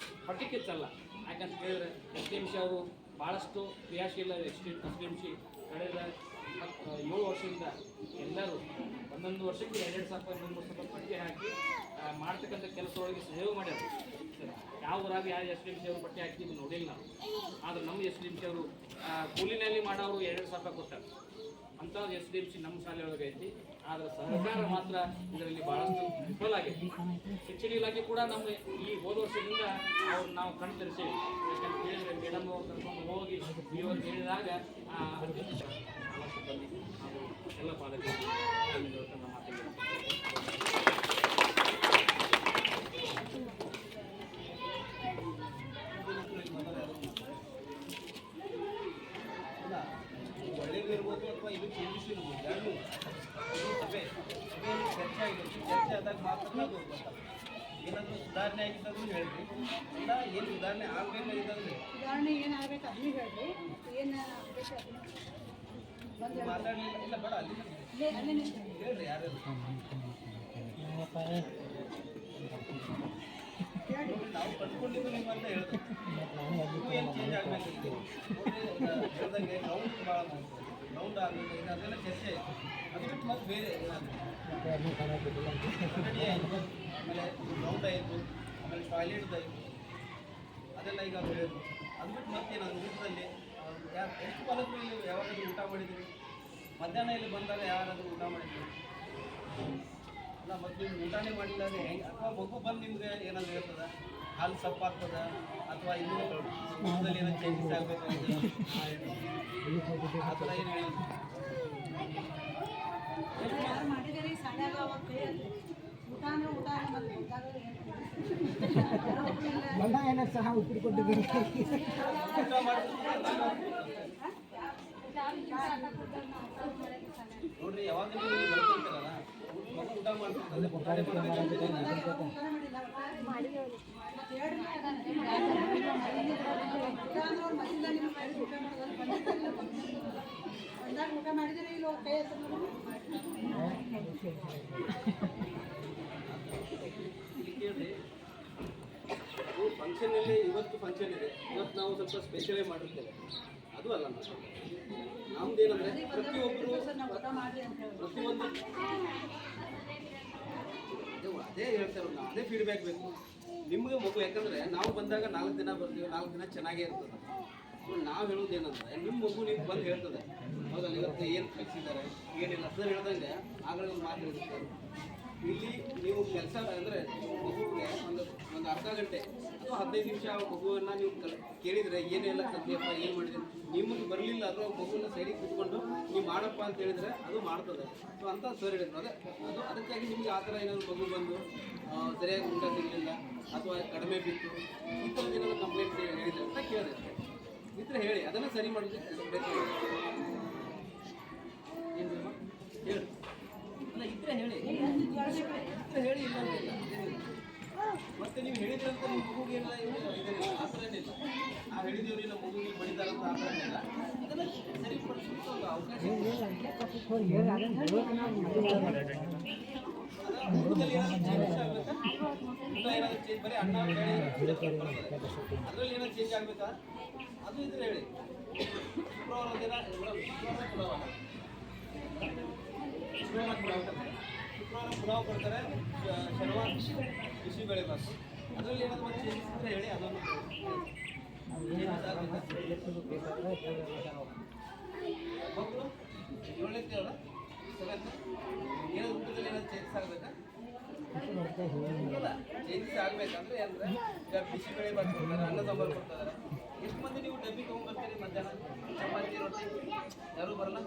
ಹೊಟ್ಟೆ ಕಿಚ್ಚಲ್ಲ. ಯಾಕಂತ ಹೇಳಿದ್ರೆ SDMC ಅವರು ಭಾಳಷ್ಟು ಕ್ರಿಯಾಶೀಲ SDMC ಕಳೆದ 7 ವರ್ಷದಿಂದ ಎಲ್ಲರೂ 11 ವರ್ಷಕ್ಕೆ 2,000 ರೂಪಾಯಿ 3,000 ರೂಪಾಯಿ ಪಟ್ಟಿ ಹಾಕಿ ಮಾಡ್ತಕ್ಕಂಥ ಕೆಲಸದೊಳಗೆ ಸಹಯೋಗ ಮಾಡ್ಯಾರ. ಯಾವ ಊರಾಗ ಯಾವ SDMC ಅವರು ಪಟ್ಟಿ ಹಾಕಿ ನೋಡಿಲ್ಲ ನಾವು. ಆದರೆ ನಮ್ಮ SDMC ಅವರು ಕೂಲಿನಲ್ಲಿ ಮಾಡೋರು 2,000 ರೂಪಾಯಿ ಕೊಟ್ಟಾರೆ. ಅಂಥದ್ದು SDMC ನಮ್ಮ ಶಾಲೆಯೊಳಗೆ ಐತಿ. ಆದರೆ ಸಹಕಾರ ಮಾತ್ರ ಇದರಲ್ಲಿ ಭಾಳಷ್ಟು ವಿಫಲ ಆಗೈತಿ. ಶಿಕ್ಷಣ ಇಲಾಖೆ ಕೂಡ ನಮ್ಮ ಈ ಹೋದ ವರ್ಷದಿಂದ ಅವ್ರು ನಾವು ಕಣ್ ತರಿಸೇವೆ. ಯಾಕಂತ ಹೇಳಿದ್ರೆ ಮೇಡಮ್ ಅವ್ರು ಕರ್ಕೊಂಡು ಹೋಗಿ ಇವರು ಹೇಳಿದಾಗ ಸಿಬ್ಬಂದಿ ಹಾಗೂ ಎಲ್ಲ ಪಾಲಕರಿಗೆ ನಮ್ಮ ಮಾತಿಗೆ ಒಳ್ಳೆಯದು ಇರ್ಬೋದು ಅಥವಾ ಇದು ಚೇಂಜಸ್ ಇರ್ಬೋದು. ಯಾರು ಸಭೆ ಚರ್ಚೆ ಆಗಿರುತ್ತೆ. ಚರ್ಚೆ ಆದಾಗ ಮಾತ್ರ ಅದು ಏನಾದರೂ ಸುಧಾರಣೆ ಆಗಿದ್ದಾದ್ರೂ ಹೇಳ್ರಿ, ಇಲ್ಲ ಏನು ಸುಧಾರಣೆ ಆಗಬೇಕಾಗಿದ್ದಾದ್ರೆ ಸುಧಾರಣೆ ಏನಾಗಬೇಕು ಅದನ್ನು ಹೇಳ್ರಿ. ಏನು ಮಾತಾಡಲಿಲ್ಲ ಇಲ್ಲ ಬೇಡ ಅಲ್ಲಿ ಹೇಳ್ರಿ ಯಾರು ನಾವು ಕಂಡುಕೊಂಡಿದ್ದು ನಿಮ್ಮಂತ ಹೇಳಿದ್ರು. ನೀವು ಏನು ಚೇಂಜ್ ಆಗಬೇಕಿತ್ತು ಹೇಳ್ದಂಗೆ ಗ್ರೌಂಡ್ ಭಾಳ ಗ್ರೌಂಡ್ ಆಗಬೇಕು. ಈಗ ಅದೆಲ್ಲ ಚರ್ಚೆ ಆಯಿತು. ಅದು ಬಿಟ್ಟು ಮತ್ತೆ ಬೇರೆ ಕೊಠಡಿ ಆಯಿತು, ಆಮೇಲೆ ಗ್ರೌಂಡ್ ಆಯಿತು, ಆಮೇಲೆ ಟಾಯ್ಲೆಟ್ದು ಆಯಿತು, ಅದೆಲ್ಲ ಈಗ ಹೇಳಿದ್ರು. ಅದು ಬಿಟ್ಟು ಮತ್ತೇನಾದ್ರು ಊಟದಲ್ಲಿ ಎಷ್ಟು ಕಾಲದ ಮೇಲೆ ನೀವು ಯಾವಾಗಾದ್ರೂ ಊಟ ಮಾಡಿದ್ದೀರಿ? ಮಧ್ಯಾಹ್ನ ಇಲ್ಲಿ ಬಂದಾಗ ಯಾರಾದರೂ ಊಟ ಮಾಡಿದ್ರಿ? ಅಲ್ಲ, ಮತ್ತು ನೀವು ಊಟನೇ ಮಾಡಿಲ್ಲ ಅಂದರೆ ಹೆಂಗೆ? ಅಥವಾ ಮಗು ಬಂದು ನಿಮ್ಗೆ ಏನಾದರೂ ಹೇಳ್ತದ, ಹಾಲು ಸಪ್ಪಾಗ್ತದ, ಅಥವಾ ಇನ್ನೂ ಊಟದಲ್ಲಿ ಏನೋ ಚೇಂಜಸ್ ಆಗಬೇಕಾಗಿದೆ ಆ ಥರ ಏನು ಹೇಳಿ? ಯಾರು ಮಾಡಿದಾರೆ ಶಾಲ್ಯಾಗ ಅವಾಗ ಕೈ ಊಟ ಅಂದ್ರೆ ಊಟ ಮತ್ತೆ ಊಟದಾಗ ಊಟ ನೋಡ್ರಿ, ಯಾವಾಗ ನೀವು ಬರ್ತಿರ್ತಾರಲ್ಲ, ಮಗು ಊಟ ಮಾಡ್ತಿರ್ತದೆ, ಊಟನೇ ಊಟ ಮಾಡಿದ್ರೆ ಇಲ್ಲ ಕೈ ಇಲ್ಲಿ ಕೇಳ್ರಿ, ಫಂಕ್ಷನಲ್ಲಿ ಇವತ್ತು ಫಂಕ್ಷನ್ ಇದೆ, ಇವತ್ತು ನಾವು ಸ್ವಲ್ಪ ಸ್ಪೆಷಲೇ ಮಾಡಿರ್ತೇವೆ. ಅದು ಅಲ್ಲ ನಮ್ದೇನಂದ್ರೆ ಪ್ರತಿಯೊಬ್ಬರು ಪ್ರತಿಯೊಂದು ಅದೇ ಹೇಳ್ತೇವೆ ನಾವು, ಅದೇ ಫೀಡ್ಬ್ಯಾಕ್ ಬೇಕು ನಿಮಗೆ ಮಗು. ಯಾಕಂದ್ರೆ ನಾವು ಬಂದಾಗ 4 ದಿನ ಬರ್ತೀವಿ, 4 ದಿನ ಚೆನ್ನಾಗೇ ಇರ್ತದೆ. ಸೊ ನಾವು ಹೇಳೋದೇನಂದ್ರೆ ನಿಮ್ಮ ಮಗು ನೀವು ಬಂದು ಹೇಳ್ತದೆ, ಹೌದಲ್ಲ, ಇವತ್ತು ಏನು ಕಲಿಸಿದ್ದಾರೆ ಏನಿಲ್ಲ ಸರ್ ಹೇಳ್ದಂಗೆ ಆಗಲೇ ಒಂದು ಮಾತು ಇರುತ್ತೆ. ಇಲ್ಲಿ ನೀವು ಕೆಲಸ ಅಂದರೆ ಮಗುವಿಗೆ ಒಂದು ಅರ್ಧ ಗಂಟೆ ಅಥವಾ 15 ನಿಮಿಷ ಮಗುವನ್ನು ನೀವು ಕೇಳಿದರೆ ಏನೆಲ್ಲ ಕಲ್ತಿಯಪ್ಪ, ಏನು ಮಾಡಿದ್ರೆ, ನಿಮಗೆ ಬರಲಿಲ್ಲ ಅಥವಾ ಮಗುವಿನ ಸೈಡಿಗೆ ಕೂತ್ಕೊಂಡು ನೀವು ಮಾಡಪ್ಪ ಅಂತ ಹೇಳಿದರೆ ಅದು ಮಾಡ್ತದೆ. ಸೊ ಅಂತ ಸರ್ ಹೇಳಿದ್ರು. ಅದು ಅದಕ್ಕಾಗಿ ನಿಮಗೆ ಆ ಥರ ಏನಾದರೂ ಮಗು ಬಂದು ಸರಿಯಾಗಿ ಊಟ ಸಿಗಲಿಲ್ಲ ಅಥವಾ ಕಡಿಮೆ ಬಿತ್ತು, ಈ ಥರದ್ದು ಏನಾದರೂ ಕಂಪ್ಲೇಂಟ್ಸ್ ಹೇಳಿದ್ರೆ ಅಂತ ಕೇಳಿದೆ. ಇದ್ರೆ ಹೇಳಿ, ಅದನ್ನು ಸರಿ ಮಾಡಲಿಕ್ಕೆ ಬೇಕು. ಏನು ಹೇಳಿ, ಇಲ್ಲ ಇದ್ರೆ ಹೇಳಿ, ಇದ್ರೆ ಹೇಳಿ, ಇಲ್ಲ ಅಂತಿಲ್ಲ. ಮತ್ತೆ ನೀವು ಹೇಳಿದ್ರಂತ ನಿಮ್ಮ ಮಗುಗೆ ಏನಿಲ್ಲ ಇದೆಲ್ಲ ಆ ಥರ ಏನಿಲ್ಲ. ನಾವು ಹೇಳಿದೀವ್ರಿ ನಮ್ಮ ಮಗುಗೆ ಬಡಿತಾರಂತ ಆ ಥರ ಏನಿಲ್ಲ. ಅದನ್ನು ಸರಿಪಡಿಸಲಿಕ್ಕೆ ಒಂದು ಅವಕಾಶ ಊಟದಲ್ಲಿ ಏನಾದರೂ ಚೇಂಜಸ್ ಆಗಬೇಕಾ? ಊಟ ಏನಾದರೂ ಚೇಂಜ್, ಬರೀ ಅನ್ನ ಅದರಲ್ಲಿ ಏನಾದ್ರು ಚೇಂಜ್ ಆಗಬೇಕಾ? ಅದು ಇದ್ರೆ ಹೇಳಿ. ಶುಕ್ರವಾರ ದಿನ ಶುಕ್ರವಾರ ಪುಲಾವ್ ಕೊಡ್ತಾರೆ, ಶನಿವಾರ ಬಿಸಿಬೇಳೆ ಬಾತು. ಅದರಲ್ಲಿ ಏನಾದರೂ ಒಂದು ಚೇಂಜಸ್ ಇದ್ರೆ ಹೇಳಿ, ಅದನ್ನು ಮಕ್ಕಳು 7ನೇ ಅವರ 7th ಏನಾದ್ರು ಊಟದಲ್ಲಿ ಏನಾದ್ರು ಚೇಂಜಸ್ ಆಗಬೇಕಾ? ಚೇಂಜಸ್ ಆಗಬೇಕಂದ್ರೆ ಅಂದರೆ ಈಗ ಬಿಸಿಬೇಳೆ ಬಾತು ಕೊಡ್ತಾರೆ, ಅನ್ನ ಸಾಂಬಾರು ಕೊಡ್ತಾರೆ. ಎಷ್ಟು ಮಂದಿ ನೀವು ಡಬ್ಬಿ ತೊಗೊಂಡ್ಬರ್ತೀರಿ ಮಧ್ಯಾಹ್ನ? ಚಪಾತಿ ರೊಟ್ಟಿ ಯಾರೂ ಬರಲ್ಲ?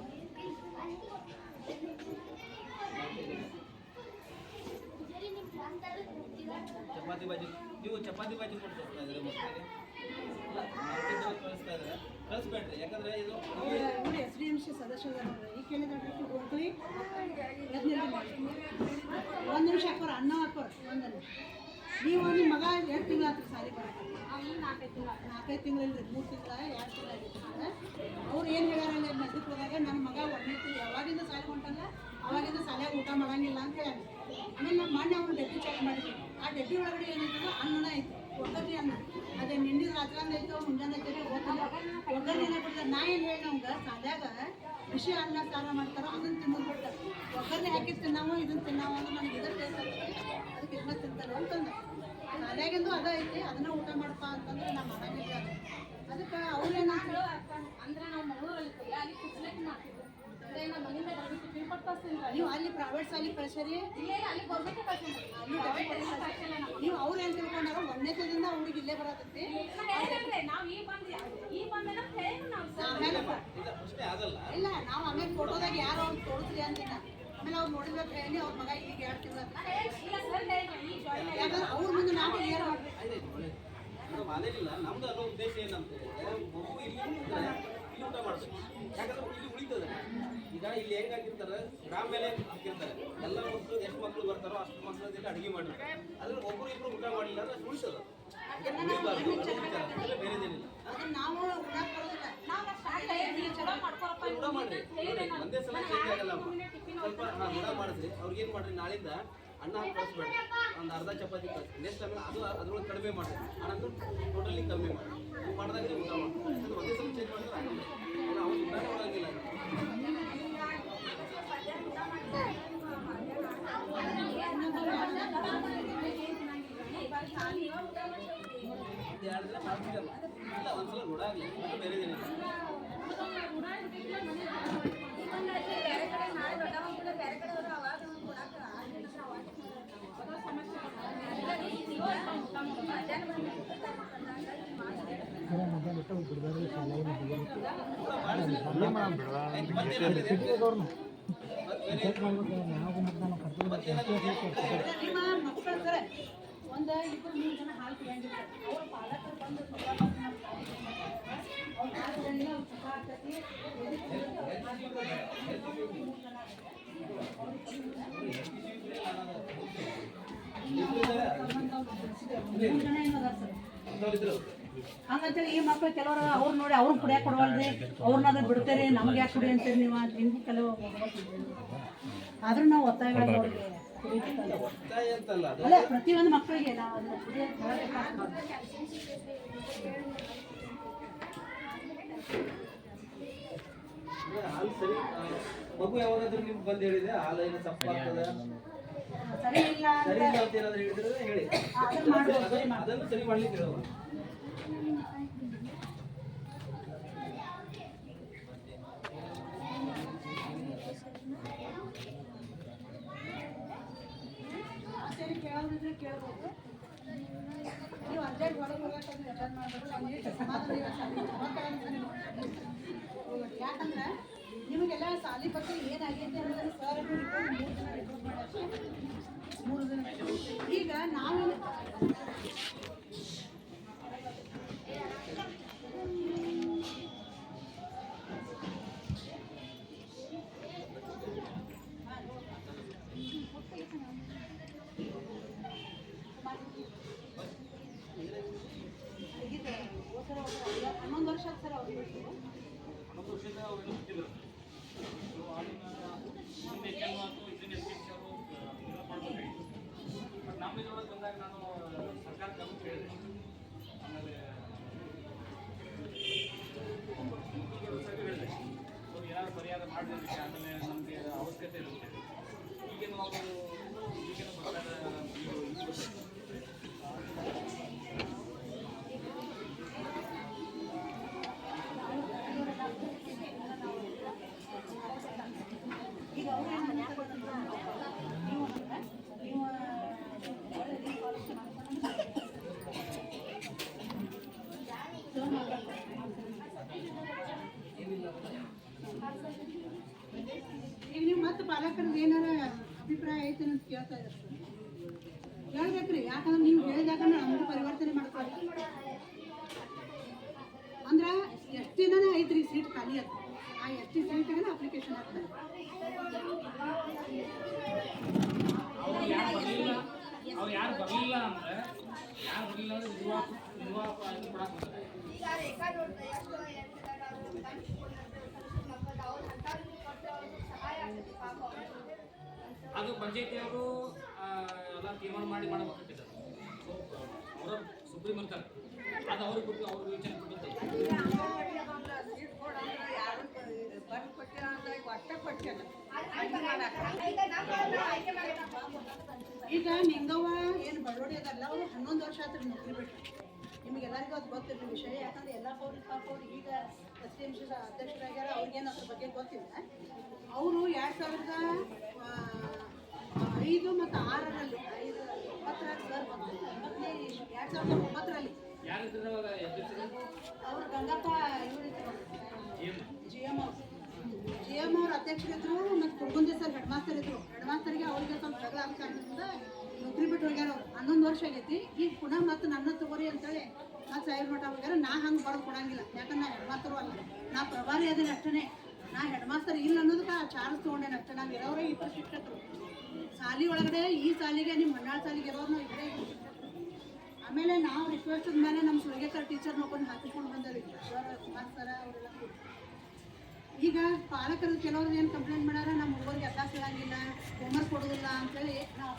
ಚಪಾತಿ ಬಾಜಿ ನೀವು ಚಪಾತಿ ಬಾಜಿ ಕೊಡ್ತಾ ಇದ್ದಾರೆ ಮಕ್ಕಳಿಗೆ? ಇಲ್ಲ, ಮಾರ್ಕೆಟಲ್ಲಿ ಕಳಿಸ್ತಾ ಇದ್ದಾರೆ. ಕಳಿಸ್ಬೇಡ್ರಿ, ಯಾಕಂದರೆ ಇದು ಇವರು SDMC ಸದಸ್ಯರು ಈ ಕೇಳಿದ್ರೆ ಹೋಗ್ಲಿ 1 ನಿಮಿಷ ಹಾಕೋರು, ಅನ್ನ ಹಾಕೋರು 1 ನಿಮಿಷ. ನೀವು ನಿಮ್ಮ ಮಗ 2 ತಿಂಗಳು ಆಯ್ತು ಸಾರಿ ಬರೋದು, 4-5 ತಿಂಗಳಿಲ್ಲ, 3 ತಿಂಗಳ 2 ತಿಂಗಳಾಗಿತ್ತು. ಅವ್ರು ಏನು ಹೇಳ್ಯಾರಲ್ಲ ಮದ್ದಕ್ಕೆ ಹೋದಾಗ, ನನ್ನ ಮಗ 1ನೇ ತಿಂಗಳು ಯಾವಾಗಿಂದ ಸಾಲಿ ಹೊಂಟಲ್ಲ ಅವಾಗಿಂದ ಸಾಲಿಯಾಗಿ ಊಟ ಮಾಡಂಗಿಲ್ಲ ಅಂತ ಹೇಳಿ. ಆಮೇಲೆ ನಮ್ಮ ಮೊನ್ನೆ ಅವ್ನು ಡಬ್ಬಿ ಚೆಕ್ ಮಾಡಿದ್ವಿ. ಆ ಡಬ್ಬಿ ಒಳಗಡೆ ಏನಿತ್ತು, ಅನ್ನನ ಐತಿ, ಒಗ್ಗರಣೆ ಅನ್ನ. ಅದೇ ನಿಂಡಿ ರಾತ್ರಿ ಐತೆ, ಮುಂಜಾನೆ ಐತೆ, ಓದ್ತಿಲ್ಲ ಒಗ್ಗರಣೆ ಏನಾಗ್ಬಿಡ್ತಾರೆ. ನಾ ಏನು ಹೇಳಿ ನಮ್ಗೆ ಸಾಲ್ಯಾಗ ಬಿಸಿ ಅನ್ನ ಸಾರ ಮಾಡ್ತಾರೋ ಅದನ್ನು ತಿನ್ನೋದು ಬಿಡ್ತಾರೆ. ಒಗ್ಗರಣೆ ಹಾಕಿ ತಿನ್ನಾವು ಇದನ್ನು ತಿನ್ನಾವು ಅಂದ್ರೆ ನನಗೆ ಇದರ ಟೇಸ್ಟ್ ಆಗ್ತದೆ, ಅದಕ್ಕೆ ಇದನ್ನ ತಿಂತಾರೆ ಅಂತಂದ್ರೆ ಸಾಲ್ಯಾಗಿಂದು ಅದ ಐತಿ, ಅದನ್ನ ಊಟ ಮಾಡಪ್ಪ ಅಂತಂದ್ರೆ ನಮ್ಮ ಮನೆಗೆ. ಅದಕ್ಕೆ ಅವ್ರೇನು ಅಂದ್ರೆ ನಾವು ಮಂಗಳೂರಲ್ಲಿ ಅಲ್ಲಿ ಕುಚ್ಚಲಕ್ಕಿ ಮಾಡ್ತಿದ್ವಿ. ಅಂದ್ರೆ ನಮ್ಮ ಮನೆಯಿಂದ ನೀವು ಅಲ್ಲಿ ಪ್ರೈವೇಟ್ ಸಾಲಿ ಕಳ್ಸರಿ, ಅಲ್ಲಿ ಗೌರ್ಮೆಂಟ್ ನೀವು ಅವ್ರು ಏನು ತಿಳ್ಕೊಂಡಾರ 1ನೇ ತದಿಂದ ಅವ್ರಿಗೆ ಇಲ್ಲೇ ಬರತೈತಿ. ನಾವು ಈ ಬಂದ ಪ್ರಶ್ನೆ ಆಗಲ್ಲ. ಇಲ್ಲ, ನಾವು ಆಮೇಲೆ ಫೋಟೋದಾಗ ಯಾರು ಅವ್ರು ತೋರಿಸ್ರಿ ಅಂತಿಲ್ಲ. ಆಮೇಲೆ ಅವ್ರು ನೋಡಿದ್ರೆ ಹೇಳಿ ಅವ್ರ ಮಗ ಈಗ 2 ತಿಂಗಳು ಯಾಕಂದ್ರೆ ಅವ್ರ ಮುಂದೆ ನಾವು ಕ್ಲಿಯರ್ ಮಾಡ್ಬೇಕು. ಮಾನೇನಿಲ್ಲ, ನಮ್ದು ಅನ್ನೋ ಉದ್ದೇಶ ಏನಂತ ಮಗು ಇಲ್ಲಿ ಊಟ ಮಾಡ್ಬೇಕು. ಯಾಕಂದ್ರೆ ಇಲ್ಲಿ ಉಳಿತದೆ. ಈಗ ಇಲ್ಲಿ ಹೆಂಗಾಗಿರ್ತಾರೆ, ಗ್ರಾಮ ಮೇಲೆ ಹಾಕಿರ್ತಾರೆ, ಎಲ್ಲ ಮಕ್ಕಳು ಎಷ್ಟು ಮಕ್ಕಳು ಬರ್ತಾರೋ ಅಷ್ಟು ಮಕ್ಕಳದೆಲ್ಲ ಅಡುಗೆ ಮಾಡಿರ್ತಾರೆ. ಅದ್ರಲ್ಲಿ ಒಬ್ಬರು ಇಬ್ಬರು ಊಟ ಮಾಡಿಲ್ಲ ಅಂದ್ರೆ ಅಷ್ಟು ಉಳಿತದೆ. ಬೇರೆದೇನಿಲ್ಲ. ಅದನ್ನ ನಾವು ಉಣ್ಣಾಕ್ ಬರೋದಿಲ್ಲ. ಊಟ ಮಾಡ್ರಿ, ಒಂದೇ ಸಲ ಚೇಂಜ್ ಆಗಲ್ಲ. ಸ್ವಲ್ಪ ಊಟ ಮಾಡಿದ್ರಿ, ಅವ್ರಿಗೆ ಏನು ಮಾಡ್ರಿ, ನಾಳಿಂದ ಅನ್ನ ಹಾಕಿ ಕಳಿಸ್ಬೇಡ್ರಿ, ಒಂದು ಅರ್ಧ ಚಪಾತಿ ಕಳಿಸಿ. ನೆಕ್ಸ್ಟ್ ಆಮೇಲೆ ಅದು ಅದ್ರೊಳಗೆ ಕಡಿಮೆ ಮಾಡಿರಿ, ಅನಂತರ ಟೋಟಲಿ ಕಮ್ಮಿ ಮಾಡಿ. ನೀವು ಮಾಡಿದಾಗ ಊಟ ಮಾಡಿ ಒಂದೇ ಸಲ ಚೇಂಜ್ ಮಾಡಿದ್ರೆ ಆಗಿಲ್ಲ, ಅವ್ರು ಊಟ ಮಾಡೋಂಗಿಲ್ಲ. ಎರಡು ದಿನ ಮಾಡ್ತಿದ್ದಲ್ಲ, ಇಲ್ಲ ಒಂದ್ಸಲ ನೋಡಾಗಲಿ, ಬೇರೆದೇನಿಲ್ಲ. ಬೇರೆ ಕಡೆ ನಾಳೆ ದೊಡ್ಡವ ಕೂಡ ಬೇರೆ ಕಡೆ ಹೋದ್ರೆ ಅವಾಗ ನಮ್ಗೆ ಕೊಡಕ್ಕೆ ಆಗಿಲ್ಲ ಅದೋ ಸಮಸ್ಯೆ ಮಧ್ಯಾಹ್ನ ನಿಮ್ಮ ಮಕ್ಕಳ ಸರ ಒಂದು 2-3 ಜನ ಹಾಲು ಕುಡಿಯಂಗಿರ್ತಾರೆ ಅವ್ರ ಪಾಲಕರು ಬಂದು ಅವ್ರ ಹಾಲು ಕುಡಿಯಂಗಿಲ್ಲ ಅವ್ರು ಸುಖ ಆಗ್ತೈತಿ ಹಂಗಂತೇಳಿ ಈ ಮಕ್ಳು ಕೆಲವರು ಅವ್ರು ನೋಡಿ ಅವ್ರು ಕುಡಿಯಕ್ಕೆ ಕೊಡವಲ್ರಿ ಅವ್ರನ್ನ ಬಿಡ್ತಾರೆ ನಮ್ಗೆ ಯಾಕೆ ಕುಡಿ ಅಂತೀರಿ ನೀವು ಅಂತ ನಿಮ್ಗೂ ಕೆಲವು ಆದ್ರೂ ನಾವು ಒತ್ತಾಯವಾಗಿ ಅವ್ರಿಗೆ ಅಲ್ಲ ಪ್ರತಿಯೊಂದು ಮಕ್ಕಳಿಗೆ ನಾವು ಅದನ್ನ ಕುಡಿಯೋಕೆ ಹೇಳಬೇಕಾಗ್ತದೆ. ಹಾಲು ಸರಿ ಮಗು ಯಾವಾಗಾದ್ರೂ ನಿಮ್ಗೆ ಬಂದು ಹೇಳಿದೆ ಹಾಲು ಏನು ತಪ್ಪಾಗ್ತದೆ ಸರಿ ಇಲ್ಲ ಸರಿ ಇಲ್ಲ ಅಂತ ಏನಾದ್ರು ಹೇಳಿದ್ರೆ ಹೇಳಿ ಅದನ್ನ ಮಾಡ್ಬೋದು ಅದನ್ನು ಸರಿ ಮಾಡ್ಲಿಕ್ಕೆ ಹೇಳುವ ಸರಿ ಕೇಳೋದಿದ್ರೆ ಕೇಳ್ಬೋದು ನೀವು ಅರ್ಜೆಂಟ್ ಹೊರಗೆ ಹೋಗಕ್ಕೆ ರಿಟರ್ನ್ ಮಾಡಬೇಕು ಒಂದಿಷ್ಟು ಸಮಾಧಾನ ಯಾಕಂದ್ರೆ ನಿಮಗೆಲ್ಲ ಸಾಲಿ ಬಗ್ಗೆ ಏನಾಗೈತೆ ಅನ್ನೋದನ್ನ ಸರ್ ರಿಪೋರ್ಟ್ 3 ಜನ ರಿಪೋರ್ಟ್ ಮಾಡೋಕ್ಕೆ 3 ದಿನ ಈಗ ನಾವೇನು ಹನ್ನೊಂದು ವರ್ಷ ಆಯ್ತು ಸರ್ ಅವ್ರಿಗೆ 11 ವರ್ಷದಿಂದ ಅವರು ಬಿಟ್ಟಿದ್ರು ಮುಂದೆ ಕೆಲವು ಇದನ್ನ ಎಸ್ಪೆಷರು ಮಾಡ್ಬೇಕಾಗಿತ್ತು ಬಟ್ ನಮ್ಮ ಇದ್ರೊಳಗೆ ಬಂದಾಗ ನಾನು ಸರ್ಕಾರ ಗಮನ ಕೇಳಿದೆ ಆಮೇಲೆ ಸರಿ ಹೇಳಿದೆ ಅವ್ರು ಏನಾದ್ರು ಪರಿಹಾರ ಮಾಡಬೇಕು ಆಮೇಲೆ ನಮಗೆ ಅವಶ್ಯಕತೆ ಇರುತ್ತೆ ಈಗೇನು ಅವರು ಈಗೇನು ಸರ್ಕಾರ ಈಗ ಅವ್ರು ಏನು ಮಾಡ್ಕೊಳ್ತಾರೆ ನೀವು ಈಗ ನೀವು ಮತ್ತೆ ಪಾಲಕರದ್ದು ಏನಾರ ಅಭಿಪ್ರಾಯ ಐತೆ ಅಂತ ಕೇಳ್ತಾ ಇದ್ದಾರೆ ಹೇಳ್ಬೇಕ್ರಿ ಯಾಕಂದ್ರೆ ನೀವು ಹೇಳಿದಾಗ ನಮ್ದು ಪರಿವರ್ತನೆ ಮಾಡ್ಕೊಳ್ಳಿ ಅಂದ್ರೆ ಎಷ್ಟು ದಿನನೇ ಐತ್ರಿ ಸೀಟ್ ಖಾಲಿ ಅದು ಆ ಎಷ್ಟು ಸೀಟ್ಗೆ ಅಪ್ಲಿಕೇಶನ್ ಹಾಕ್ತಾರೆ ಅವ್ರು ಯಾರು ಬರಲಿಲ್ಲ ಅಂದ್ರೆ ನಿರ್ವಾಹ ಕೊಡಕ್ಕೆ ಅದು ಪಂಚಾಯತಿಯವರು ಎಲ್ಲ ತೀರ್ಮಾನ ಮಾಡಿ ಮಾಡಬೇಕಾಗ್ತದೆ ಅವರ ಸುಪ್ರೀಂ ಇರ್ತಾರೆ ಅದು ಅವ್ರಿಗೆ ಬಿಟ್ಟು ಅವ್ರ ಯೋಚನೆ ಬಿಟ್ಟು ಈಗ ನಿಂಗವ್ವ ಏನು ಬಡವಡಿ ಅದಲ್ಲ ಅವರು 11 ವರ್ಷ ಆತ್ರಿ ನೌಕರಿ ಬಿಟ್ಟರು ನಿಮಗೆಲ್ಲರಿಗೂ ಅದು ಗೊತ್ತಿರೋ ವಿಷಯ ಯಾಕಂದ್ರೆ ಎಲ್ಲ ಪೌರಿಗೆ ಪಾಪ ಅವ್ರು ಈಗ SDMC ಅಧ್ಯಕ್ಷರಾಗ್ಯಾರ ಅವ್ರಿಗೇನು ಅದ್ರ ಬಗ್ಗೆ ಗೊತ್ತಿಲ್ಲ ಅವರು 2005 ಮತ್ತು 6ರಲ್ಲಿ 9ರಲ್ಲಿ ಸರ್ ಬಂದರು 2009ರಲ್ಲಿ ಅವರು ಗಂಗಪ್ಪ GM ಅವ್ರ ಅಧ್ಯಕ್ಷರಿದ್ರು ಮತ್ತು ಕುರ್ಗುಂದಿ ಸರ್ ಹೆಡ್ ಮಾಸ್ತರ್ ಇದ್ರು ಹೆಡ್ ಮಾಸ್ತರ್ಗೆ ಅವ್ರಿಗೆ ಸ್ವಲ್ಪ ಜಗಳ ಆದ ಕಾರಣದಿಂದ ನೌಕರಿ ಬಿಟ್ಟು ಹೋಗ್ಯಾರ ಅವ್ರು 11 ವರ್ಷ ಆಗೈತಿ ಈಗ ಪುನಃ ಮತ್ತೆ ನನ್ನ ತಗೋರಿ ಅಂತೇಳಿ ಮತ್ತೆ ಸಾಹೇಬ್ ಮಠ ಹೋಗ್ಯಾರ ನಾ ಹಂಗೆ ಬರೋದು ಕೊಡಂಗಿಲ್ಲ ಯಾಕಂದ್ರೆ ನಾ ಹೆಡ್ ಮಾಸ್ತರು ಅಲ್ಲ ನಾ ಪ್ರಭಾರಿ ಅದೀನಿ ಅಷ್ಟೇ ನಾ ಹೆಡ್ ಮಾಸ್ತರ್ ಇಲ್ಲ ಅನ್ನೋದಕ್ಕೆ ಚಾರ್ಜ್ ತೊಗೊಂಡೇನೆ ಅಷ್ಟೇ ನಾವು ಇರೋರೇ 20 ಶಿಕ್ಷಕರು ಸಾಲಿ ಒಳಗಡೆ ಈ ಸಾಲಿಗೆ ನಿಮ್ಮ ಮಂಡಾಳ ಸಾಲಿಗೆ ಇರೋರು ಇಬ್ಬರೇ ಆಮೇಲೆ ನಾವು ರಿಕ್ವೆಸ್ಟದ ಮೇಲೆ ನಮ್ಮ ಸುಳ್ಗೇಕರ್ ಟೀಚರ್ ನೋಡ್ಕೊಂಡು ಹಾಕಿಸ್ಕೊಂಡು ಬಂದೇವಿ ಕುಮಾರ್ ಸರ ಅವರೆಲ್ಲ ಈಗ ಪಾಲಕರು ಕೆಲವ್ರು ಏನು ಕಂಪ್ಲೇಂಟ್ ಮಾಡ್ಯಾರ ನಮ್ಮ ಹುಡುಗರಿಗೆ ಅಭ್ಯಾಸ ಇರಂಗಿಲ್ಲ ಹೋಮ್ವರ್ಕ್ ಕೊಡೋದಿಲ್ಲ ಅಂತೇಳಿ ನಾವು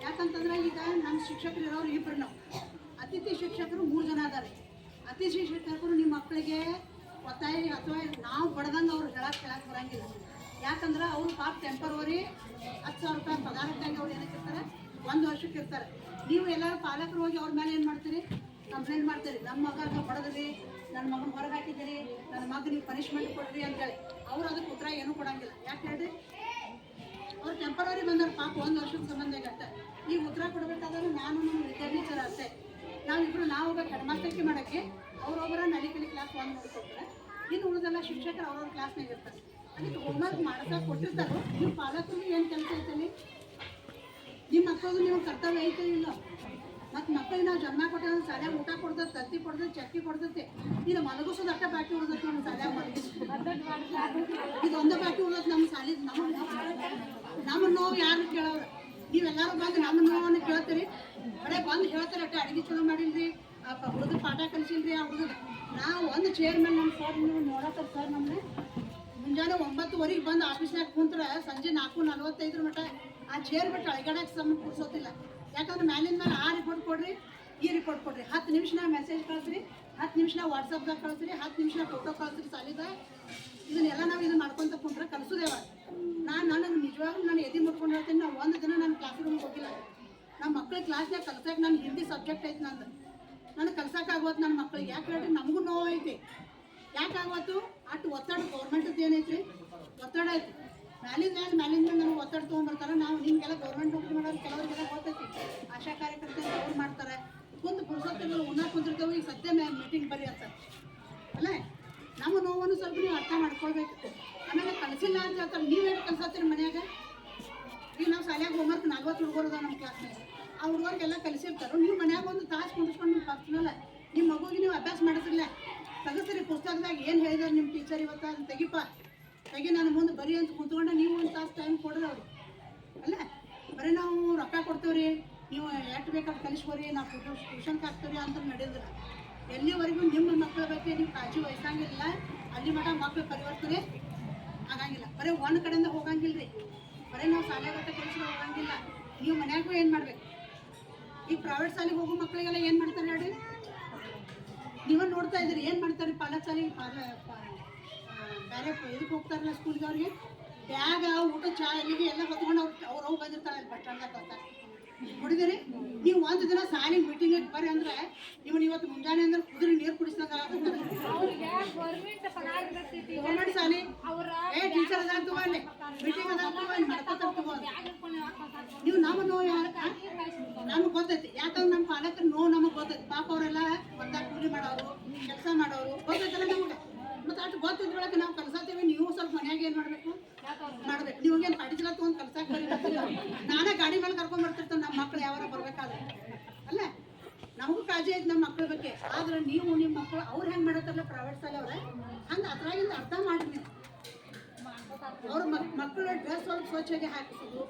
ಯಾಕಂತಂದ್ರೆ ಈಗ ನಮ್ಮ ಶಿಕ್ಷಕರು ಇರೋರು ಇಬ್ಬರು ನಾವು ಅತಿಥಿ ಶಿಕ್ಷಕರು 3 ಜನ ಅದಾರೆ ಅತಿಥಿ ಶಿಕ್ಷಕರು ನಿಮ್ಮ ಮಕ್ಕಳಿಗೆ ಒತ್ತಾಯ ಅಥವಾ ನಾವು ಬಡ್ದಂಗೆ ಅವ್ರು ಹೇಳಕ್ಕೆ ಬರಂಗಿಲ್ಲ ಯಾಕಂದ್ರೆ ಅವರು ಪಾಪ ಟೆಂಪರವರಿ 10,000 ರೂಪಾಯಿ ಪಗಾರಕ್ಕಾಗಿ ಅವ್ರು ಏನಕ್ಕೆ ಇರ್ತಾರೆ 1 ವರ್ಷಕ್ಕೆ ಇರ್ತಾರೆ ನೀವು ಎಲ್ಲರೂ ಪಾಲಕರು ಹೋಗಿ ಅವ್ರ ಮೇಲೆ ಏನು ಮಾಡ್ತೀರಿ ಕಂಪ್ಲೇಂಟ್ ಮಾಡ್ತೀರಿ ನಮ್ಮ ಮಗ ಬಡದ್ರಿ ನನ್ನ ಮಗನ ಹೊರಗೆ ಹಾಕಿದ್ದೀರಿ, ನನ್ನ ಮಗನಿಗೆ ಪನಿಷ್ಮೆಂಟ್ ಕೊಡ್ರಿ ಅಂತೇಳಿ. ಅವ್ರು ಅದಕ್ಕೆ ಉತ್ತರ ಏನೂ ಕೊಡಂಗಿಲ್ಲ. ಯಾಕೆ ಹೇಳ್ರಿ? ಅವ್ರು ಟೆಂಪರರಿ ಬಂದಾರ ಪಾಪ 1 ವರ್ಷದ ಸಂಬಂಧ ಗಟ್ಟ. ಈಗ ಉತ್ತರ ಕೊಡಬೇಕಾದ್ರೆ ನಾನು ನಮ್ಮ ವಿದ್ಯಾರ್ಥಿ ಅಷ್ಟೇ, ನಾವೊಬ್ಬ ಹೆಡ್ ಮಾಸ್ಟರ್ಕಿ ಮಾಡೋಕ್ಕೆ ಅವ್ರೊಬ್ಬರ ನಲಿಕಲಿ ಕ್ಲಾಸ್ 1 ನೋಡ್ಕೊತಾರೆ. ಇನ್ನು ಉಳಿದೆಲ್ಲ ಶಿಕ್ಷಕರು ಅವ್ರವ್ರ ಕ್ಲಾಸ್ನಾಗ ಇರ್ತಾರೆ. ಅದಕ್ಕೆ ಹೋಮ್ವರ್ಕ್ ಮಾಡ್ಸಕ್ಕೆ ಕೊಟ್ಟಿರ್ತಾರೋ. ನೀವು ಪಾಲಕರಿಗೆ ಏನು ಕೆಲಸ ಐತಲ್ಲಿ? ನಿಮ್ಮ ಮಕ್ಕಳಿಗೂ ನೀವು ಕರ್ತವ್ಯ ಐತೆ ಇಲ್ಲ? ಮತ್ತು ಮಕ್ಕಳಿಗೆ ನಾವು ಜನ್ಮ ಕೊಟ್ಟಾಗ ಶಾಲ್ಯಾಗ ಊಟ ಕೊಡ್ತದೆ, ತತ್ತಿ ಕೊಡ್ತದೆ, ಚಕ್ಕಿ ಕೊಡ್ತೈತೆ. ಇದು ಮಲಗಿಸೋದು ಅಷ್ಟೇ ಬಾಕಿ ಉಳಿದೈತೆ ನಮ್ಮ ಶಾಲ್ಯಾಗ ಮಲಗಿಸ್. ಇದೊಂದೇ ಬಾಕಿ ಉಳಿದೈತೆ ನಮ್ಮ ಶಾಲೆ. ನಮ್ಮ ನೋವು ಯಾರು ಕೇಳೋರು? ನೀವೆಲ್ಲರೂ ಬಂದು ನಮ್ಮ ನೋವನ್ನು ಕೇಳ್ತೀರಿ, ಬರೇ ಬಂದು ಹೇಳ್ತಾರೆ ಅಷ್ಟೇ. ಅಡುಗೆ ಚಲೋ ಮಾಡಿಲ್ರಿ, ಹುಡುಗ ಪಾಠ ಕಲಿಸಿಲ್ರಿ ಆ ಹುಡುಗ. ನಾವು ಒಂದು ಚೇರ್ ಮೇಲೆ ನಮ್ಮ ಸರ್ ನೀವು ನೋಡತ್ತಾರೆ ಸರ್. ನಮ್ಮನೆ ಮುಂಜಾನೆ 9:00 ಬಂದು ಆಫೀಸ್ನಾಗ ಕುಂತ್ರೆ ಸಂಜೆ 4:45 ಮಟ್ಟ ಆ ಚೇರ್ ಬಿಟ್ಟು ಅಳಗಡಕ್ಕೆ ಸಮಯ ಕೂರಿಸೋದಿಲ್ಲ. ಯಾಕಂದ್ರೆ ಮ್ಯಾಲಿನ ಮೇಲೆ ಆ ರಿಪೋರ್ಟ್ ಕೊಡ್ರಿ, ಈ ರಿಪೋರ್ಟ್ ಕೊಡ್ರಿ, 10 ನಿಮಿಷನಾಗ ಮೆಸೇಜ್ ಕಳಿಸ್ರಿ, 10 ನಿಮಿಷನಾಗ ವಾಟ್ಸಪ್ದಾಗ ಕಳಿಸ್ರಿ, 10 ನಿಮಿಷನಾಗ ಫೋಟೋ ಕಳಿಸ್ರಿ ಸಾಲಿದ. ಇದನ್ನೆಲ್ಲ ನಾವು ಇದನ್ನು ಮಾಡ್ಕೊತ ಕುಂತ್ರೆ ಕಲಿಸೋದೇವ. ನನಗೆ ನಿಜವಾಗ್ಲೂ ನಾನು ಎದೆ ಮುಟ್ಕೊಂಡು ಹೇಳ್ತೀನಿ. ನಾವು ಒಂದು ದಿನ ನನ್ನ ಕ್ಲಾಸ್ ರೂಮ್ಗೆ ಹೋಗಿಲ್ಲ. ನಮ್ಮ ಮಕ್ಳಿಗೆ ಕ್ಲಾಸ್ನಾಗ ಕಲ್ಸಕ್ಕೆ ನಾನು ಹಿಂದಿ ಸಬ್ಜೆಕ್ಟ್ ಐತೆ ನಂದು. ನನಗೆ ಕಲ್ಸೋಕ್ಕಾಗೋದು ನನ್ನ ಮಕ್ಳಿಗೆ. ಯಾಕೆ ಹೇಳ್ರಿ? ನಮಗೂ ನೋವು ಐತಿ. ಯಾಕೆ ಆಗೋತು? ಅಷ್ಟು ಒತ್ತಡ ಗೌರ್ಮೆಂಟದ್ದು ಏನೈತ್ರಿ? ಒತ್ತಡ ಐತಿ. ಮ್ಯಾಲಿಂದ ನಮಗೆ ಒತ್ತಡ ತೊಗೊಂಡ್ಬರ್ತಾರೆ. ನಾವು ನಿಮಗೆಲ್ಲ ಗೌರ್ಮೆಂಟ್ ನೌಕರಿ ಮಾಡೋರು ಕೆಲವರಿಗೆಲ್ಲ ಗೊತ್ತೈತಿ. ಆಶಾ ಕಾರ್ಯಕರ್ತರು ಅವ್ರು ಮಾಡ್ತಾರೆ. ಕುಂತು ಪುರುಷೋತ್ತಗಳು ಉಣ್ಣಾಕ್ ಕುಂತಿರ್ತೇವೆ. ಈಗ ಸದ್ಯ ಮೀಟಿಂಗ್ ಬರ್ರಿ ಅಂತಾರೆ ಅಲ್ಲ. ನಮ್ಮ ನೋವನ್ನು ಸ್ವಲ್ಪ ನೀವು ಅರ್ಥ ಮಾಡ್ಕೊಳ್ಬೇಕು. ಆಮೇಲೆ ಕಲಿಸಿಲ್ಲ ಅಂತ ಹೇಳ್ತಾರೆ. ನೀವೇನು ಕಲ್ಸತ್ತೀರಿ ಮನ್ಯಾಗ? ಈಗ ನಾವು ಶಾಲ್ಯಾಗ ಹೋಮ್ವರ್ಕ್ 40 ಹುಡುಗರು ಅದಾವ ನಮ್ಮ ಕ್ಲಾಸ್ನಾಗ. ಆ ಹುಡುಗರಿಗೆಲ್ಲ ಕಲಿಸಿರ್ತಾರೆ. ನೀವು ಮನ್ಯಾಗ ಒಂದು ತಾಸು ಕುಂದಿಸ್ಕೊಂಡು ನಿಮ್ಮ ಪರ್ಸನಲ್ ನಿಮ್ಮ ಮಗುವಿಗೆ ನೀವು ಅಭ್ಯಾಸ ಮಾಡಿದ್ರಲ್ಲ, ತೆಗೆಸ್ರಿ ಪುಸ್ತಕದಾಗ ಏನು ಹೇಳಿದಾರೆ ನಿಮ್ಮ ಟೀಚರ್ ಇವತ್ತು ಅಂತ ತೆಗಿ ನಾನು ಮುಂದೆ ಬರೀ ಅಂತ ಕುಂತ್ಕೊಂಡೆ. ನೀವು ಒಂದು ತಾಸು ಟೈಮ್ ಕೊಡ್ರಿ ಅವ್ರು ಅಲ್ಲ. ಬರೀ ನಾವು ರೊಕ್ಕ ಕೊಡ್ತೇವ್ರಿ, ನೀವು ಎಷ್ಟು ಬೇಕಾದ್ರೆ ಕಲಿಸ್ಕೋರಿ, ನಾವು ಟ್ಯೂಷನ್ಗೆ ಹಾಕ್ತೀವಿ ಅಂತ ನಡೆಯೋದಿಲ್ಲ. ಎಲ್ಲಿವರೆಗೂ ನಿಮ್ಮ ಮಕ್ಕಳ ಬಗ್ಗೆ ನೀವು ಕಾಳಜಿ ವಹಿಸಂಗಿಲ್ಲ ಅಲ್ಲಿ ಮಟ್ಟ ಮಕ್ಕಳು ಪರಿವರ್ತನೆ ಆಗಂಗಿಲ್ಲ. ಬರೀ ಒಂದು ಕಡೆಯಿಂದ ಹೋಗಂಗಿಲ್ಲ ರೀ. ಬರೀ ನಾವು ಶಾಲೆಗಟ್ಟ ಕೆಲಸ ಹೋಗಂಗಿಲ್ಲ. ನೀವು ಮನ್ಯಾಗೂ ಏನು ಮಾಡ್ಬೇಕು? ಈಗ ಪ್ರೈವೇಟ್ ಶಾಲೆಗೆ ಹೋಗೋ ಮಕ್ಕಳಿಗೆಲ್ಲ ಏನು ಮಾಡ್ತಾರೆ ಹೇಳಿ? ನೀವೇ ನೋಡ್ತಾ ಇದ್ದೀರಿ. ಏನು ಮಾಡ್ತಾರೆ ಪಾಲಕ ಶಾಲೆಗೆ? ಬೇರೆ ಇದಕ್ಕೆ ಹೋಗ್ತಾರಲ್ಲ ಸ್ಕೂಲ್ಗೆ, ಅವ್ರಿಗೆ ಬ್ಯಾಗ ಊಟ ಚಾ ಎಲ್ಲಿಗೆ ಎಲ್ಲ ಹೊತ್ಕೊಂಡು ಅವ್ರು ಬಂದಿರ್ತಾರೆ ಅಲ್ಲಿ ಬಸ್ ಸ್ಟ್ಯಾಂಡ್ದಾಗ ಬರ್ತಾರೆ. ನೋಡಿದಿರಿ? ನೀವು ಒಂದು ದಿನ ಶಾಲೆಗೆ ಮೀಟಿಂಗಿಗೆ ಬರ್ರಿ ಅಂದ್ರೆ ಇವತ್ತು ಮುಂಜಾನೆ ಅಂದ್ರೆ ಕುದುರೆ ನೀರು ಕುಡಿಸಿದಾಗ ಗೌರ್ಮೆಂಟ್ ಶಾಲೆ ಟೀಚರ್ ಅದಾಗ್ತವ ಅಲ್ಲಿ ಮೀಟಿಂಗ್ ಅದಾಗ್ತವ ಅಲ್ಲಿ ಮಾಡ್ಕೊತಾಗ್ತವ. ನೀವು ನಮ್ಮ ನೋವು ನಮ್ಗೆ ಗೊತ್ತೈತಿ. ಯಾಕಂದ್ರೆ ನಮ್ಮ ಪಾಲಕರು ನೋವು ನಮಗೆ ಗೊತ್ತೈತಿ. ಪಾಪ ಅವರೆಲ್ಲ ಒಂದಾಗ ಕೂಲಿ ಮಾಡೋರು, ಕೆಲಸ ಮಾಡೋರು ಗೊತ್ತೈತಲ್ಲ ನಮಗೆ. ಮತ್ತು ಅಷ್ಟು ಗೊತ್ತಿದ್ರೊಳಗೆ ನಾವು ಕಲ್ಸತ್ತೀವಿ. ನೀವು ಸ್ವಲ್ಪ ಮನ್ಯಾಗ ಏನು ಮಾಡಬೇಕು ಮಾಡ್ಬೇಕು. ನೀವೇನು ಗಾಡಿ ತೊಗೊಂಡು ಕಲ್ಸಕ್ಕೆ ಬರೀ ನಾನೇ ಗಾಡಿ ಮೇಲೆ ಕರ್ಕೊಂಡ್ ಬರ್ತಿರ್ತೇನೆ ನಮ್ಮ ಮಕ್ಳು ಯಾವಾಗ ಬರ್ಬೇಕಾದ್ರೆ ಅಲ್ಲ. ನಮಗೂ ಕಾಳಜಿ ಐತೆ ನಮ್ಮ ಮಕ್ಳ ಬಗ್ಗೆ. ಆದ್ರೆ ನೀವು ನಿಮ್ಮ ಮಕ್ಕಳು ಅವ್ರು ಹೆಂಗೆ ಮಾಡತ್ತಾರಲ್ಲ ಪ್ರೈವೇಟ್ ಶಾಲೆ ಅವ್ರೆ ಹಂಗೆ ಅದ್ರಾಗಿಂದ ಅರ್ಥ ಮಾಡಿ ನೀವು ಅವ್ರ ಮಕ್ಕಳ ಡ್ರೆಸ್ ಸ್ವಲ್ಪ ಸ್ವಚ್ಛಗೆ ಹಾಕಿಸೋದು,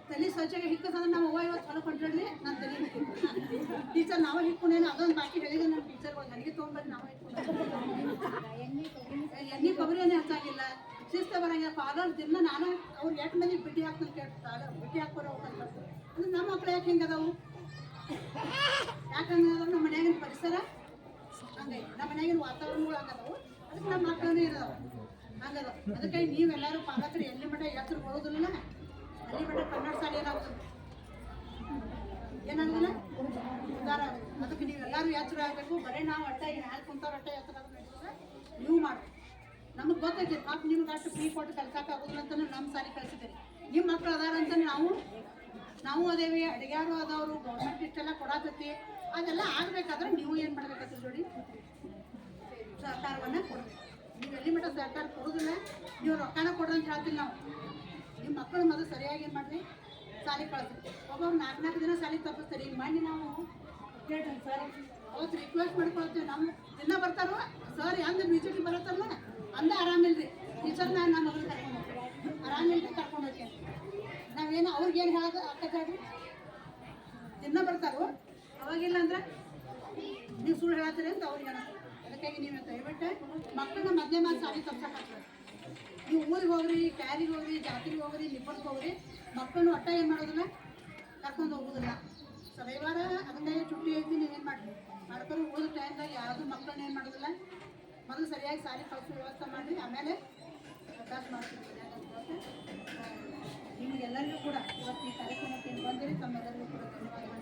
ತಲೆ ಸ್ವಚ್ಛಗೆ ಹಿಕ್ಕಸಂದ್ರೆ ನಮ್ಮ ಅವ್ವ ಇವತ್ತು ಹೊಲ ಕೊಂಡ್ರಿ ನಾನು ತಲೆ ಹಿಕ್ಕಿದ್ದು ಟೀಚರ್ ನಾವೇ ಹಿಕ್ಕೊಂಡೇನು ಅದೊಂದು ಬಾಕಿ ಹೇಳಿದೆ ನಮ್ಮ ಟೀಚರ್ಗಳು. ನನಗೆ ತೊಗೊಂಡ್ಬಂದು ನಾವೇ ಎಣ್ಣೆ ಕೊಬ್ಬರಿನೇ ಹಚ್ಚಾಗಿಲ್ಲ, ಶಿಸ್ತ ಬರಂಗಿಲ್ಲ. ಪಾರ್ಲರ್ ದಿನ ನಾನು ಅವ್ರು 8 ಮಂದಿಗೆ ಬಿಟ್ಟಿ ಹಾಕ್ತಾನೆ ಕೇಳ್ತಾರೆ. ಬಿಟ್ಟಿ ಹಾಕೋರು ಹೋಗ್ತಾರೆ. ಅಂದ್ರೆ ನಮ್ಮ ಮಕ್ಳು ಯಾಕೆ ಹೆಂಗೆ ಅದಾವು? ಯಾಕಂದ್ರೆ ನಮ್ಮ ಮನ್ಯಾಗಿನ ಪರಿಸರ ಹಂಗೆ, ನಮ್ಮ ಮನ್ಯಾಗಿನ ವಾತಾವರಣಗಳು ಹಂಗದವು. ಅದಕ್ಕೆ ನಮ್ಮ ಮಕ್ಕಳೇ ಇರೋದು ಹಂಗದ. ಅದಕ್ಕೆ ನೀವೆಲ್ಲರೂ ಪಾಲಕರು ಎಲ್ಲಿ ಮಟ್ಟ ಎಚ್ಚರ ಬರೋದಿಲ್ಲ ಅಲ್ಲಿ ಮಟ್ಟ ಕನ್ನಡ ಶಾಲೆ ಏನಾಗೋದಿಲ್ಲ ಉದ್ದಾರ. ಅದಕ್ಕೆ ನೀವೆಲ್ಲರೂ ಎಚ್ಚರ ಆಗಬೇಕು. ಬರೀ ನಾವು ಅಟ್ಟ ಈಗ ಹಾಕಿ ಕುಂತವ್ರು ಅಟ್ಟ ಎಚ್ಚರ ನಡೆಸಿದ್ರೆ ನೀವು ಮಾಡಿ. ನಮಗೆ ಗೊತ್ತೈತಿ ಪಾಪ ನಿಮ್ಗೆ ಅಷ್ಟು ಫ್ರೀ ಕೊಟ್ಟು ಕಲ್ಸಕ್ಕಾಗೋದಿಲ್ಲ ಅಂತ ನಮ್ಮ ಸಾರಿ ಕಳಿಸಿದ್ದೀರಿ. ನಿಮ್ಮ ಮಕ್ಳು ಅದಾರ ಅಂತ ನಾವು ಅದೇವಿ, ಅಡುಗೆಯಾರು ಅದಾವರು, ಗೌರ್ಮೆಂಟ್ ಇಷ್ಟೆಲ್ಲ ಕೊಡತೈತಿ. ಅದೆಲ್ಲ ಆಗಬೇಕಾದ್ರೆ ನೀವು ಏನು ಮಾಡ್ಬೇಕಂತ ನೋಡಿ ಸಹಕಾರವನ್ನು ಕೊಡಬೇಕು. ನೀವು ಎಲ್ಲಿ ಮಟ್ಟ ಸಹಕಾರ ಕೊಡೋದಿಲ್ಲ, ನೀವು ರೊಕ್ಕನ ಕೊಡ್ರಿ ಅಂತ ಹೇಳ್ತೀವಿ ನಾವು. ನಿಮ್ಮ ಮಕ್ಕಳು ಮೊದಲು ಸರಿಯಾಗಿ ಏನು ಮಾಡಿರಿ ಶಾಲೆಗೆ ಕಳಿಸ್ರಿ. ಒಬ್ಬೊಬ್ರು 4 ದಿನ ಶಾಲೆಗೆ ತಪ್ಪಿಸ್ತಾರೆ. ಈಗ ಮಾಡಿ ನಾವು ಕೇಳ್ರಿ ಸರ್ ಅವತ್ತು ರಿಕ್ವೆಸ್ಟ್ ಮಾಡ್ಕೊಳ್ತೀವಿ. ನಮ್ಮ ದಿನ ಬರ್ತಾರೋ ಸರ್ ಅಂದು ವಿಸಿಟಿಗೆ ಬರುತ್ತಲ್ಲ ಅಂದ ಆರಾಮಿಲ್ರಿ ಟೀಚರ್ ನಮ್ಮ ಮಗಳು ಕರ್ಕೊಂಡು ಹೋಗ್ತೀವಿ. ಆರಾಮಿಲ್ರಿ ಕರ್ಕೊಂಡು ಹೋಗ್ತೀನಿ. ನಾವೇನು ಅವ್ರಿಗೇನು ಹೇಳೋದು ಆಗ್ತದೆ ದಿನ ಬರ್ತಾರೋ ಅವಾಗಿಲ್ಲ ಅಂದ್ರೆ ನೀವು ಸುಳ್ಳು ಹೇಳತ್ತೀರಿ ಅಂತ ಅವ್ರಿಗೆ ಅನ್ನಿಸ್ತು. ಅದಕ್ಕಾಗಿ ನೀವು ದಯವಿಟ್ಟು ಮಕ್ಕಳನ್ನ ಮೊದಲೇ ಮಾಡಿ ಶಾಲೆ ತಪ್ಸಕ್ಕಾಗ್ತದೆ. ನೀವು ಊರಿಗೆ ಹೋಗ್ರಿ, ಕ್ಯಾರಿಗೆ ಹೋಗ್ರಿ, ಜಾತ್ರೆಗೆ ಹೋಗ್ರಿ, ನಿಬ್ಬರ್ಗೆ ಹೋಗ್ರಿ, ಮಕ್ಕಳನ್ನು ಒಟ್ಟ ಏನು ಮಾಡೋದಿಲ್ಲ ಕರ್ಕೊಂಡು ಹೋಗೋದಿಲ್ಲ. ರವಿವಾರ ಅದನ್ನೇ ಚುಟ್ಟಿ ಐತಿ ನೀವೇನು ಮಾಡಿರಿ ಮಾಡ್ಕೊಂಡು ಉಳಿದ ಟೈಮ್ದಾಗ ಯಾವುದೂ ಮಕ್ಕಳನ್ನ ಏನು ಮಾಡೋದಿಲ್ಲ. ಮೊದಲು ಸರಿಯಾಗಿ ಶಾಲೆ ಕಳಿಸೋ ವ್ಯವಸ್ಥೆ ಮಾಡಿ ಆಮೇಲೆ ಅಭ್ಯಾಸ ಮಾಡ್ತೀವಿ. ನಿಮಗೆಲ್ಲರಿಗೂ ಕೂಡ ಇವತ್ತು ಈ ಕಾರ್ಯಕ್ರಮಕ್ಕೆ ಏನು ಬಂದಿರಿ ತಮ್ಮೆಲ್ಲರಿಗೂ ಕೂಡ ಧನ್ಯವಾದ.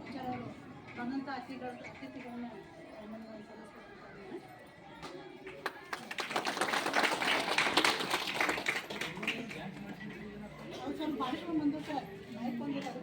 ಟೀಚರ್ ಅವರು ಬಂದಂಥ ಅತಿಥಿಗಳನ್ನ ಸನ್ಮಾನವನ್ನು ಸಲ್ಲಿಸ್ಕೊಟ್ಟಿದ್ದಾರೆ. ಅವ್ರು ಸ್ವಲ್ಪ ಮಾಡ್ಕೊಂಡು ಬಂದಿರ್ತಾರೆ ಮಾಡ್ಕೊಂಡಿದ್ದಾರೆ.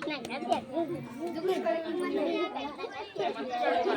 Này nó đẹp.